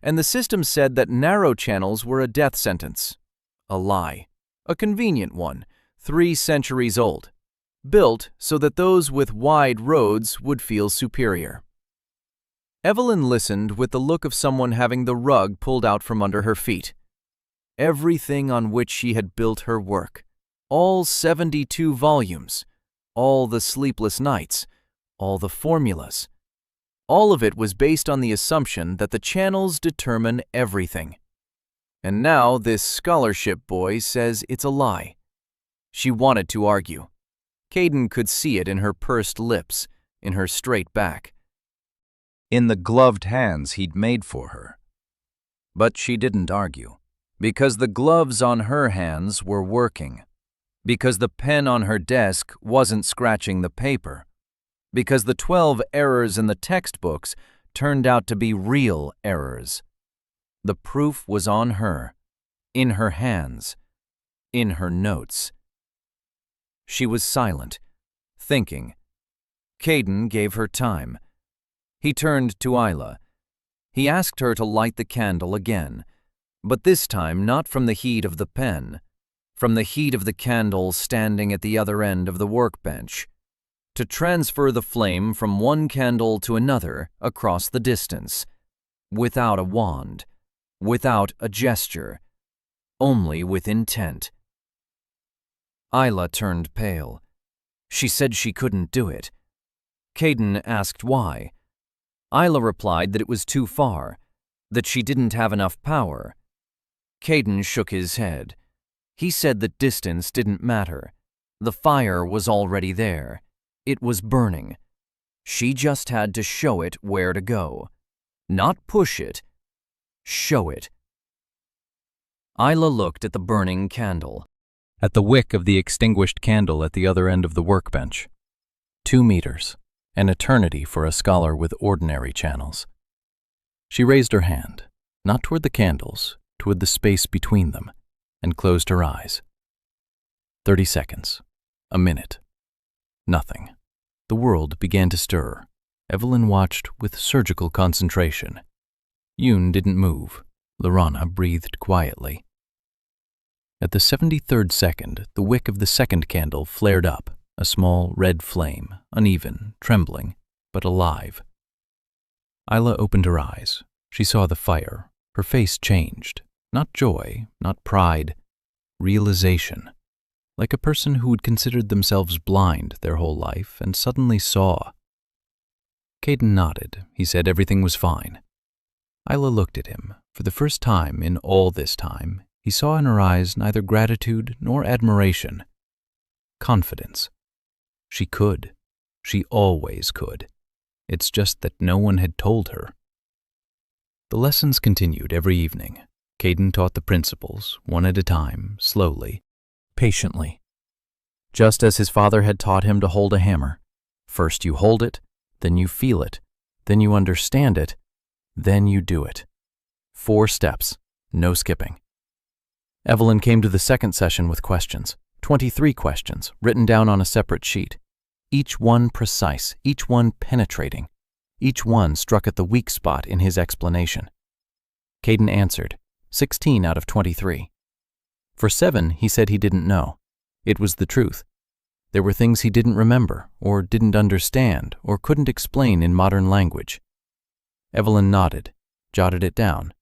And the system said that narrow channels were a death sentence. A lie. A convenient one, 3 centuries old. Built so that those with wide roads would feel superior. Evelyn listened with the look of someone having the rug pulled out from under her feet. Everything on which she had built her work, all 72 volumes, all the sleepless nights, all the formulas, all of it was based on the assumption that the channels determine everything. And now this scholarship boy says it's a lie. She wanted to argue. Caden could see it in her pursed lips, in her straight back, in the gloved hands he'd made for her. But she didn't argue, because the gloves on her hands were working, because the pen on her desk wasn't scratching the paper, because the 12 errors in the textbooks turned out to be real errors. The proof was on her, in her hands, in her notes. She was silent, thinking. Caden gave her time. He turned to Isla. He asked her to light the candle again, but this time not from the heat of the pen, from the heat of the candle standing at the other end of the workbench, to transfer the flame from one candle to another across the distance, without a wand, without a gesture, only with intent. Isla turned pale. She said she couldn't do it. Caden asked why. Isla replied that it was too far, that she didn't have enough power. Caden shook his head. He said that distance didn't matter. The fire was already there. It was burning. She just had to show it where to go. Not push it. Show it. Isla looked at the burning candle, at the wick of the extinguished candle at the other end of the workbench. 2 meters, an eternity for a scholar with ordinary channels. She raised her hand, not toward the candles, toward the space between them, and closed her eyes. 30 seconds, a minute, nothing. The world began to stir. Evelyn watched with surgical concentration. Yoon didn't move. Lorana breathed quietly. At the 73rd second, the wick of the second candle flared up, a small red flame, uneven, trembling, but alive. Isla opened her eyes. She saw the fire. Her face changed. Not joy, not pride, realization. Like a person who had considered themselves blind their whole life and suddenly saw. Caden nodded. He said everything was fine. Isla looked at him. For the first time in all this time, he saw in her eyes neither gratitude nor admiration. Confidence. She could. She always could. It's just that no one had told her. The lessons continued every evening. Caden taught the principles, one at a time, slowly, patiently. Just as his father had taught him to hold a hammer. First you hold it, then you feel it, then you understand it, then you do it. 4 steps, no skipping. Evelyn came to the second session with questions, 23 questions, written down on a separate sheet. Each one precise, each one penetrating. Each one struck at the weak spot in his explanation. Caden answered, 16 out of 23. For 7, he said he didn't know. It was the truth. There were things he didn't remember, or didn't understand, or couldn't explain in modern language. Evelyn nodded, jotted it down,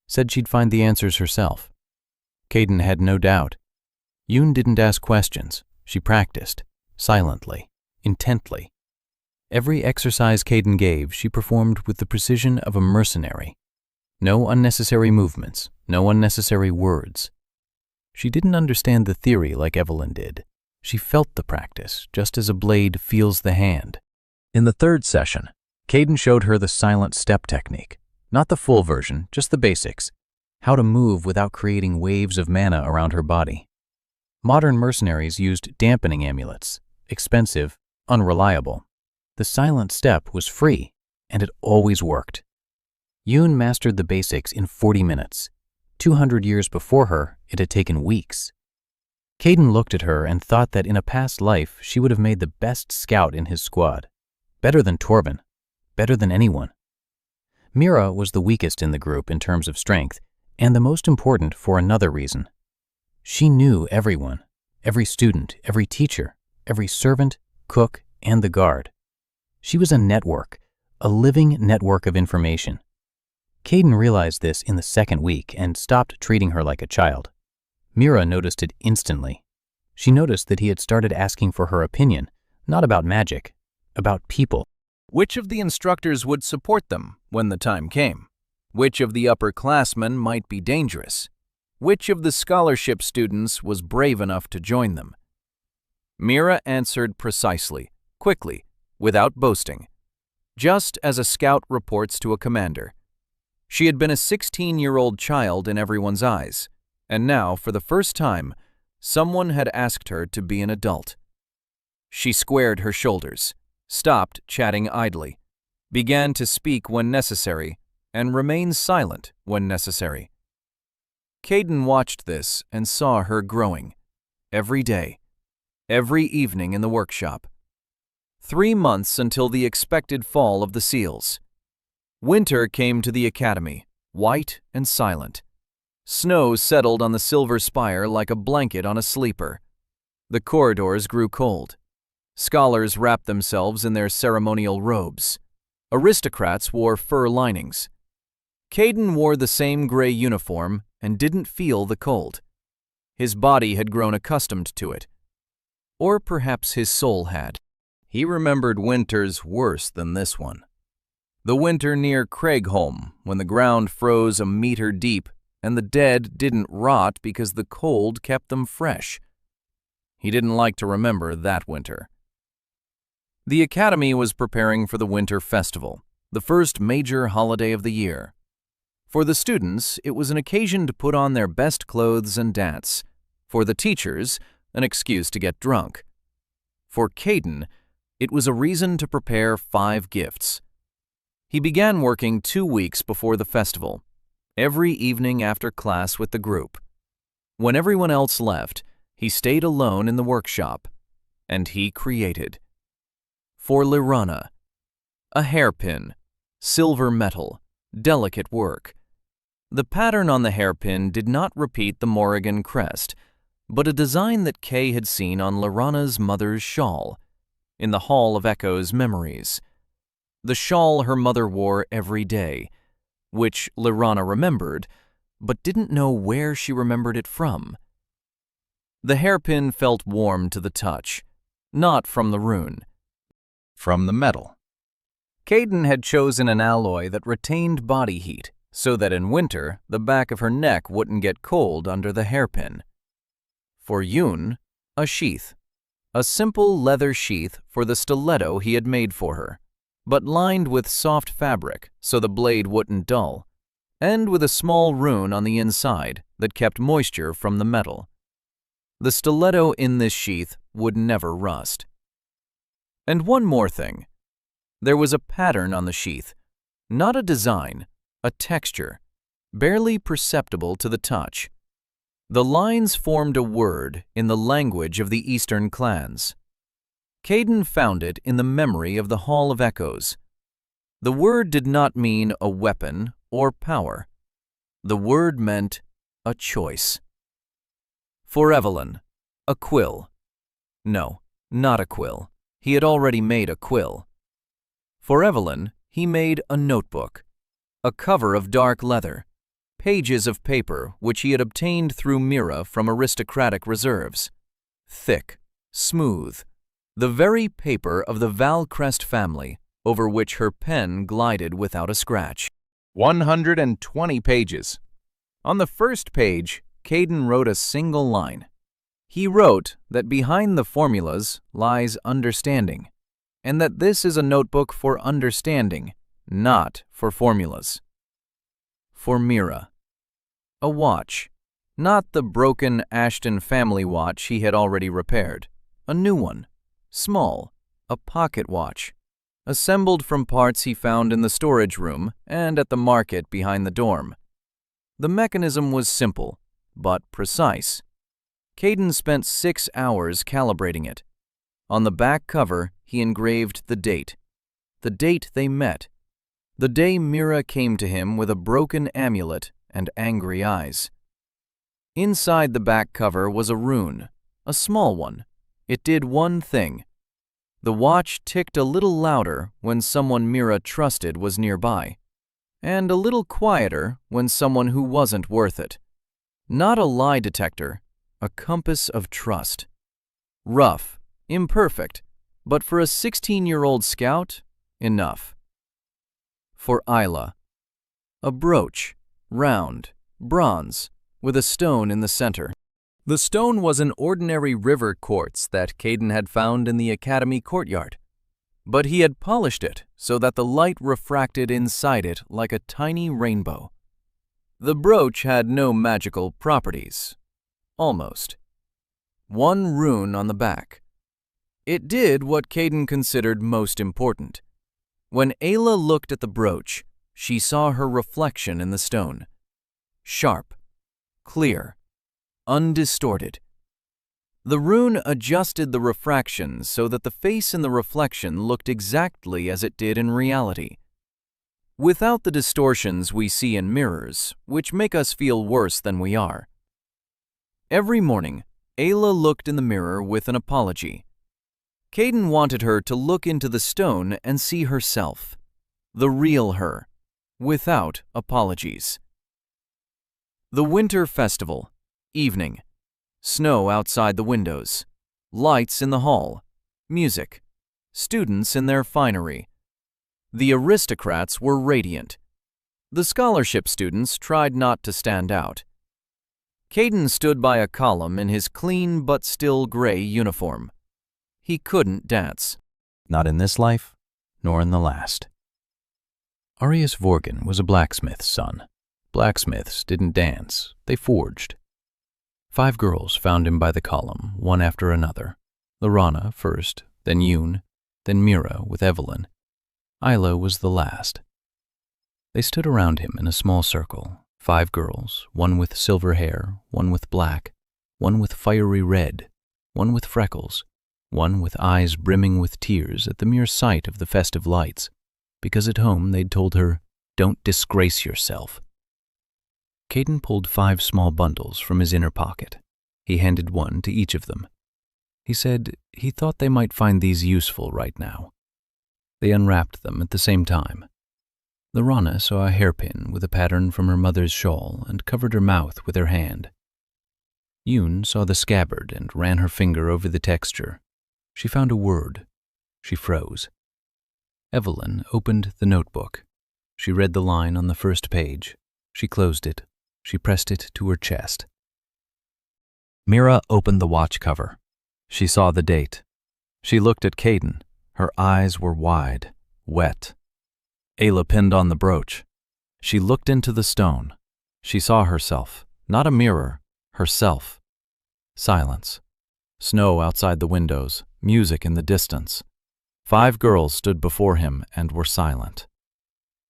said she'd find the answers herself. Caden had no doubt. Yoon didn't ask questions. She practiced, silently, intently. Every exercise Caden gave, she performed with the precision of a mercenary. No unnecessary movements, no unnecessary words. She didn't understand the theory like Evelyn did. She felt the practice, just as a blade feels the hand. In the 3rd session, Caden showed her the silent step technique. Not the full version, just the basics. How to move without creating waves of mana around her body. Modern mercenaries used dampening amulets. Expensive, unreliable. The silent step was free, and it always worked. Yoon mastered the basics in 40 minutes. 200 years before her, it had taken weeks. Caden looked at her and thought that in a past life she would have made the best scout in his squad. Better than Torben. Better than anyone. Mira was the weakest in the group in terms of strength, and the most important for another reason. She knew everyone, every student, every teacher, every servant, cook, and the guard. She was a network, a living network of information. Caden realized this in the 2nd week and stopped treating her like a child. Mira noticed it instantly. She noticed that he had started asking for her opinion, not about magic, about people. Which of the instructors would support them when the time came? Which of the upperclassmen might be dangerous? Which of the scholarship students was brave enough to join them? Mira answered precisely, quickly, without boasting, just as a scout reports to a commander. She had been a 16-year-old child in everyone's eyes, and now, for the first time, someone had asked her to be an adult. She squared her shoulders, stopped chatting idly, began to speak when necessary, and remained silent when necessary. Caden watched this and saw her growing, every day, every evening in the workshop. 3 months until the expected fall of the seals. Winter came to the academy, white and silent. Snow settled on the silver spire like a blanket on a sleeper. The corridors grew cold. Scholars wrapped themselves in their ceremonial robes. Aristocrats wore fur linings. Caden wore the same gray uniform and didn't feel the cold. His body had grown accustomed to it. Or perhaps his soul had. He remembered winters worse than this one. The winter near Craigholm, when the ground froze a meter deep and the dead didn't rot because the cold kept them fresh. He didn't like to remember that winter. The academy was preparing for the winter festival, the first major holiday of the year. For the students, it was an occasion to put on their best clothes and dance. For the teachers, an excuse to get drunk. For Caden, it was a reason to prepare 5 gifts. He began working 2 weeks before the festival, every evening after class with the group. When everyone else left, he stayed alone in the workshop, and he created. For Lirana, a hairpin, silver metal, delicate work. The pattern on the hairpin did not repeat the Morrigan crest, but a design that Kay had seen on Lirana's mother's shawl, in the Hall of Echoes memories. The shawl her mother wore every day, which Lirana remembered, but didn't know where she remembered it from. The hairpin felt warm to the touch, not from the rune, from the metal. Caden had chosen an alloy that retained body heat, so that in winter the back of her neck wouldn't get cold under the hairpin. For Yoon, a sheath. A simple leather sheath for the stiletto he had made for her, but lined with soft fabric so the blade wouldn't dull, and with a small rune on the inside that kept moisture from the metal. The stiletto in this sheath would never rust. And one more thing. There was a pattern on the sheath, not a design, a texture, barely perceptible to the touch. The lines formed a word in the language of the Eastern clans. Caden found it in the memory of the Hall of Echoes. The word did not mean a weapon or power. The word meant a choice. For Evelyn, a quill. No, not a quill. He had already made a quill. For Evelyn, he made a notebook, a cover of dark leather, pages of paper which he had obtained through Mira from aristocratic reserves. Thick, smooth, the very paper of the Valcrest family over which her pen glided without a scratch. 120 pages. On the first page, Caden wrote a single line. He wrote that behind the formulas lies understanding, and that this is a notebook for understanding, not for formulas. For Mira. A watch, not the broken Ashton family watch he had already repaired. A new one, small, a pocket watch, assembled from parts he found in the storage room and at the market behind the dorm. The mechanism was simple, but precise. Caden spent 6 hours calibrating it. On the back cover, he engraved the date they met, the day Mira came to him with a broken amulet and angry eyes. Inside the back cover was a rune, a small one. It did one thing. The watch ticked a little louder when someone Mira trusted was nearby, and a little quieter when someone who wasn't worth it. Not a lie detector, a compass of trust. Rough, imperfect, but for a 16-year-old scout, enough. For Isla. A brooch, round, bronze, with a stone in the center. The stone was an ordinary river quartz that Caden had found in the academy courtyard, but he had polished it so that the light refracted inside it like a tiny rainbow. The brooch had no magical properties. Almost. One rune on the back. It did what Caden considered most important. When Ayla looked at the brooch, she saw her reflection in the stone. Sharp, clear, undistorted. The rune adjusted the refraction so that the face in the reflection looked exactly as it did in reality, without the distortions we see in mirrors, which make us feel worse than we are. Every morning, Ayla looked in the mirror with an apology. Caden wanted her to look into the stone and see herself, the real her, without apologies. The winter festival, evening. Snow outside the windows, lights in the hall, music, students in their finery. The aristocrats were radiant. The scholarship students tried not to stand out. Caden stood by a column in his clean but still gray uniform. He couldn't dance. Not in this life, nor in the last. Arius Vorgan was a blacksmith's son. Blacksmiths didn't dance, they forged. 5 girls found him by the column, one after another. Lorana first, then Yoon, then Mira with Evelyn. Isla was the last. They stood around him in a small circle, 5 girls, one with silver hair, one with black, one with fiery red, one with freckles, one with eyes brimming with tears at the mere sight of the festive lights, because at home they'd told her, "Don't disgrace yourself." Caden pulled 5 small bundles from his inner pocket. He handed one to each of them. He said he thought they might find these useful right now. They unwrapped them at the same time. Lorana saw a hairpin with a pattern from her mother's shawl and covered her mouth with her hand. Yoon saw the scabbard and ran her finger over the texture. She found a word. She froze. Evelyn opened the notebook. She read the line on the first page. She closed it. She pressed it to her chest. Mira opened the watch cover. She saw the date. She looked at Caden. Her eyes were wide, wet. Ayla pinned on the brooch. She looked into the stone. She saw herself, not a mirror, herself. Silence. Snow outside the windows, music in the distance. 5 girls stood before him and were silent.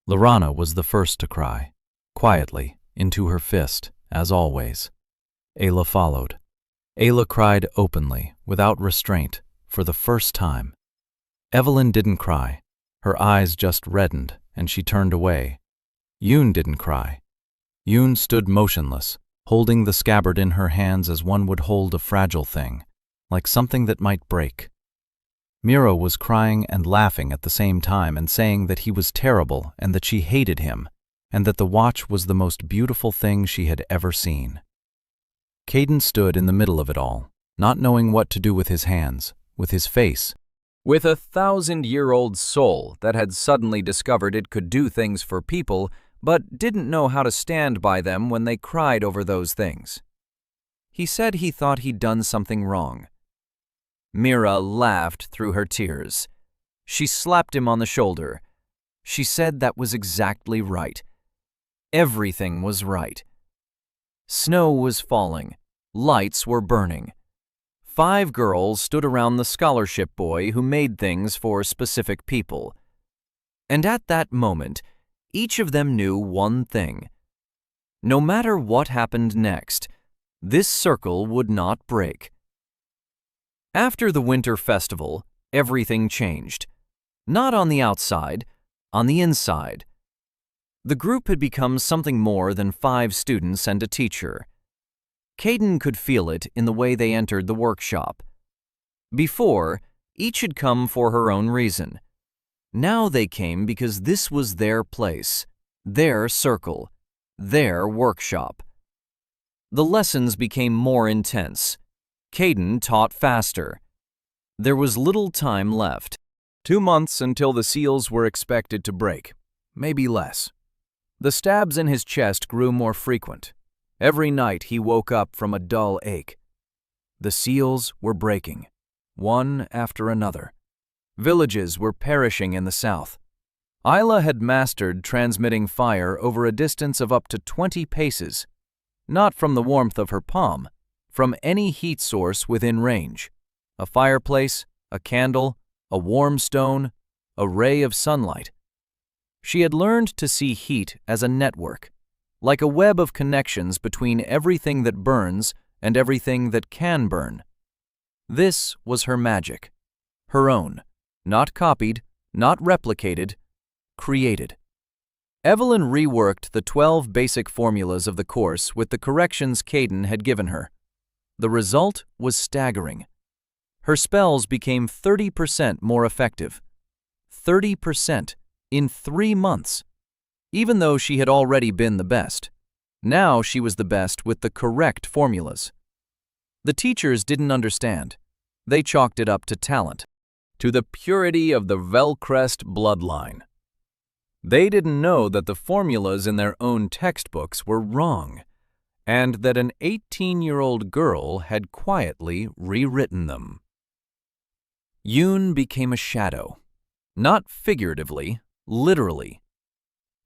Lorana was the first to cry, quietly, into her fist, as always. Ayla followed. Ayla cried openly, without restraint, for the first time. Evelyn didn't cry. Her eyes just reddened and she turned away. Yoon didn't cry. Yoon stood motionless, holding the scabbard in her hands as one would hold a fragile thing, like something that might break. Mira was crying and laughing at the same time and saying that he was terrible and that she hated him, and that the watch was the most beautiful thing she had ever seen. Caden stood in the middle of it all, not knowing what to do with his hands, with his face. With a 1,000-year-old soul that had suddenly discovered it could do things for people, but didn't know how to stand by them when they cried over those things. He said he thought he'd done something wrong. Mira laughed through her tears. She slapped him on the shoulder. She said that was exactly right. Everything was right. Snow was falling. Lights were burning. 5 girls stood around the scholarship boy who made things for specific people. And at that moment, each of them knew one thing. No matter what happened next, this circle would not break. After the winter festival, everything changed. Not on the outside, on the inside. The group had become something more than 5 students and a teacher. Caden could feel it in the way they entered the workshop. Before, each had come for her own reason. Now they came because this was their place, their circle, their workshop. The lessons became more intense. Caden taught faster. There was little time left. 2 months until the seals were expected to break, maybe less. The stabs in his chest grew more frequent. Every night he woke up from a dull ache. The seals were breaking, one after another. Villages were perishing in the south. Isla had mastered transmitting fire over a distance of up to 20 paces, not from the warmth of her palm, from any heat source within range. A fireplace, a candle, a warm stone, a ray of sunlight. She had learned to see heat as a network, like a web of connections between everything that burns and everything that can burn. This was her magic, her own, not copied, not replicated, created. Evelyn reworked the 12 basic formulas of the course with the corrections Caden had given her. The result was staggering. Her spells became 30% more effective. 30% in 3 months. Even though she had already been the best, now she was the best with the correct formulas. The teachers didn't understand. They chalked it up to talent, to the purity of the Velcrest bloodline. They didn't know that the formulas in their own textbooks were wrong, and that an 18-year-old girl had quietly rewritten them. Yoon became a shadow, not figuratively, literally.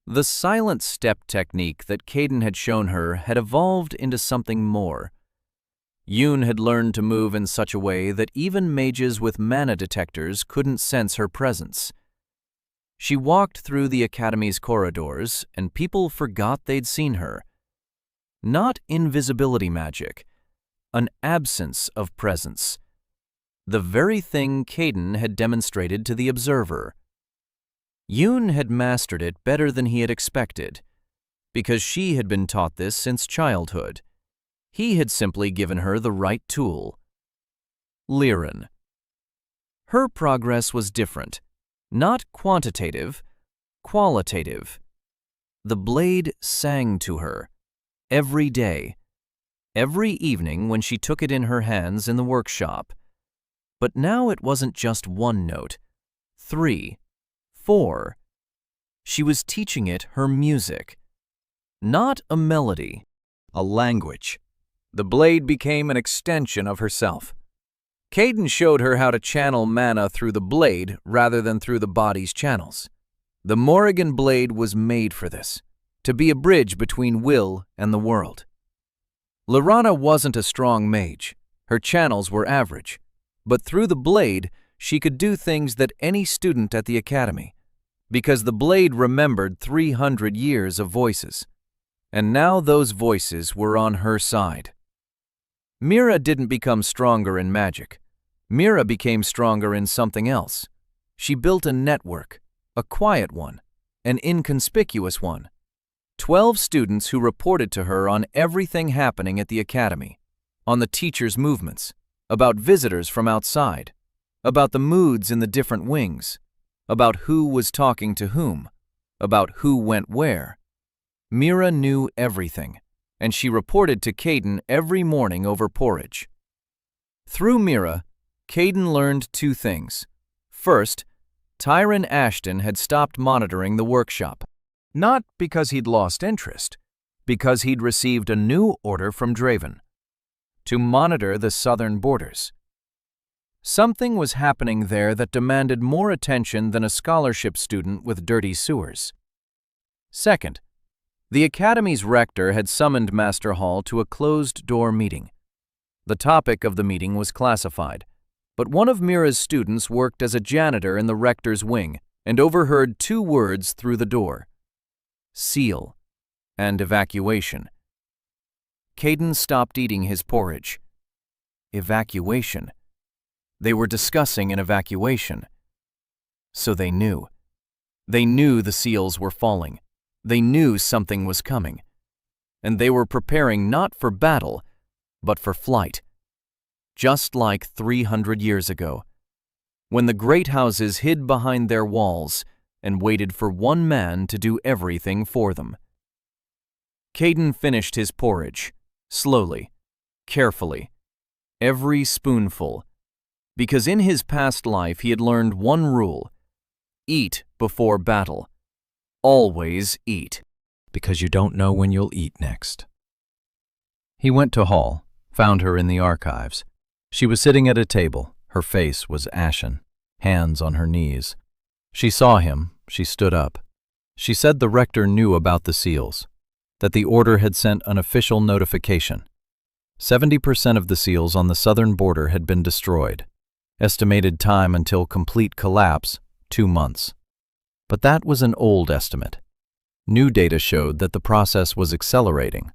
The silent step technique that Caden had shown her had evolved into something more. Yoon had learned to move in such a way that even mages with mana detectors couldn't sense her presence. She walked through the academy's corridors, and people forgot they'd seen her. Not invisibility magic, an absence of presence. The very thing Caden had demonstrated to the observer. Yoon had mastered it better than he had expected, because she had been taught this since childhood. He had simply given her the right tool. Liren. Her progress was different, not quantitative, qualitative. The blade sang to her, every day, every evening when she took it in her hands in the workshop. But now it wasn't just 1 note, 3, 4. She was teaching it her music. Not a melody, a language. The blade became an extension of herself. Caden showed her how to channel mana through the blade rather than through the body's channels. The Morrigan blade was made for this, to be a bridge between will and the world. Lorana wasn't a strong mage. Her channels were average. But through the blade, she could do things that any student at the academy, because the blade remembered 300 years of voices. And now those voices were on her side. Mira didn't become stronger in magic. Mira became stronger in something else. She built a network, a quiet one, an inconspicuous one. 12 students who reported to her on everything happening at the academy, on the teachers' movements, about visitors from outside, about the moods in the different wings, about who was talking to whom, about who went where. Mira knew everything, and she reported to Caden every morning over porridge. Through Mira, Caden learned 2 things. First, Tyron Ashton had stopped monitoring the workshop. Not because he'd lost interest, because he'd received a new order from Draven to monitor the southern borders. Something was happening there that demanded more attention than a scholarship student with dirty sewers. Second, the Academy's rector had summoned Master Hall to a closed-door meeting. The topic of the meeting was classified, but one of Mira's students worked as a janitor in the rector's wing and overheard 2 words through the door: seal and evacuation. Caden stopped eating his porridge. Evacuation. They were discussing an evacuation. So they knew. They knew the seals were falling. They knew something was coming. And they were preparing not for battle, but for flight. Just like 300 years ago, when the great houses hid behind their walls and waited for one man to do everything for them. Caden finished his porridge, slowly, carefully, every spoonful, because in his past life he had learned one rule: eat before battle. Always eat. Because you don't know when you'll eat next. He went to Hall, found her in the archives. She was sitting at a table. Her face was ashen, hands on her knees. She saw him. She stood up. She said the rector knew about the seals, that the order had sent an official notification. 70% of the seals on the southern border had been destroyed. Estimated time until complete collapse, 2 months. But that was an old estimate. New data showed that the process was accelerating.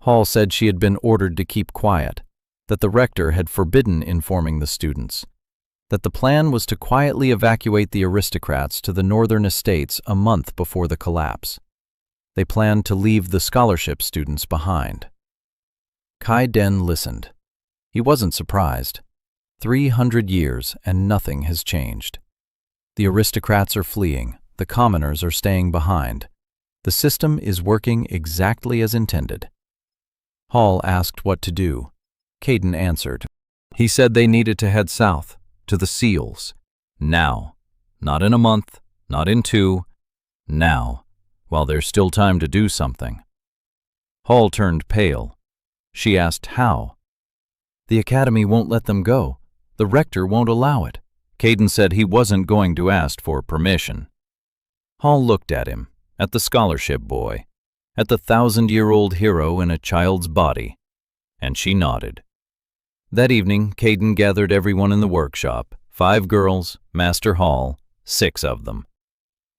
Hall said she had been ordered to keep quiet, that the rector had forbidden informing the students, that the plan was to quietly evacuate the aristocrats to the northern estates a month before the collapse. They planned to leave the scholarship students behind. Kai Den listened. He wasn't surprised. 300 years and nothing has changed. The aristocrats are fleeing. The commoners are staying behind. The system is working exactly as intended. Hall asked what to do. Caden answered. He said they needed to head south, to the seals. Now. Not in a month, not in 2. Now, while there's still time to do something. Hall turned pale. She asked how. The academy won't let them go. The rector won't allow it. Caden said he wasn't going to ask for permission. Hall looked at him, at the scholarship boy, at the 1,000-year-old hero in a child's body, and she nodded. That evening, Caden gathered everyone in the workshop, 5 girls, Master Hall, 6 of them.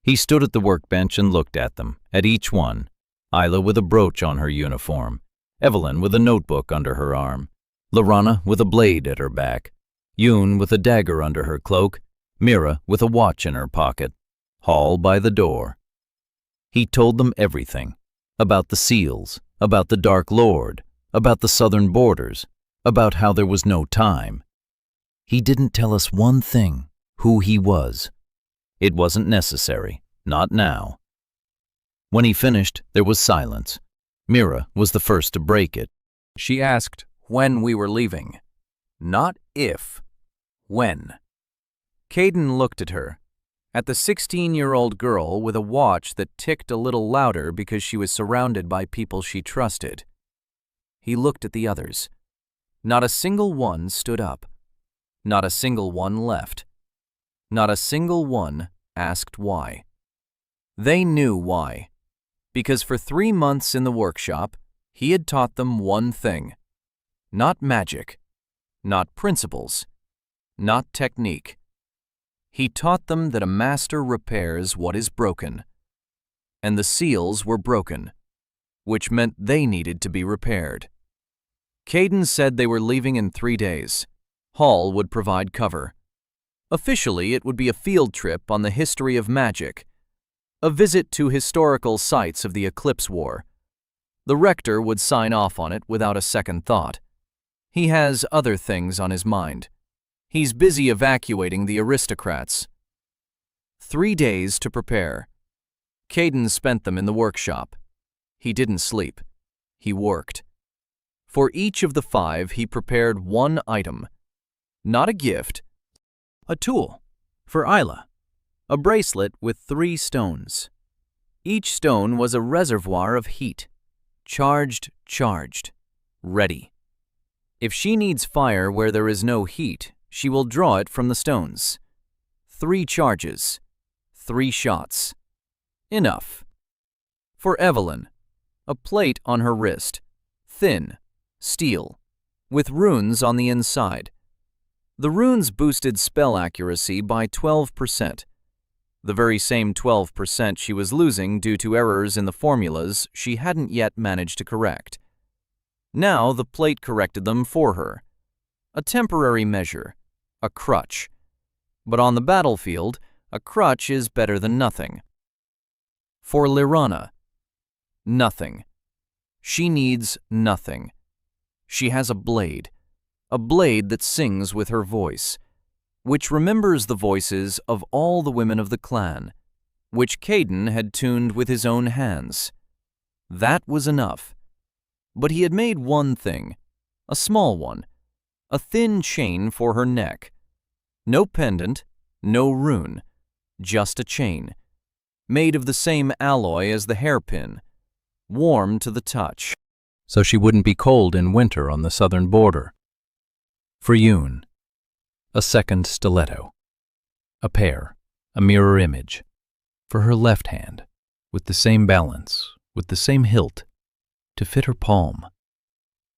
He stood at the workbench and looked at them, at each one. Isla with a brooch on her uniform, Evelyn with a notebook under her arm, Lorana with a blade at her back, Yoon with a dagger under her cloak, Mira with a watch in her pocket, Hall by the door. He told them everything, about the seals, about the Dark Lord, about the southern borders, about how there was no time. He didn't tell us one thing, who he was. It wasn't necessary, not now. When he finished, there was silence. Mira was the first to break it. She asked when we were leaving. Not if. When. Caden looked at her, at the 16-year-old girl with a watch that ticked a little louder because she was surrounded by people she trusted. He looked at the others. Not a single one stood up. Not a single one left. Not a single one asked why. They knew why. Because for 3 months in the workshop, he had taught them one thing. Not magic. Not principles. Not technique. He taught them that a master repairs what is broken. And the seals were broken, which meant they needed to be repaired. Caden said they were leaving in 3 days. Hall would provide cover. Officially, it would be a field trip on the history of magic. A visit to historical sites of the Eclipse War. The rector would sign off on it without a second thought. He has other things on his mind. He's busy evacuating the aristocrats. 3 days to prepare. Caden spent them in the workshop. He didn't sleep. He worked. For each of the 5, he prepared one item. Not a gift. A tool. For Isla. A bracelet with 3 stones. Each stone was a reservoir of heat. Charged, ready. If she needs fire where there is no heat, she will draw it from the stones. 3 charges. 3 shots. Enough. For Evelyn. A plate on her wrist. Thin. Steel. With runes on the inside. The runes boosted spell accuracy by 12%. The very same 12% she was losing due to errors in the formulas she hadn't yet managed to correct. Now the plate corrected them for her. A temporary measure. A crutch. But on the battlefield, a crutch is better than nothing. For Lirana. Nothing. She needs nothing. She has a blade that sings with her voice, which remembers the voices of all the women of the clan, which Caden had tuned with his own hands. That was enough. But he had made one thing, a small one, a thin chain for her neck. No pendant, no rune, just a chain, made of the same alloy as the hairpin, warm to the touch, so she wouldn't be cold in winter on the southern border. For Yoon, a second stiletto. A pair, a mirror image. For her left hand, with the same balance, with the same hilt, to fit her palm.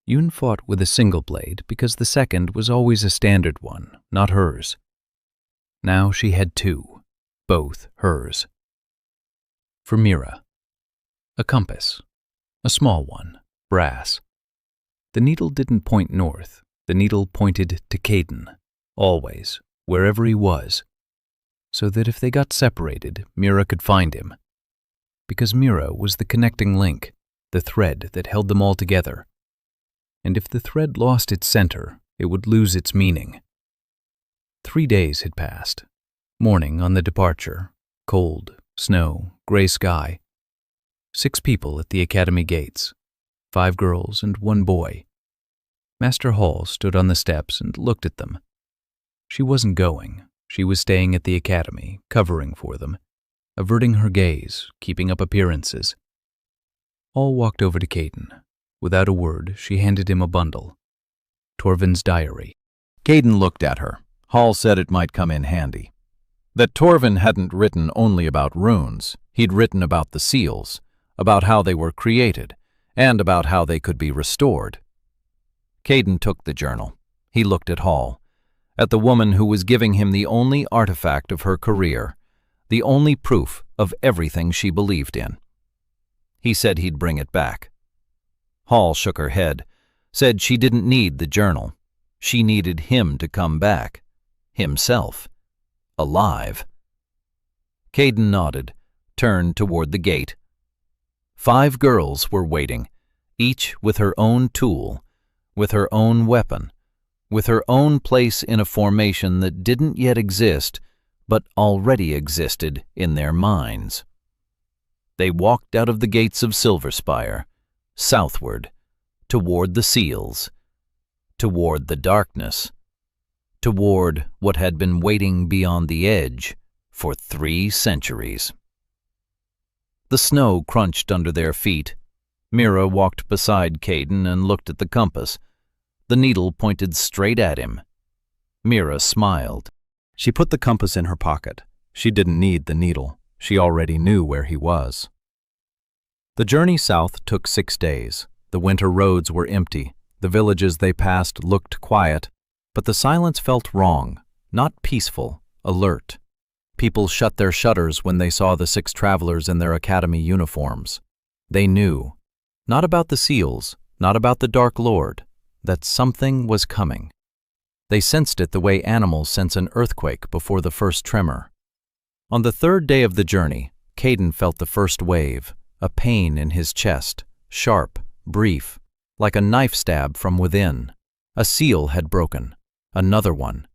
Yoon fought with a single blade because the second was always a standard one, not hers. Now she had 2, both hers. For Mira, a compass, a small one, brass. The needle didn't point north, the needle pointed to Caden, always, wherever he was, so that if they got separated, Mira could find him. Because Mira was the connecting link, the thread that held them all together. And if the thread lost its center, it would lose its meaning. 3 days had passed. Morning on the departure, cold, snow, gray sky. 6 people at the academy gates, 5 girls and 1 boy. Master Hall stood on the steps and looked at them. She wasn't going. She was staying at the academy, covering for them, averting her gaze, keeping up appearances. Hall walked over to Caden. Without a word, she handed him a bundle. Torvin's diary. Caden looked at her. Hall said it might come in handy. That Torvin hadn't written only about runes. He'd written about the seals, about how they were created, and about how they could be restored. Caden took the journal. He looked at Hall, at the woman who was giving him the only artifact of her career, the only proof of everything she believed in. He said he'd bring it back. Hall shook her head, said she didn't need the journal. She needed him to come back. Himself. Alive. Caden nodded, turned toward the gate. 5 girls were waiting, each with her own tool, with her own weapon, with her own place in a formation that didn't yet exist, but already existed in their minds. They walked out of the gates of Silverspire, southward, toward the seals, toward the darkness, toward what had been waiting beyond the edge for 3 centuries. The snow crunched under their feet. Mira walked beside Caden and looked at the compass. The needle pointed straight at him. Mira smiled. She put the compass in her pocket. She didn't need the needle. She already knew where he was. The journey south took 6 days. The winter roads were empty. The villages they passed looked quiet, but the silence felt wrong, not peaceful, alert. People shut their shutters when they saw the 6 travelers in their academy uniforms. They knew, not about the seals, not about the Dark Lord, that something was coming. They sensed it the way animals sense an earthquake before the first tremor. On the 3rd day of the journey, Caden felt the first wave, a pain in his chest, sharp, brief, like a knife stab from within. A seal had broken. Another one.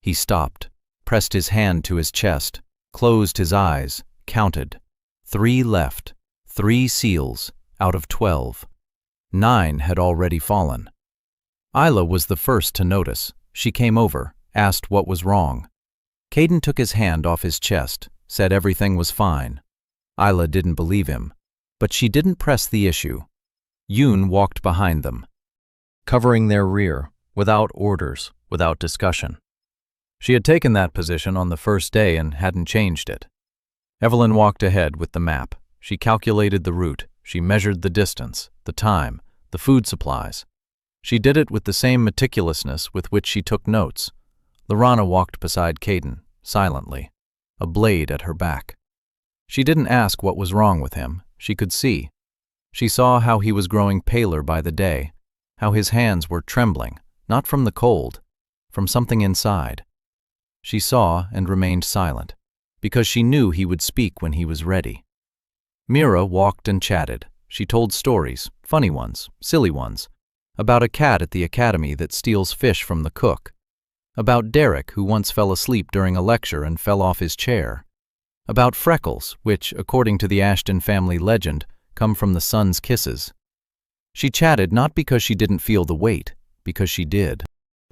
He stopped, pressed his hand to his chest, closed his eyes, counted. 3 left. 3 seals out of 12. 9 had already fallen. Isla was the first to notice. She came over, asked what was wrong. Caden took his hand off his chest, said everything was fine. Isla didn't believe him, but she didn't press the issue. Yoon walked behind them, covering their rear, without orders, without discussion. She had taken that position on the first day and hadn't changed it. Evelyn walked ahead with the map. She calculated the route. She measured the distance, the time, the food supplies. She did it with the same meticulousness with which she took notes. Lorana walked beside Caden, silently, a blade at her back. She didn't ask what was wrong with him. She could see. She saw how he was growing paler by the day, how his hands were trembling, not from the cold, from something inside. She saw and remained silent, because she knew he would speak when he was ready. Mira walked and chatted. She told stories, funny ones, silly ones, about a cat at the academy that steals fish from the cook, about Derek who once fell asleep during a lecture and fell off his chair, about freckles, which, according to the Ashton family legend, come from the sun's kisses. She chatted not because she didn't feel the weight, because she did.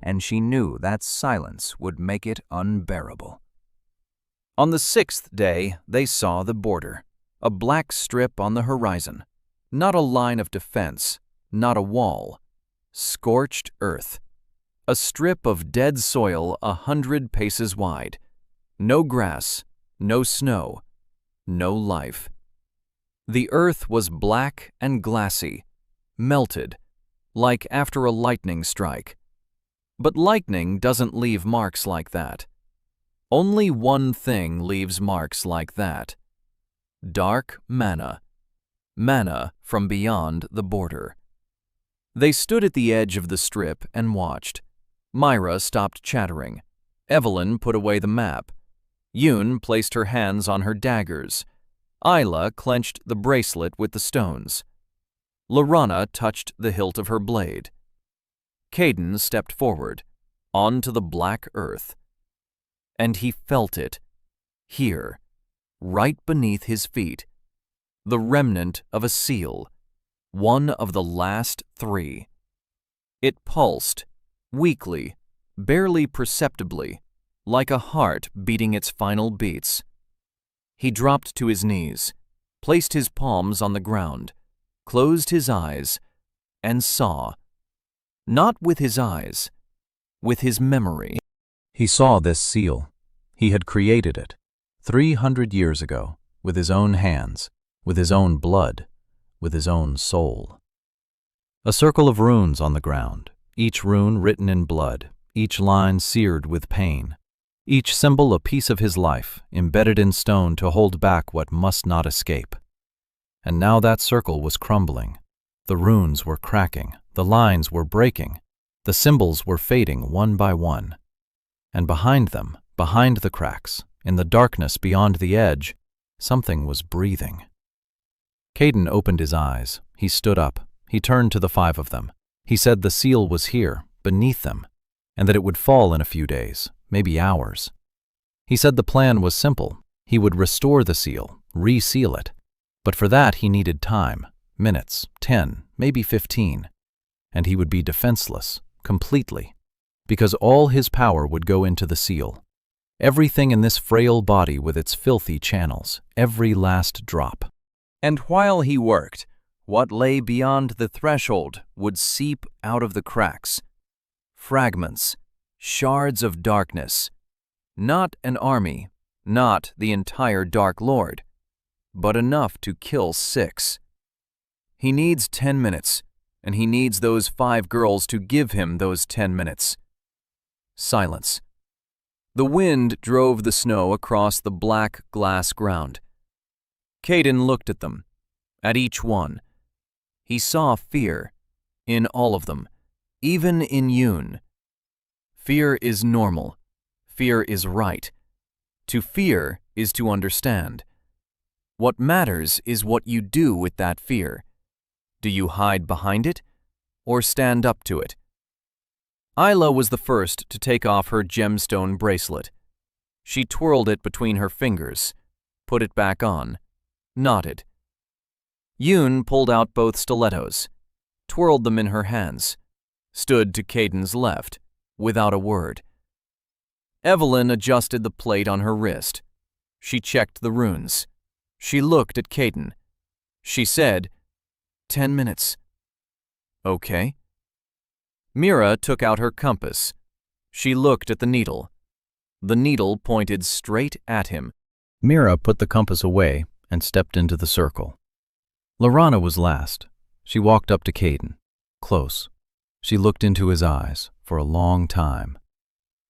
And she knew that silence would make it unbearable. On the 6th day, they saw the border, a black strip on the horizon, not a line of defense, not a wall, scorched earth, a strip of dead soil 100 paces wide, no grass, no snow, no life. The earth was black and glassy, melted, like after a lightning strike. But lightning doesn't leave marks like that. Only one thing leaves marks like that. Dark manna. Manna from beyond the border. They stood at the edge of the strip and watched. Myra stopped chattering. Evelyn put away the map. Yoon placed her hands on her daggers. Isla clenched the bracelet with the stones. Lorana touched the hilt of her blade. Caden stepped forward, onto the black earth. And he felt it, here, right beneath his feet, the remnant of a seal, one of the last 3. It pulsed, weakly, barely perceptibly, like a heart beating its final beats. He dropped to his knees, placed his palms on the ground, closed his eyes, and saw. Not with his eyes, with his memory. He saw this seal. He had created it 300 years ago, with his own hands, with his own blood, with his own soul. A circle of runes on the ground, each rune written in blood, each line seared with pain, each symbol a piece of his life, embedded in stone to hold back what must not escape. And now that circle was crumbling. The runes were cracking, the lines were breaking, the symbols were fading one by one. And behind them, behind the cracks, in the darkness beyond the edge, something was breathing. Caden opened his eyes. He stood up. He turned to the 5 of them. He said the seal was here, beneath them, and that it would fall in a few days, maybe hours. He said the plan was simple. He would restore the seal, reseal it. But for that he needed time, minutes, 10, maybe 15. And he would be defenseless, completely, because all his power would go into the seal. Everything in this frail body with its filthy channels, every last drop. And while he worked, what lay beyond the threshold would seep out of the cracks. Fragments, shards of darkness. Not an army, not the entire Dark Lord, but enough to kill 6. He needs 10 minutes, and he needs those 5 girls to give him those 10 minutes. Silence. The wind drove the snow across the black glass ground. Caden looked at them, at each one. He saw fear, in all of them, even in Yoon. Fear is normal. Fear is right. To fear is to understand. What matters is what you do with that fear. Do you hide behind it or stand up to it? Isla was the first to take off her gemstone bracelet. She twirled it between her fingers, put it back on, nodded. Yoon pulled out both stilettos, twirled them in her hands, stood to Caden's left, without a word. Evelyn adjusted the plate on her wrist. She checked the runes. She looked at Caden. She said, 10 minutes. Okay. Mira took out her compass. She looked at the needle. The needle pointed straight at him. Mira put the compass away and stepped into the circle. Lorana was last. She walked up to Caden, close. She looked into his eyes for a long time.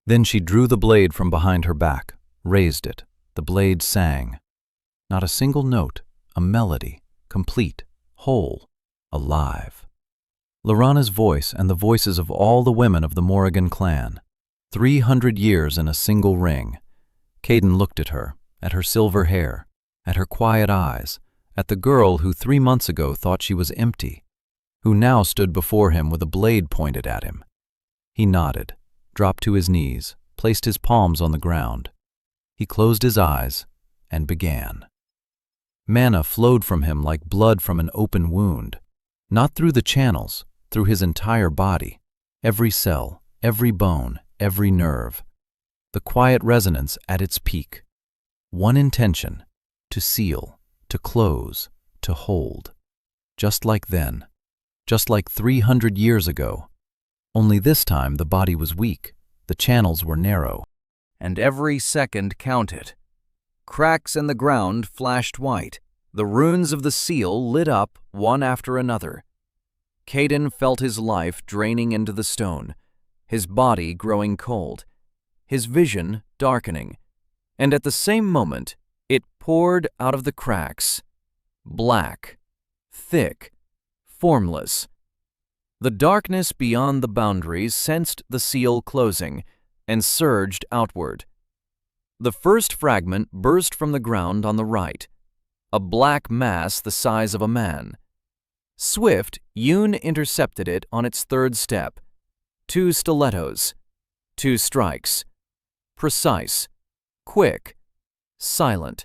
Then she drew the blade from behind her back, raised it. The blade sang. Not a single note, a melody, complete, whole, alive. Lorana's voice and the voices of all the women of the Morrigan clan. 300 years in a single ring. Caden looked at her silver hair, at her quiet eyes, at the girl who 3 months ago thought she was empty, who now stood before him with a blade pointed at him. He nodded, dropped to his knees, placed his palms on the ground. He closed his eyes and began. Mana flowed from him like blood from an open wound, not through the channels, through his entire body, every cell, every bone, every nerve. The quiet resonance at its peak. One intention, to seal, to close, to hold. Just like then, just like 300 years ago. Only this time the body was weak, the channels were narrow, and every second counted. Cracks in the ground flashed white. The runes of the seal lit up one after another. Caden felt his life draining into the stone, his body growing cold, his vision darkening, and at the same moment it poured out of the cracks, black, thick, formless. The darkness beyond the boundaries sensed the seal closing and surged outward. The first fragment burst from the ground on the right, a black mass the size of a man. Swift, Yoon intercepted it on its third step. 2 stilettos, 2 strikes. Precise, quick, silent.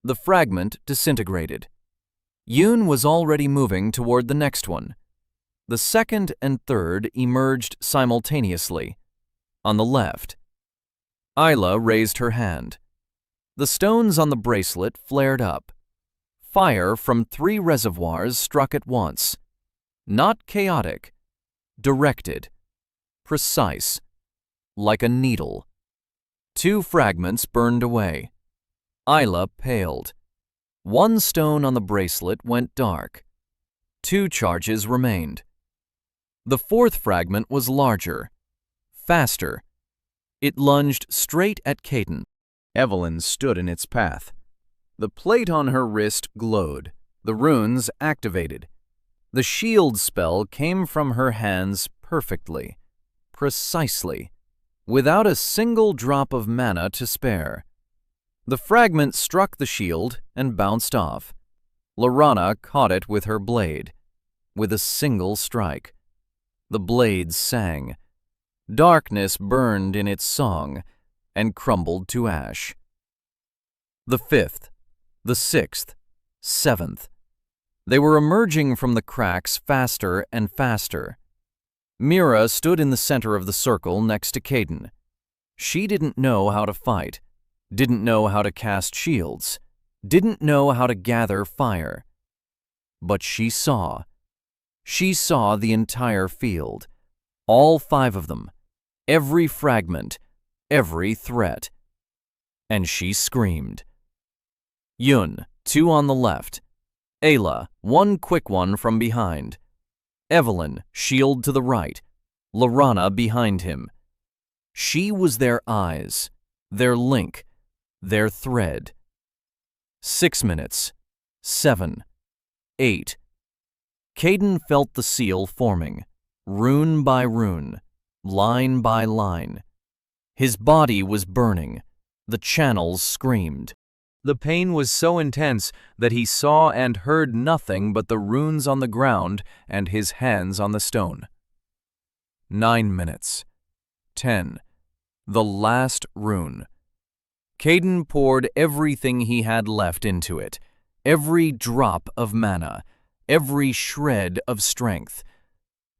The fragment disintegrated. Yoon was already moving toward the next one. The second and third emerged simultaneously. On the left. Isla raised her hand. The stones on the bracelet flared up. Fire from 3 reservoirs struck at once. Not chaotic, directed, precise, like a needle. 2 fragments burned away. Isla paled. 1 stone on the bracelet went dark. 2 charges remained. The 4th fragment was larger, faster. It lunged straight at Caden. Evelyn stood in its path. The plate on her wrist glowed, the runes activated. The shield spell came from her hands perfectly, precisely, without a single drop of mana to spare. The fragment struck the shield and bounced off. Lorana caught it with her blade, with a single strike. The blade sang. Darkness burned in its song and crumbled to ash. The 5th, the 6th, 7th. They were emerging from the cracks faster and faster. Mira stood in the center of the circle next to Caden. She didn't know how to fight, didn't know how to cast shields, didn't know how to gather fire. But she saw. She saw the entire field, all 5 of them, every fragment, every threat. And she screamed. Yoon, 2 on the left. Ayla, 1 quick one from behind. Evelyn, shield to the right. Lorana behind him. She was their eyes, their link, their thread. 6 minutes. 7. 8. Caden felt the seal forming, rune by rune, line by line. His body was burning. The channels screamed. The pain was so intense that he saw and heard nothing but the runes on the ground and his hands on the stone. 9 minutes. 10. The last rune. Caden poured everything he had left into it, every drop of mana, every shred of strength,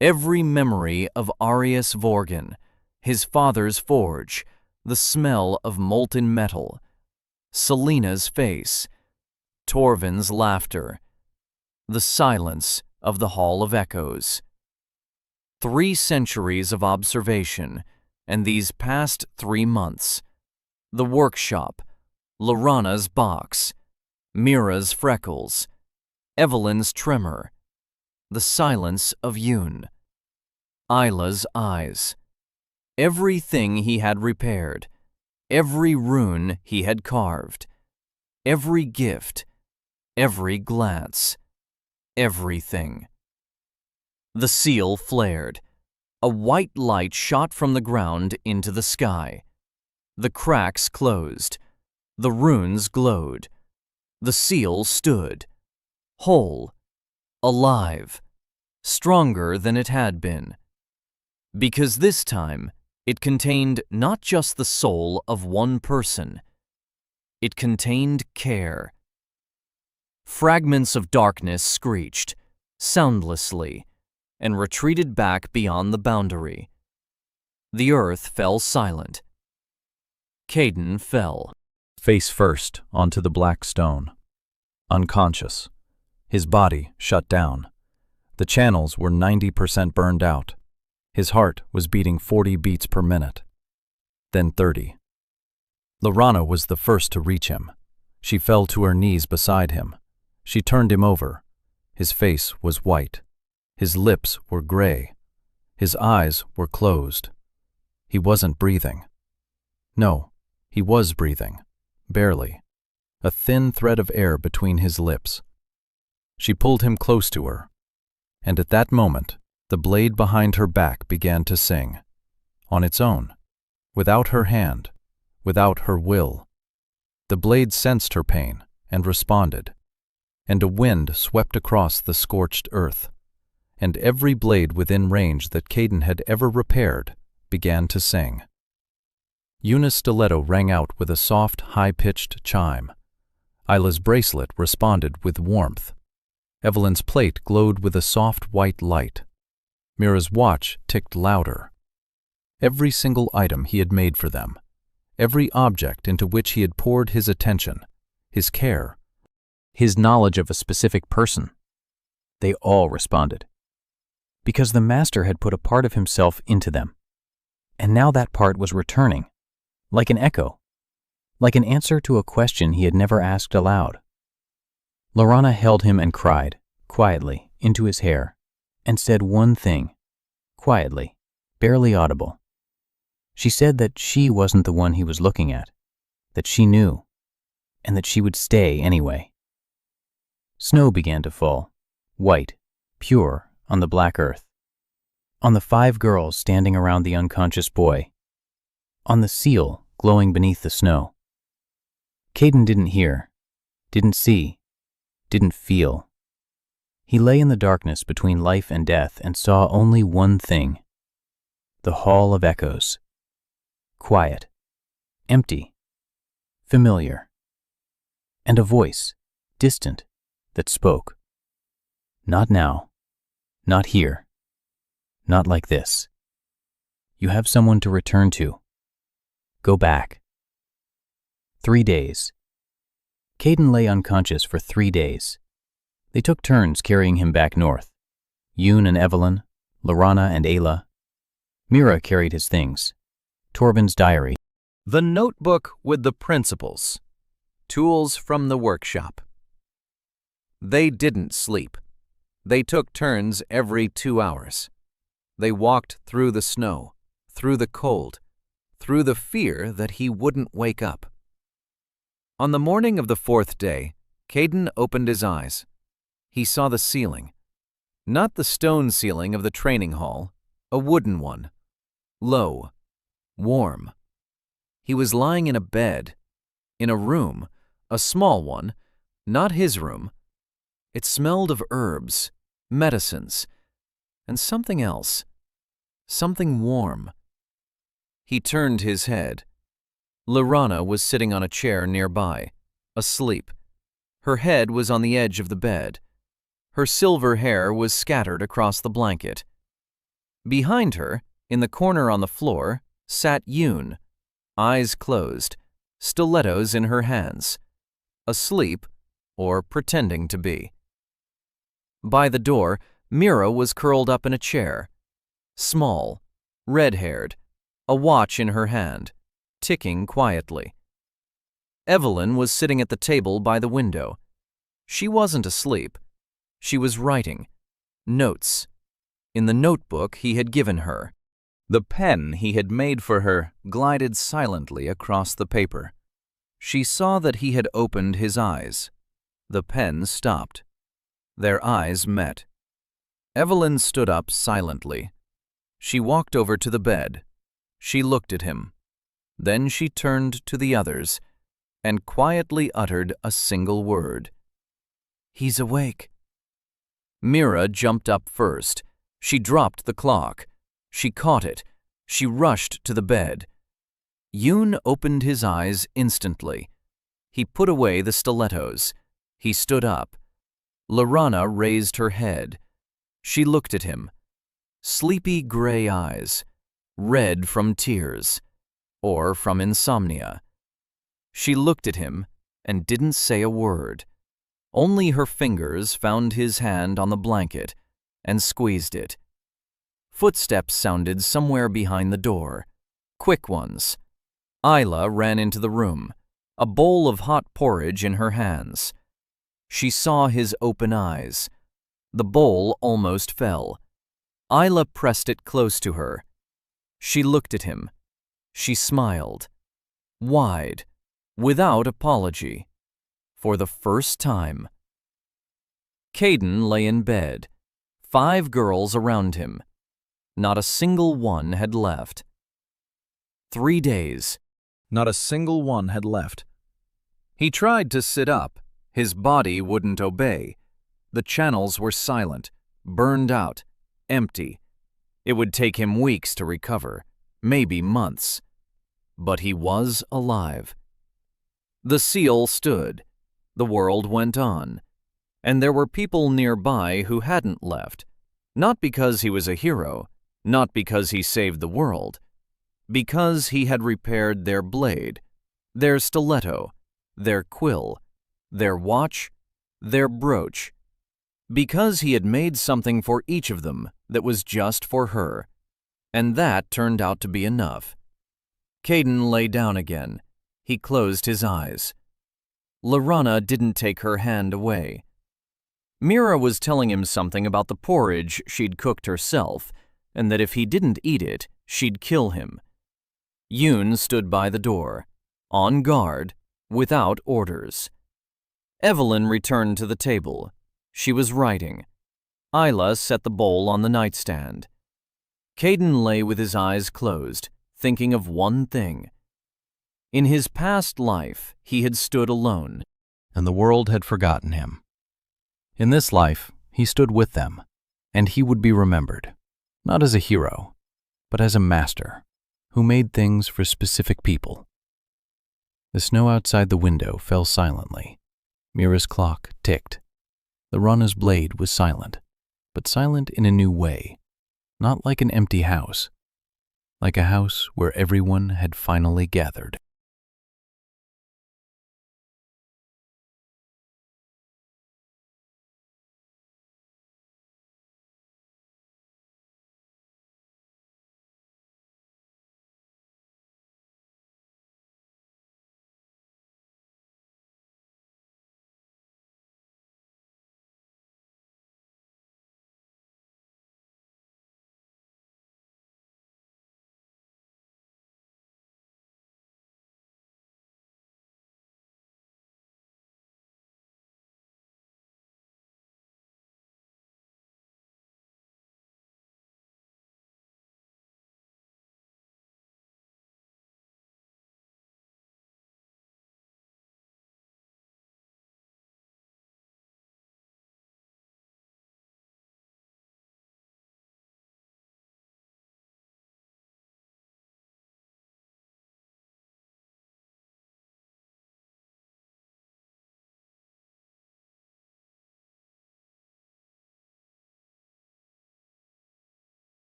every memory of Arius Vorgan, his father's forge, the smell of molten metal, Selena's face, Torvin's laughter, the silence of the Hall of Echoes. 3 centuries of observation, and these past 3 months. The workshop, Lorana's box, Mira's freckles, Evelyn's tremor, the silence of Yoon, Isla's eyes. Everything he had repaired, every rune he had carved, every gift, every glance, everything. The seal flared. A white light shot from the ground into the sky. The cracks closed. The runes glowed. The seal stood, whole, alive, stronger than it had been. Because this time, it contained not just the soul of one person. It contained care. Fragments of darkness screeched, soundlessly, and retreated back beyond the boundary. The earth fell silent. Caden fell, face first onto the black stone. Unconscious. His body shut down. The channels were 90% burned out. His heart was beating 40 beats per minute. Then 30. Lorana was the first to reach him. She fell to her knees beside him. She turned him over. His face was white. His lips were gray. His eyes were closed. He wasn't breathing. No, he was breathing. Barely. A thin thread of air between his lips. She pulled him close to her. And at that moment, the blade behind her back began to sing. On its own. Without her hand. Without her will. The blade sensed her pain and responded. And a wind swept across the scorched earth. And every blade within range that Caden had ever repaired began to sing. Yuna's stiletto rang out with a soft, high-pitched chime. Isla's bracelet responded with warmth. Evelyn's plate glowed with a soft white light. Mira's watch ticked louder. Every single item he had made for them, every object into which he had poured his attention, his care, his knowledge of a specific person, they all responded. Because the master had put a part of himself into them. And now that part was returning, like an echo, like an answer to a question he had never asked aloud. Lorana held him and cried, quietly, into his hair, and said one thing, quietly, barely audible. She said that she wasn't the one he was looking at, that she knew, and that she would stay anyway. Snow began to fall, white, pure, on the black earth, on the 5 girls standing around the unconscious boy, on the seal glowing beneath the snow. Caden didn't hear, didn't see, didn't feel. He lay in the darkness between life and death and saw only one thing, the Hall of Echoes. Quiet, empty, familiar, and a voice, distant, that spoke. Not now. Not here. Not like this. You have someone to return to. Go back. 3 days. Caden lay unconscious for 3 days. They took turns carrying him back north. Yoon and Evelyn, Lorana and Ayla. Mira carried his things. Torvin's diary. The notebook with the principles. Tools from the workshop. They didn't sleep. They took turns every 2 hours. They walked through the snow, through the cold, through the fear that he wouldn't wake up. On the morning of the 4th day, Caden opened his eyes. He saw the ceiling. Not the stone ceiling of the training hall, a wooden one. Low, warm. He was lying in a bed, in a room, A small one, not his room. It smelled of herbs, medicines, and something else. Something warm. He turned his head. Lorana was sitting on a chair nearby, asleep. Her head was on the edge of the bed. Her silver hair was scattered across the blanket. Behind her, in the corner on the floor, sat Yoon, eyes closed, stilettos in her hands, asleep or pretending to be. By the door, Mira was curled up in a chair, small, red-haired, a watch in her hand, ticking quietly. Evelyn was sitting at the table by the window. She wasn't asleep. She was writing. Notes. In the notebook he had given her. The pen he had made for her glided silently across the paper. She saw that he had opened his eyes. The pen stopped. Their eyes met. Evelyn stood up silently. She walked over to the bed. She looked at him. Then she turned to the others and quietly uttered a single word. "He's awake." Mira jumped up first. She dropped the clock. She caught it. She rushed to the bed. Yoon opened his eyes instantly. He put away the stilettos. He stood up. Lorana raised her head. She looked at him. Sleepy gray eyes, red from tears, or from insomnia. She looked at him and didn't say a word. Only her fingers found his hand on the blanket and squeezed it. Footsteps sounded somewhere behind the door, quick ones. Isla ran into the room, a bowl of hot porridge in her hands. She saw his open eyes. The bowl almost fell. Isla pressed it close to her. She looked at him. She smiled. Wide, without apology. For the first time. Caden lay in bed, 5 girls around him. Not a single one had left. 3 days. Not a single one had left. He tried to sit up. His body wouldn't obey. The channels were silent, burned out, empty. It would take him weeks to recover, maybe months. But he was alive. The seal stood. The world went on. And there were people nearby who hadn't left. Not because he was a hero, not because he saved the world. Because he had repaired their blade, their stiletto, their quill, their watch, their brooch. Because he had made something for each of them that was just for her. And that turned out to be enough. Caden lay down again. He closed his eyes. Lorana didn't take her hand away. Mira was telling him something about the porridge she'd cooked herself, and that if he didn't eat it, she'd kill him. Yoon stood by the door, on guard, without orders. Evelyn returned to the table. She was writing. Isla set the bowl on the nightstand. Caden lay with his eyes closed, thinking of one thing. In his past life, he had stood alone, and the world had forgotten him. In this life, he stood with them, and he would be remembered, not as a hero, but as a master who made things for specific people. The snow outside the window fell silently. Mira's clock ticked. Lorana's blade was silent, but silent in a new way, not like an empty house, like a house where everyone had finally gathered.